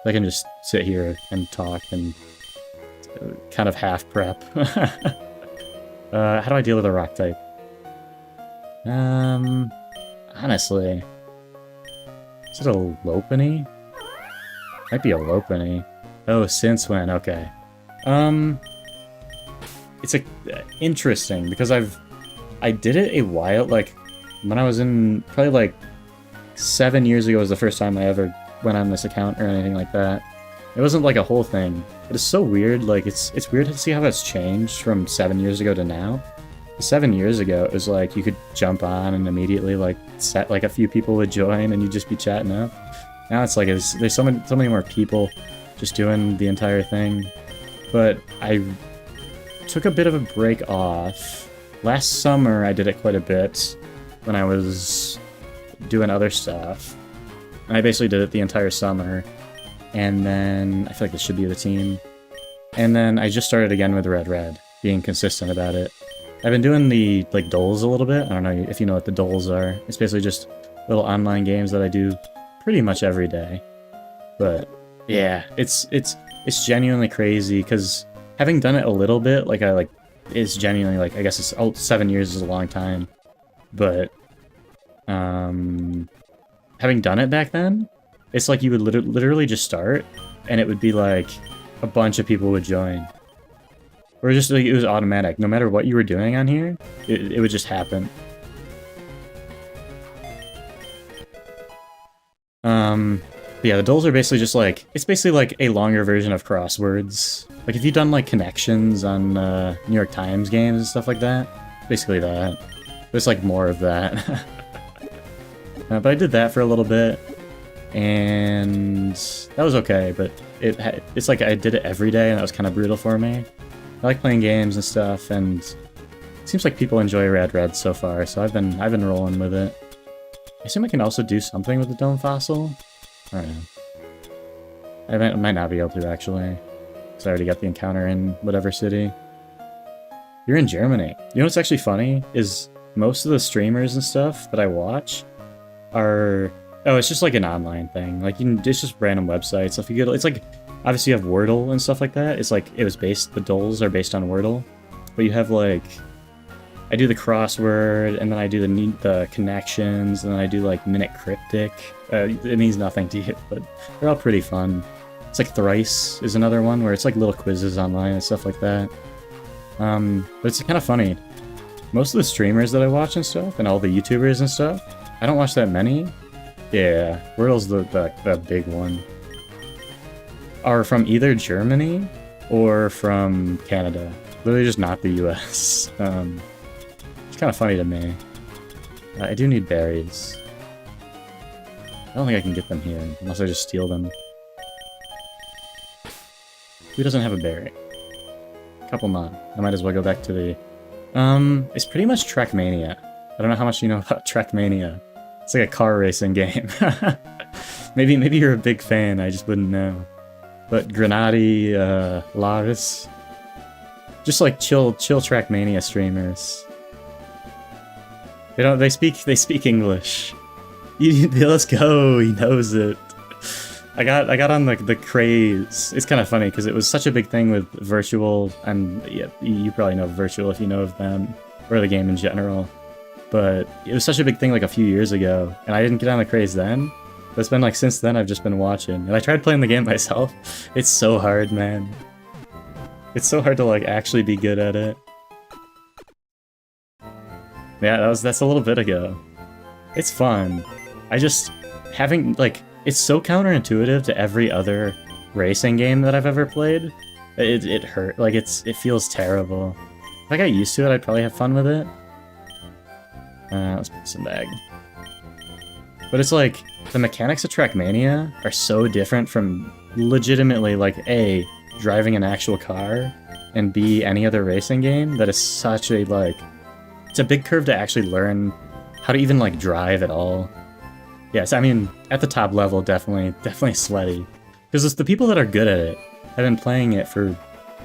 I can just sit here and talk and kind of half prep. How do I deal with a rock type? Honestly, is it a Lopunny? Might be a Lopunny. Oh, since when? Okay. It's interesting because I did it a while, like when I was in probably like 7 years ago was the first time I ever went on this account or anything like that. It wasn't like a whole thing, but it's so weird. Like it's weird to see how that's changed from 7 years ago to now. 7 years ago, it was like you could jump on and immediately like set like a few people would join and you'd just be chatting up. Now it's like there's so many more people just doing the entire thing. But I took a bit of a break off. Last summer I did it quite a bit when I was doing other stuff. And I basically did it the entire summer. And then I feel like this should be the team. And then I just started again with Red, being consistent about it. I've been doing the like doles a little bit. I don't know if you know what the doles are. It's basically just little online games that I do pretty much every day. But yeah, it's genuinely crazy because having done it a little bit, it's genuinely like, I guess it's 7 years is a long time. But having done it back then, it's like you would literally just start and it would be like a bunch of people would join. Or just like it was automatic. No matter what you were doing on here, it would just happen. Yeah, the dolls are basically just like, it's basically like a longer version of crosswords. Like if you've done like connections on New York Times games and stuff like that, basically that. There's like more of that. But I did that for a little bit, and that was okay, but it's like I did it every day, and that was kind of brutal for me. I like playing games and stuff, and it seems like people enjoy Rad Red so far, so I've been rolling with it. I assume I can also do something with the Dome Fossil? I don't know. I might not be able to, actually, because I already got the encounter in whatever city. You're in Germany. You know what's actually funny? Is most of the streamers and stuff that I watch are... Oh, it's just like an online thing. Like, it's just random websites. If you get, it's like, obviously you have Wordle and stuff like that. It's like, the dolls are based on Wordle. But you have like, I do the crossword, and then I do the connections, and then I do like Minute Cryptic. It means nothing to you, but they're all pretty fun. It's like Thrice is another one, where it's like little quizzes online and stuff like that. But it's kind of funny. Most of the streamers that I watch and stuff, and all the YouTubers and stuff, I don't watch that many. Yeah, Wordle's the big one. Are from either Germany or from Canada. Literally just not the US. It's kind of funny to me. I do need berries. I don't think I can get them here, unless I just steal them. Who doesn't have a berry? Couple not. I might as well go back to the... It's pretty much Trackmania. I don't know how much you know about Trackmania. It's like a car racing game. Maybe you're a big fan, I just wouldn't know. But Grenadi, Laris... Just like chill Trackmania streamers. They speak English. Let's go, he knows it. I got on the craze. It's kind of funny because it was such a big thing with Virtual, and yeah, you probably know Virtual if you know of them, or the game in general. But it was such a big thing like a few years ago, and I didn't get on the craze then. But it's been like since then I've just been watching, and I tried playing the game myself. It's so hard, man. It's so hard to like actually be good at it. Yeah, that's a little bit ago. It's fun. I just having like it's so counterintuitive to every other racing game that I've ever played. It hurt. Like it feels terrible. If I got used to it, I'd probably have fun with it. Let's put this in bag. But it's like the mechanics of Trackmania are so different from legitimately like A, driving an actual car, and B, any other racing game, that is such a like it's a big curve to actually learn how to even like drive at all. Yes, I mean at the top level definitely sweaty. Because it's the people that are good at it have been playing it for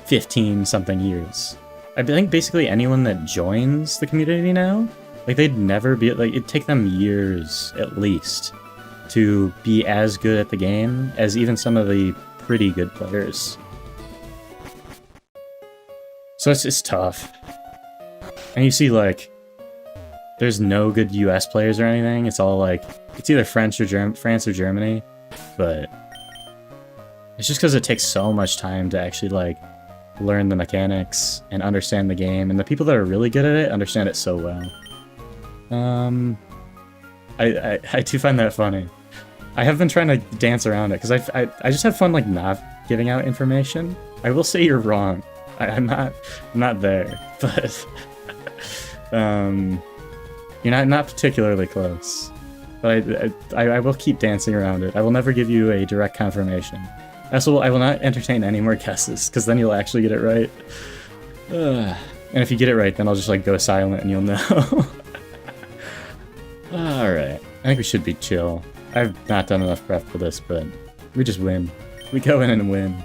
15 something years. I think basically anyone that joins the community now, like they'd never be like it'd take them years at least to be as good at the game as even some of the pretty good players. So it's tough. And you see like there's no good US players or anything. It's all like it's either France or Germany, but it's just because it takes so much time to actually like learn the mechanics and understand the game, and the people that are really good at it understand it so well. I do find that funny. I have been trying to dance around it because I just have fun like not giving out information. I will say you're wrong. I'm not there, but you're not particularly close. But I will keep dancing around it. I will never give you a direct confirmation. Also, I will not entertain any more guesses, because then you'll actually get it right. And if you get it right, then I'll just like go silent and you'll know. Alright. I think we should be chill. I've not done enough prep for this, but we just win. We go in and win.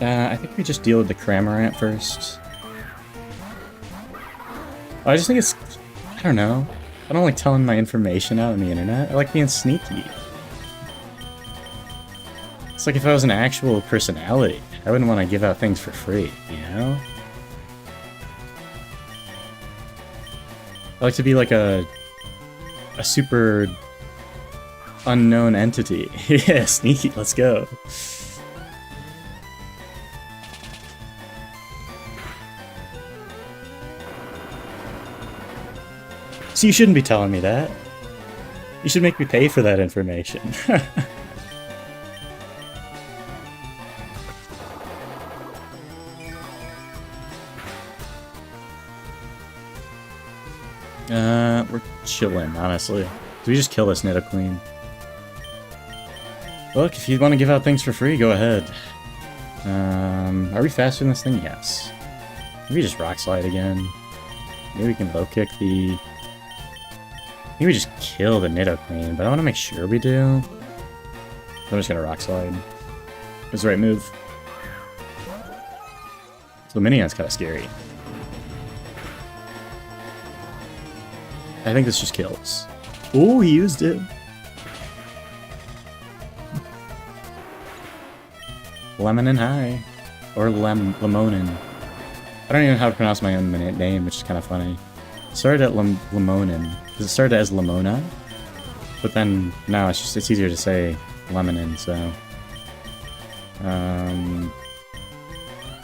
I think we just deal with the Cramorant first. I just think it's... I don't know. I don't like telling my information out on the internet. I like being sneaky. It's like if I was an actual personality, I wouldn't want to give out things for free, you know? I like to be like a super unknown entity. Yeah, sneaky, let's go. So you shouldn't be telling me that. You should make me pay for that information. We're chilling, honestly. Do we just kill this Nidoqueen? Look, if you want to give out things for free, go ahead. Are we faster than this thing? Yes. Maybe just Rock Slide again. Maybe we can low kick the... Maybe we just kill the Nidoqueen, but I want to make sure we do. I'm just gonna Rock Slide. It was the right move. So the Minion's kind of scary. I think this just kills. Oh, he used it. Lemon High. Or Lemonin. I don't even know how to pronounce my own name, which is kind of funny. It started at Lemonin. Because it started as Lemona. But then, now it's easier to say Lemonin, so...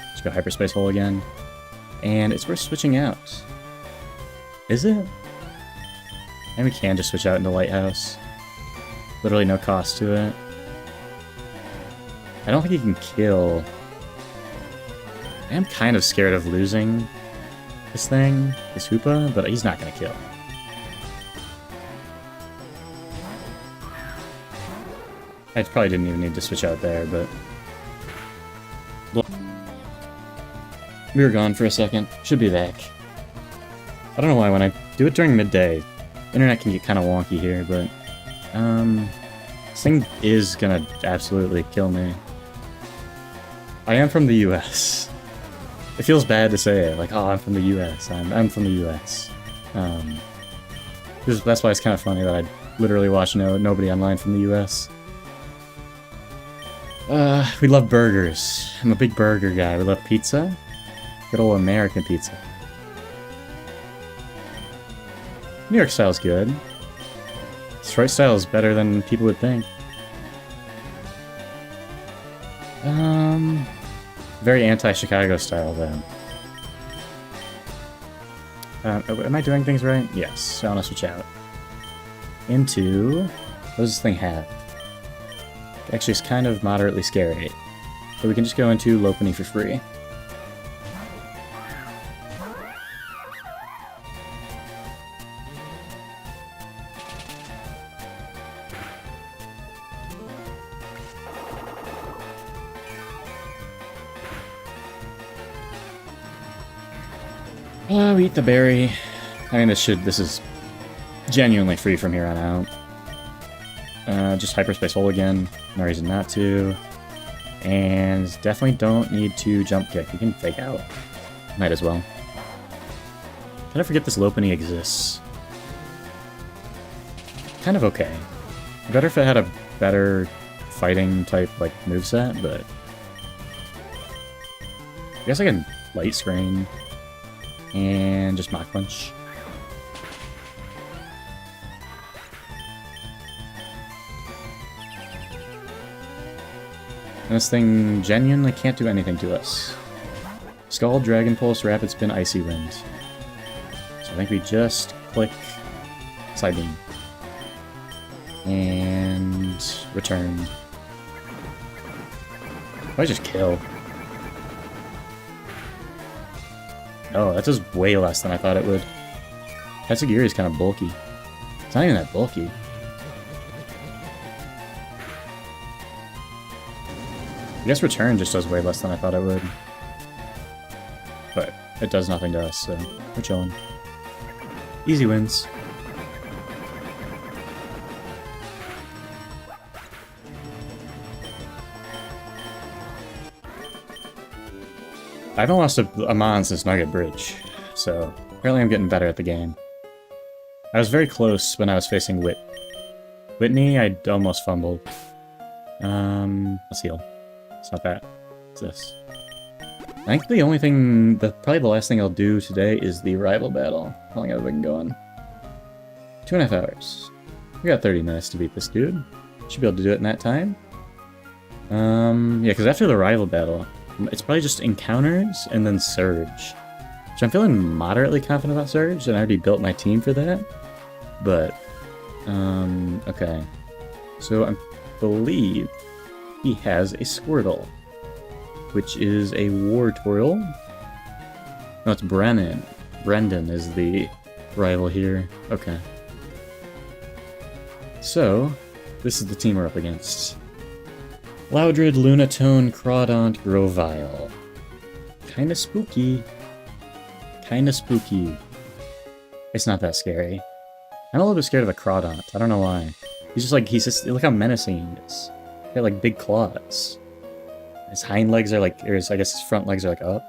Let's go Hyperspace Hole again. And it's worth switching out. Is it? And we can just switch out into Lighthouse. Literally no cost to it. I don't think he can kill. I am kind of scared of losing this thing, this Hoopa, but he's not going to kill. I probably didn't even need to switch out there, but... We were gone for a second. Should be back. I don't know why when I do it during midday, internet can get kind of wonky here, but... This thing is gonna absolutely kill me. I am from the US. It feels bad to say it, like, oh, I'm from the US. I'm from the US. That's why it's kind of funny that I literally watch nobody online from the US. We love burgers. I'm a big burger guy. We love pizza. Good old American pizza. New York style's good. Detroit style is better than people would think. Very anti-Chicago style, though. Am I doing things right? Yes, so I want to switch out. Into... What does this thing have? Actually, it's kind of moderately scary. So we can just go into Lopunny for free. We eat the berry. I mean, this is genuinely free from here on out. Just Hyperspace Hole again. No reason not to. And definitely don't need to jump kick. We can fake out. Might as well. Did I forget this Lopunny exists? Kind of okay. Better if it had a better fighting type like moveset, but I guess I can Light Screen. And just Mach Punch. And this thing genuinely can't do anything to us. Scald, Dragon Pulse, Rapid Spin, Icy Wind. So I think we just click Side Beam. And return. I just kill. Oh, that does way less than I thought it would. Tatsugiri is kind of bulky. It's not even that bulky. I guess return just does way less than I thought it would. But it does nothing to us, so we're chilling. Easy wins. I haven't lost a Mon since Nugget Bridge, so apparently I'm getting better at the game. I was very close when I was facing Whitney, I almost fumbled. Let's heal. It's not that. It's this. I think the only thing, probably the last thing I'll do today is the rival battle. How long have I been going? 2.5 hours. We got 30 minutes to beat this dude. Should be able to do it in that time. Yeah, because after the rival battle, it's probably just encounters and then Surge. Which I'm feeling moderately confident about Surge, and I already built my team for that. but, okay. So I believe he has a Squirtle, which is a Wartortle. No, it's Brennan. Brendan is the rival here. Okay. So, this is the team we're up against. Loudred, Lunatone, Crawdaunt, Grovyle. Kinda spooky. Kinda spooky. It's not that scary. I'm a little bit scared of a Crawdaunt. I don't know why. Look how menacing he is. He got like big claws. His hind legs are like, or I guess his front legs are like up.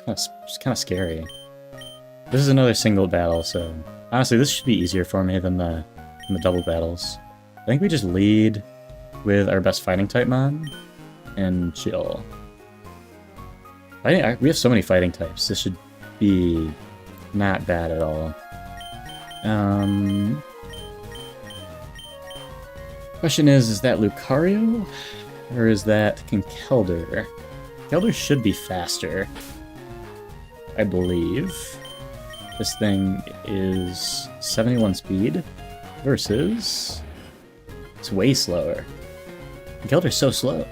It's kind of scary. This is another single battle, so honestly, this should be easier for me than the double battles. I think we just lead with our best fighting type mon and chill. We have so many fighting types. This should be not bad at all. Question is that Lucario or is that Conkeldurr? Conkeldurr should be faster, I believe. This thing is 71 speed versus... It's way slower. Conkeldurr's so slow.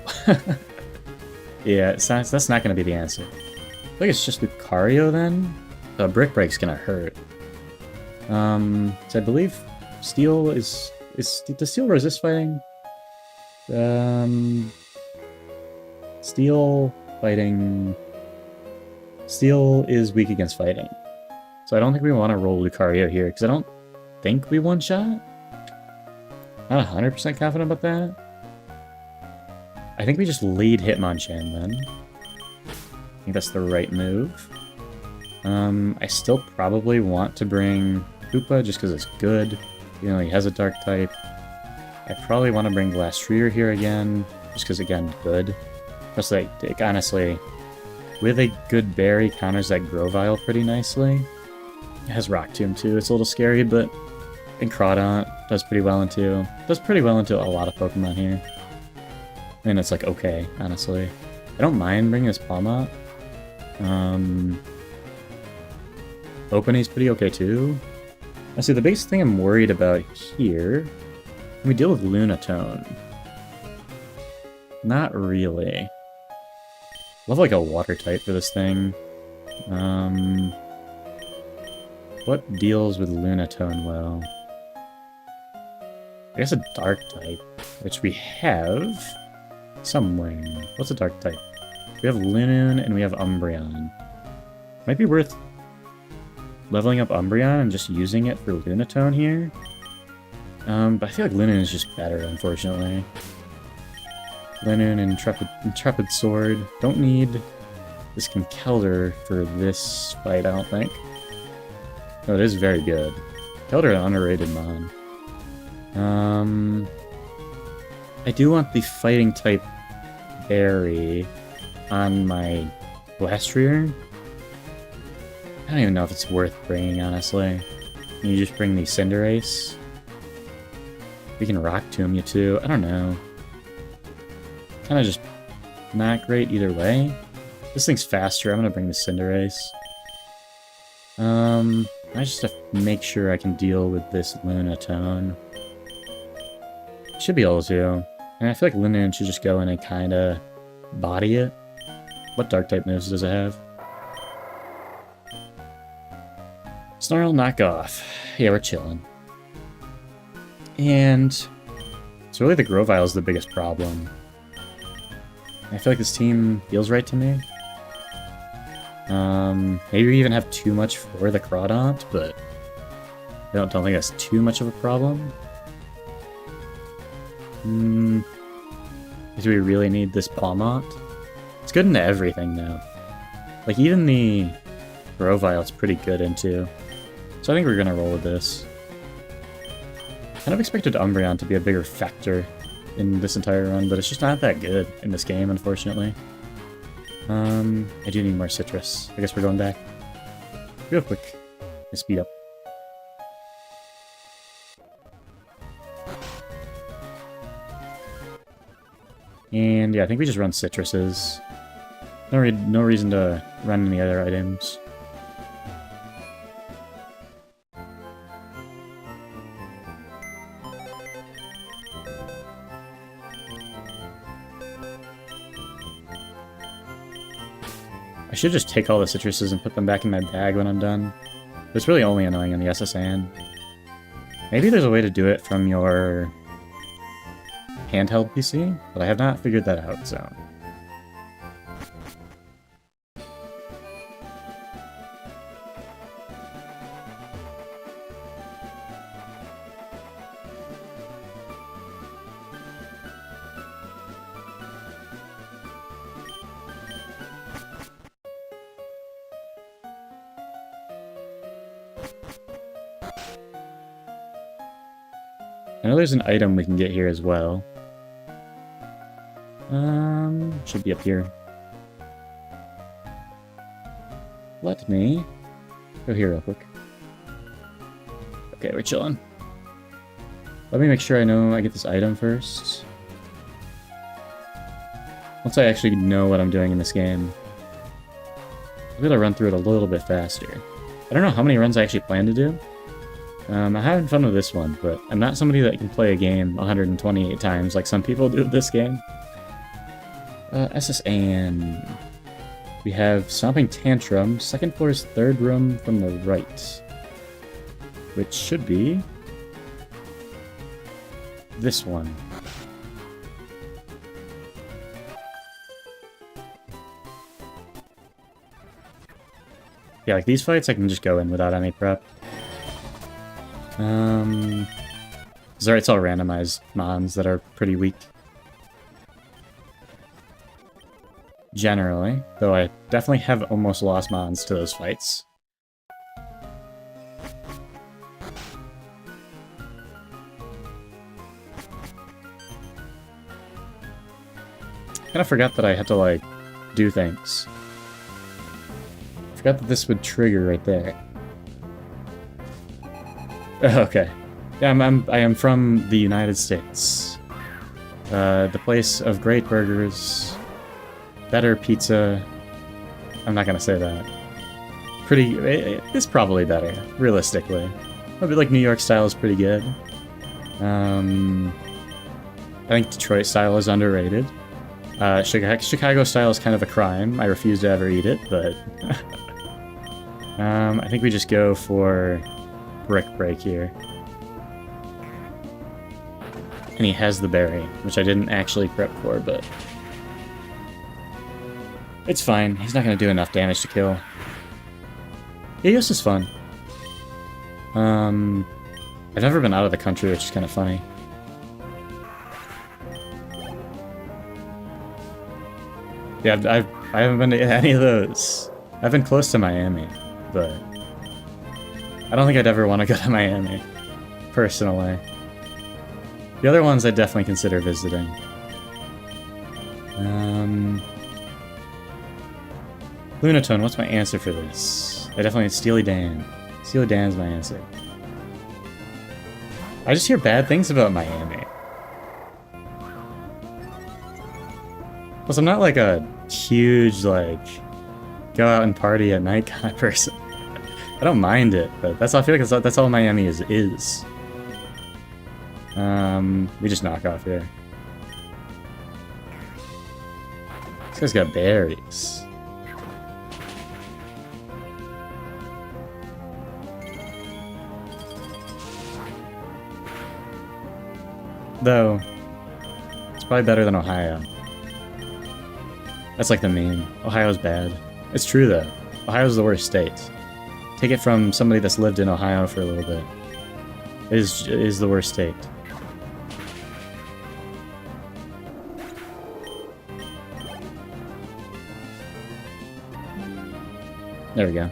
Yeah, that's not going to be the answer. I think it's just Lucario then. Brick Break's going to hurt. So I believe Steel is... Does Steel resist fighting? Steel fighting... Steel is weak against fighting. So I don't think we want to roll Lucario here, because I don't think we one-shot. Not 100% confident about that. I think we just lead Hitmonchan then. I think that's the right move. I still probably want to bring Koopa just because it's good. You know, he has a dark type. I probably want to bring Glastrier here again, just because, again, good. Just like, honestly, with a good berry, counters that Grovyle pretty nicely. It has Rock Tomb too, it's a little scary, but and Crawdaunt does pretty well into a lot of Pokemon here. And it's like okay, honestly. I don't mind bringing this Palmot. Opening pretty okay too. I see the biggest thing I'm worried about here. Can we deal with Lunatone? Not really. Love like a water type for this thing. What deals with Lunatone well? I guess a dark type, which we have somewhere. What's a dark type? We have Linoone and we have Umbreon. Might be worth leveling up Umbreon and just using it for Lunatone here. But I feel like Linoone is just better, unfortunately. Linoone and Intrepid Sword. Don't need this Conkeldurr for this fight, I don't think. No, it is very good. Conkeldurr an underrated mon. I do want the fighting type berry on my Glastrier. I don't even know if it's worth bringing, honestly. Can you just bring the Cinderace? We can Rock Tomb you too. I don't know. Kind of just not great either way. This thing's faster. I'm gonna bring the Cinderace. I just have to make sure I can deal with this Lunatone. Should be able to. And I feel like Linoone should just go in and kind of body it. What dark type moves does it have? Snarl, knock off. Yeah, we're chilling. And it's really the Grovyle is the biggest problem. I feel like this team feels right to me. Maybe we even have too much for the Crawdaunt, but I don't think that's too much of a problem. Do we really need this Palmot? It's good into everything now. Like, even the Grovyle it's pretty good into. So I think we're gonna roll with this. Kind of expected Umbreon to be a bigger factor in this entire run, but it's just not that good in this game, unfortunately. I do need more citrus. I guess we're going back. Real quick. Let's speed up. And yeah, I think we just run citruses. No reason to run any other items. should just take all the citruses and put them back in my bag when I'm done. It's really only annoying on the SSN. Maybe there's a way to do it from your handheld PC, but I have not figured that out, so... I know there's an item we can get here as well. Should be up here. Let me go here real quick. Okay, we're chilling. Let me make sure I know I get this item first. Once I actually know what I'm doing in this game, I'll be able to run through it a little bit faster. I don't know how many runs I actually plan to do. I'm having fun with this one, but I'm not somebody that can play a game 128 times like some people do with this game. SSN. We have Stomping Tantrum, second floor's third room from the right. Which should be... this one. Yeah, like these fights I can just go in without any prep. Sorry, it's all randomized mons that are pretty weak. Generally, though I definitely have almost lost mons to those fights. Kinda forgot that I had to, like, do things. I forgot that this would trigger right there. Okay. Yeah, I am from the United States. The place of great burgers, better pizza. I'm not gonna say that. It's probably better, realistically. Maybe like New York style is pretty good. I think Detroit style is underrated. Chicago style is kind of a crime. I refuse to ever eat it, but... I think we just go for Brick Break here. And he has the berry, which I didn't actually prep for, but... it's fine. He's not going to do enough damage to kill. Yos is fun. I've never been out of the country, which is kind of funny. Yeah, I haven't been to any of those. I've been close to Miami, but... I don't think I'd ever want to go to Miami, personally. The other ones I'd definitely consider visiting. Lunatone, what's my answer for this? I definitely... Steely Dan. Steely Dan's my answer. I just hear bad things about Miami. Plus, I'm not like a huge, like, go out and party at night kind of person. I don't mind it, but I feel like that's all Miami is. We just knock off here. This guy's got berries. Though, it's probably better than Ohio. That's like the meme. Ohio's bad. It's true though. Ohio's the worst state. Take it from somebody that's lived in Ohio for a little bit. It is the worst state. There we go.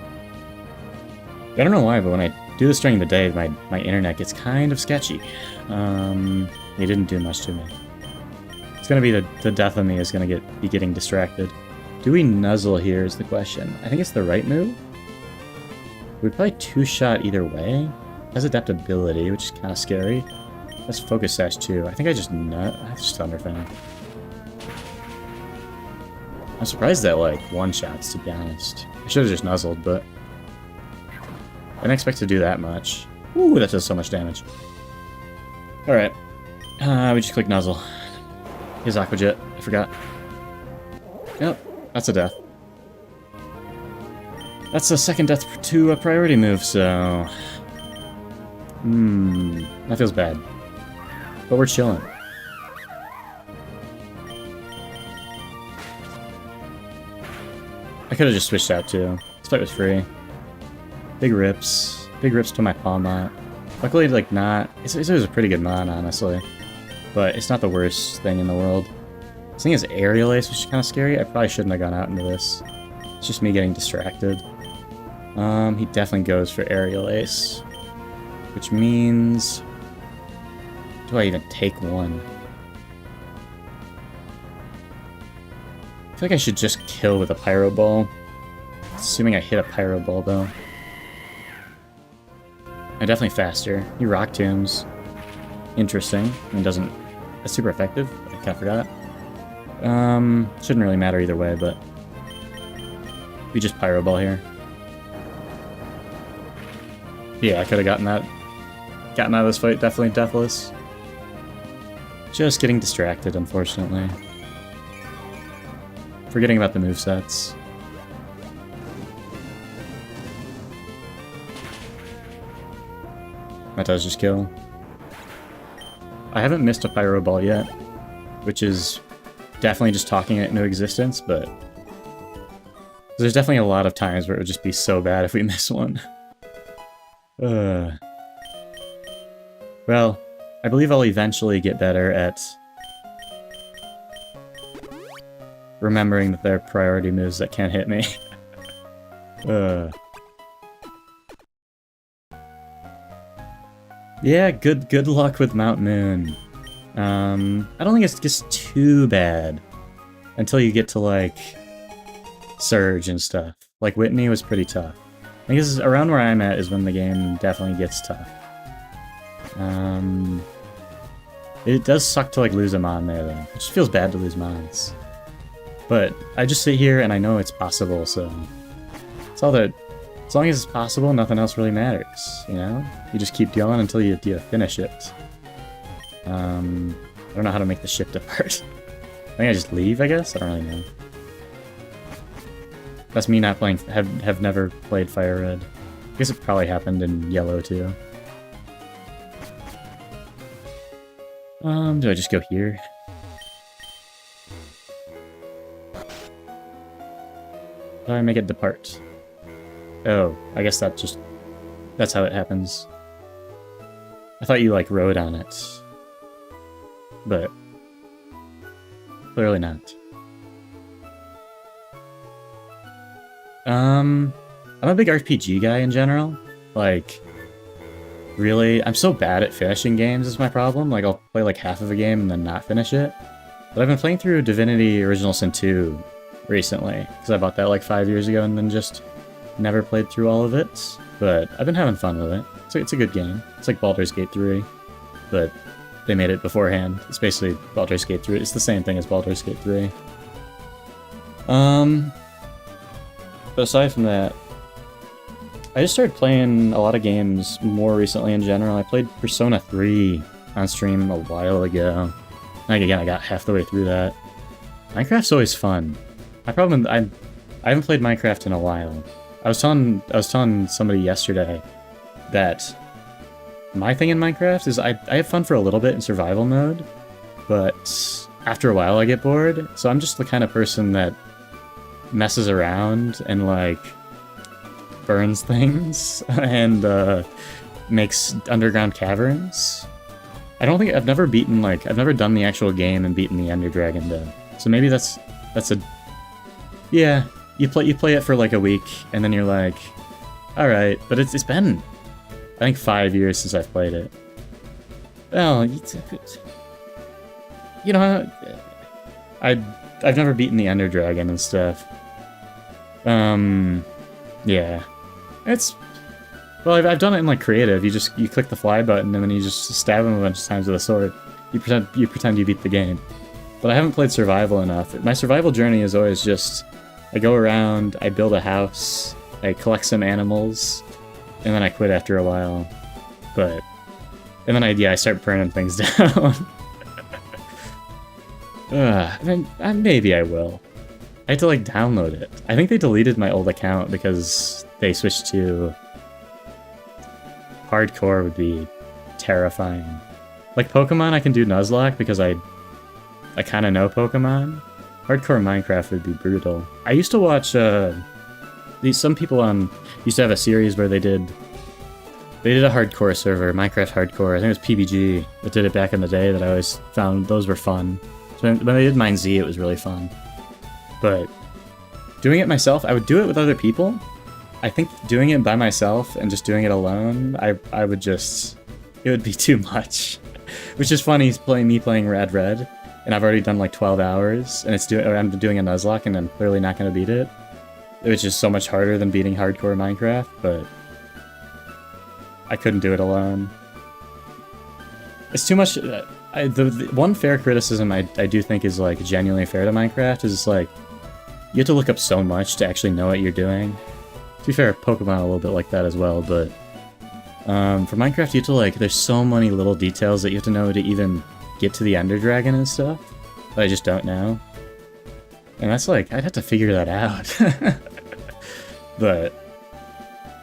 I don't know why, but when I do this during the day, my internet gets kind of sketchy. It didn't do much to me. It's gonna be the death of me is gonna be getting distracted. Do we nuzzle here is the question. I think it's the right move. We'd probably two-shot either way. It has adaptability, which is kind of scary. Let's focus sash too. I think I just Thunder Fan. I'm surprised that like one-shots, to be honest. I should have just nuzzled, but I didn't expect to do that much. Ooh, that does so much damage. Alright. We just click nuzzle. His Aqua Jet. I forgot. Yep, that's a death. That's the second death to a priority move, so... that feels bad. But we're chilling. I could have just switched out too. This fight was free. Big rips. Big rips to my palm mod. Luckily, like, not... It was a pretty good mod, honestly. But it's not the worst thing in the world. This thing is Aerial Ace, which is kind of scary. I probably shouldn't have gone out into this. It's just me getting distracted. He definitely goes for Aerial Ace. Which means... Do I even take one? I feel like I should just kill with a Pyro Ball. Assuming I hit a Pyro Ball, though. I'm definitely faster. He Rock Tombs. Interesting. It doesn't... That's super effective. I kind of forgot. Shouldn't really matter either way, but... We just Pyro Ball here. Yeah, I could have gotten that. Gotten out of this fight, definitely deathless. Just getting distracted, unfortunately. Forgetting about the movesets. That does just kill. I haven't missed a Pyro Ball yet, which is definitely just talking it into existence, but there's definitely a lot of times where it would just be so bad if we miss one. Well, I believe I'll eventually get better at remembering that there are priority moves that can't hit me. Yeah, good luck with Mount Moon. I don't think it's just too bad until you get to, like, Surge and stuff. Like, Whitney was pretty tough. I think this is around where I'm at is when the game definitely gets tough. It does suck to, like, lose a mon there, though. It just feels bad to lose mons. But I just sit here and I know it's possible, so... It's all that... As long as it's possible, nothing else really matters, you know? You just keep going until you finish it. I don't know how to make the ship depart. I think I just leave, I guess? I don't really know. That's me not playing... have never played Fire Red. I guess it probably happened in Yellow, too. Do I just go here? How do I make it depart? Oh, I guess that just... That's how it happens. I thought you, like, rode on it. But... Clearly not. I'm a big RPG guy in general. Like... Really, I'm so bad at finishing games is my problem. Like, I'll play like half of a game and then not finish it. But I've been playing through Divinity Original Sin 2 recently, because I bought that like 5 years ago and then just never played through all of it. But I've been having fun with it. So it's a good game. It's like Baldur's Gate 3, but they made it beforehand. It's basically Baldur's Gate 3. It's the same thing as Baldur's Gate 3. But aside from that, I just started playing a lot of games more recently in general. I played Persona 3 on stream a while ago. Like, again, I got half the way through that. Minecraft's always fun. My problem, I haven't played Minecraft in a while. I was telling somebody yesterday that my thing in Minecraft is I have fun for a little bit in survival mode, but after a while I get bored. So I'm just the kind of person that messes around and, like, burns things and makes underground caverns. I don't think I've never beaten, like, I've never done the actual game and beaten the Ender Dragon though. So maybe that's a... Yeah, you play it for like a week and then you're like, alright, but it's been, I think, 5 years since I've played it. Well, you know, I've never beaten the Ender Dragon and stuff. Yeah. It's... Well, I've done it in, like, creative. You click the fly button and then you just stab him a bunch of times with a sword. You pretend you beat the game. But I haven't played survival enough. My survival journey is always just... I go around, I build a house, I collect some animals, and then I quit after a while. But... And then I start burning things down. I mean, maybe I will. I had to like download it. I think they deleted my old account because they switched to hardcore would be terrifying. Like Pokemon, I can do Nuzlocke because I kind of know Pokemon. Hardcore Minecraft would be brutal. I used to watch some people on used to have a series where they did a hardcore server, Minecraft hardcore. I think it was PBG that did it back in the day. That I always found those were fun. So when they did Mine Z, it was really fun. But doing it myself, I would do it with other people. I think doing it by myself and just doing it alone, I would just, it would be too much. Which is funny, me playing Rad Red, and I've already done like 12 hours, and I'm doing a Nuzlocke, and I'm clearly not going to beat it. It was just so much harder than beating hardcore Minecraft, but I couldn't do it alone. It's too much. The one fair criticism I do think is like genuinely fair to Minecraft is it's like you have to look up so much to actually know what you're doing. To be fair, Pokemon a little bit like that as well, but for Minecraft you have to like, there's so many little details that you have to know to even get to the Ender Dragon and stuff that I just don't know. And that's like, I'd have to figure that out. But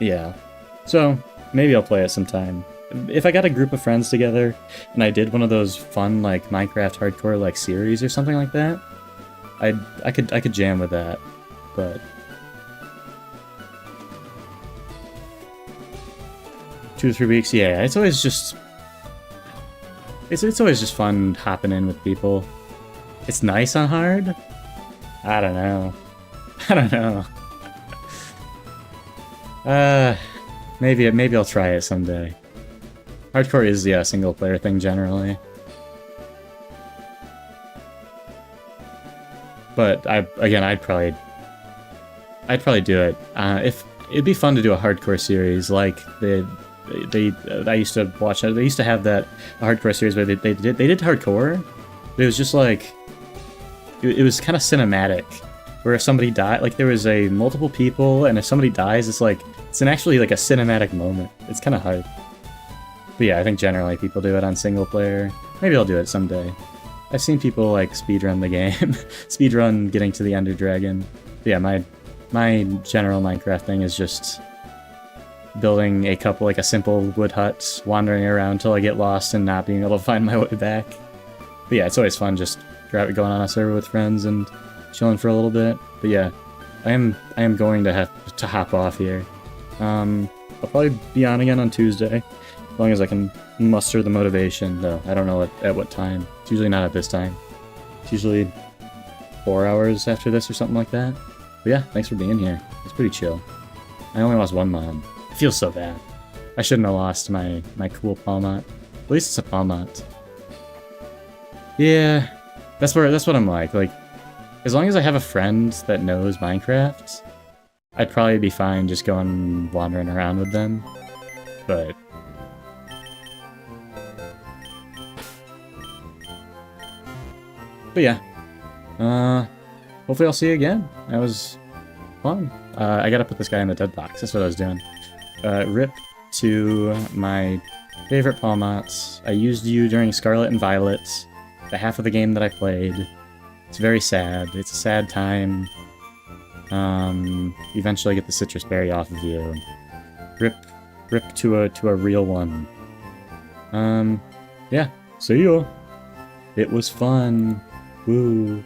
yeah, so maybe I'll play it sometime. If I got a group of friends together and I did one of those fun like Minecraft hardcore like series or something like that, I could jam with that. But 2 to 3 weeks, yeah, it's always just it's always just fun hopping in with people. It's nice on hard. I don't know. Maybe I'll try it someday. Hardcore is, yeah, a single player thing generally. But I'd probably do it. If it'd be fun to do a hardcore series like I used to watch. They used to have a hardcore series where they did hardcore, but it was just like it was kind of cinematic. Where if somebody died, like there was multiple people, and if somebody dies, it's actually like a cinematic moment. It's kind of hype. But yeah, I think generally people do it on single player. Maybe I'll do it someday. I've seen people like speedrun the game, speedrun getting to the Ender Dragon. But yeah, my general Minecraft thing is just building a simple wood hut, wandering around till I get lost and not being able to find my way back. But yeah, it's always fun just going on a server with friends and chilling for a little bit. But yeah, I am going to have to hop off here. I'll probably be on again on Tuesday, as long as I can muster the motivation, though. I don't know at what time. It's usually not at this time. It's usually 4 hours after this or something like that. But yeah, thanks for being here. It's pretty chill. I only lost one mod. It feels so bad. I shouldn't have lost my cool Palmot. At least it's a Palmot. Yeah, that's what I'm like. Like, as long as I have a friend that knows Minecraft, I'd probably be fine just going wandering around with them. But yeah, hopefully I'll see you again. That was fun. I gotta put this guy in the dead box. That's what I was doing. Rip to my favorite Palmots. I used you during Scarlet and Violet, the half of the game that I played. It's very sad. It's a sad time. Eventually get the citrus berry off of you. Rip to a real one. Yeah. See you. It was fun. Woo.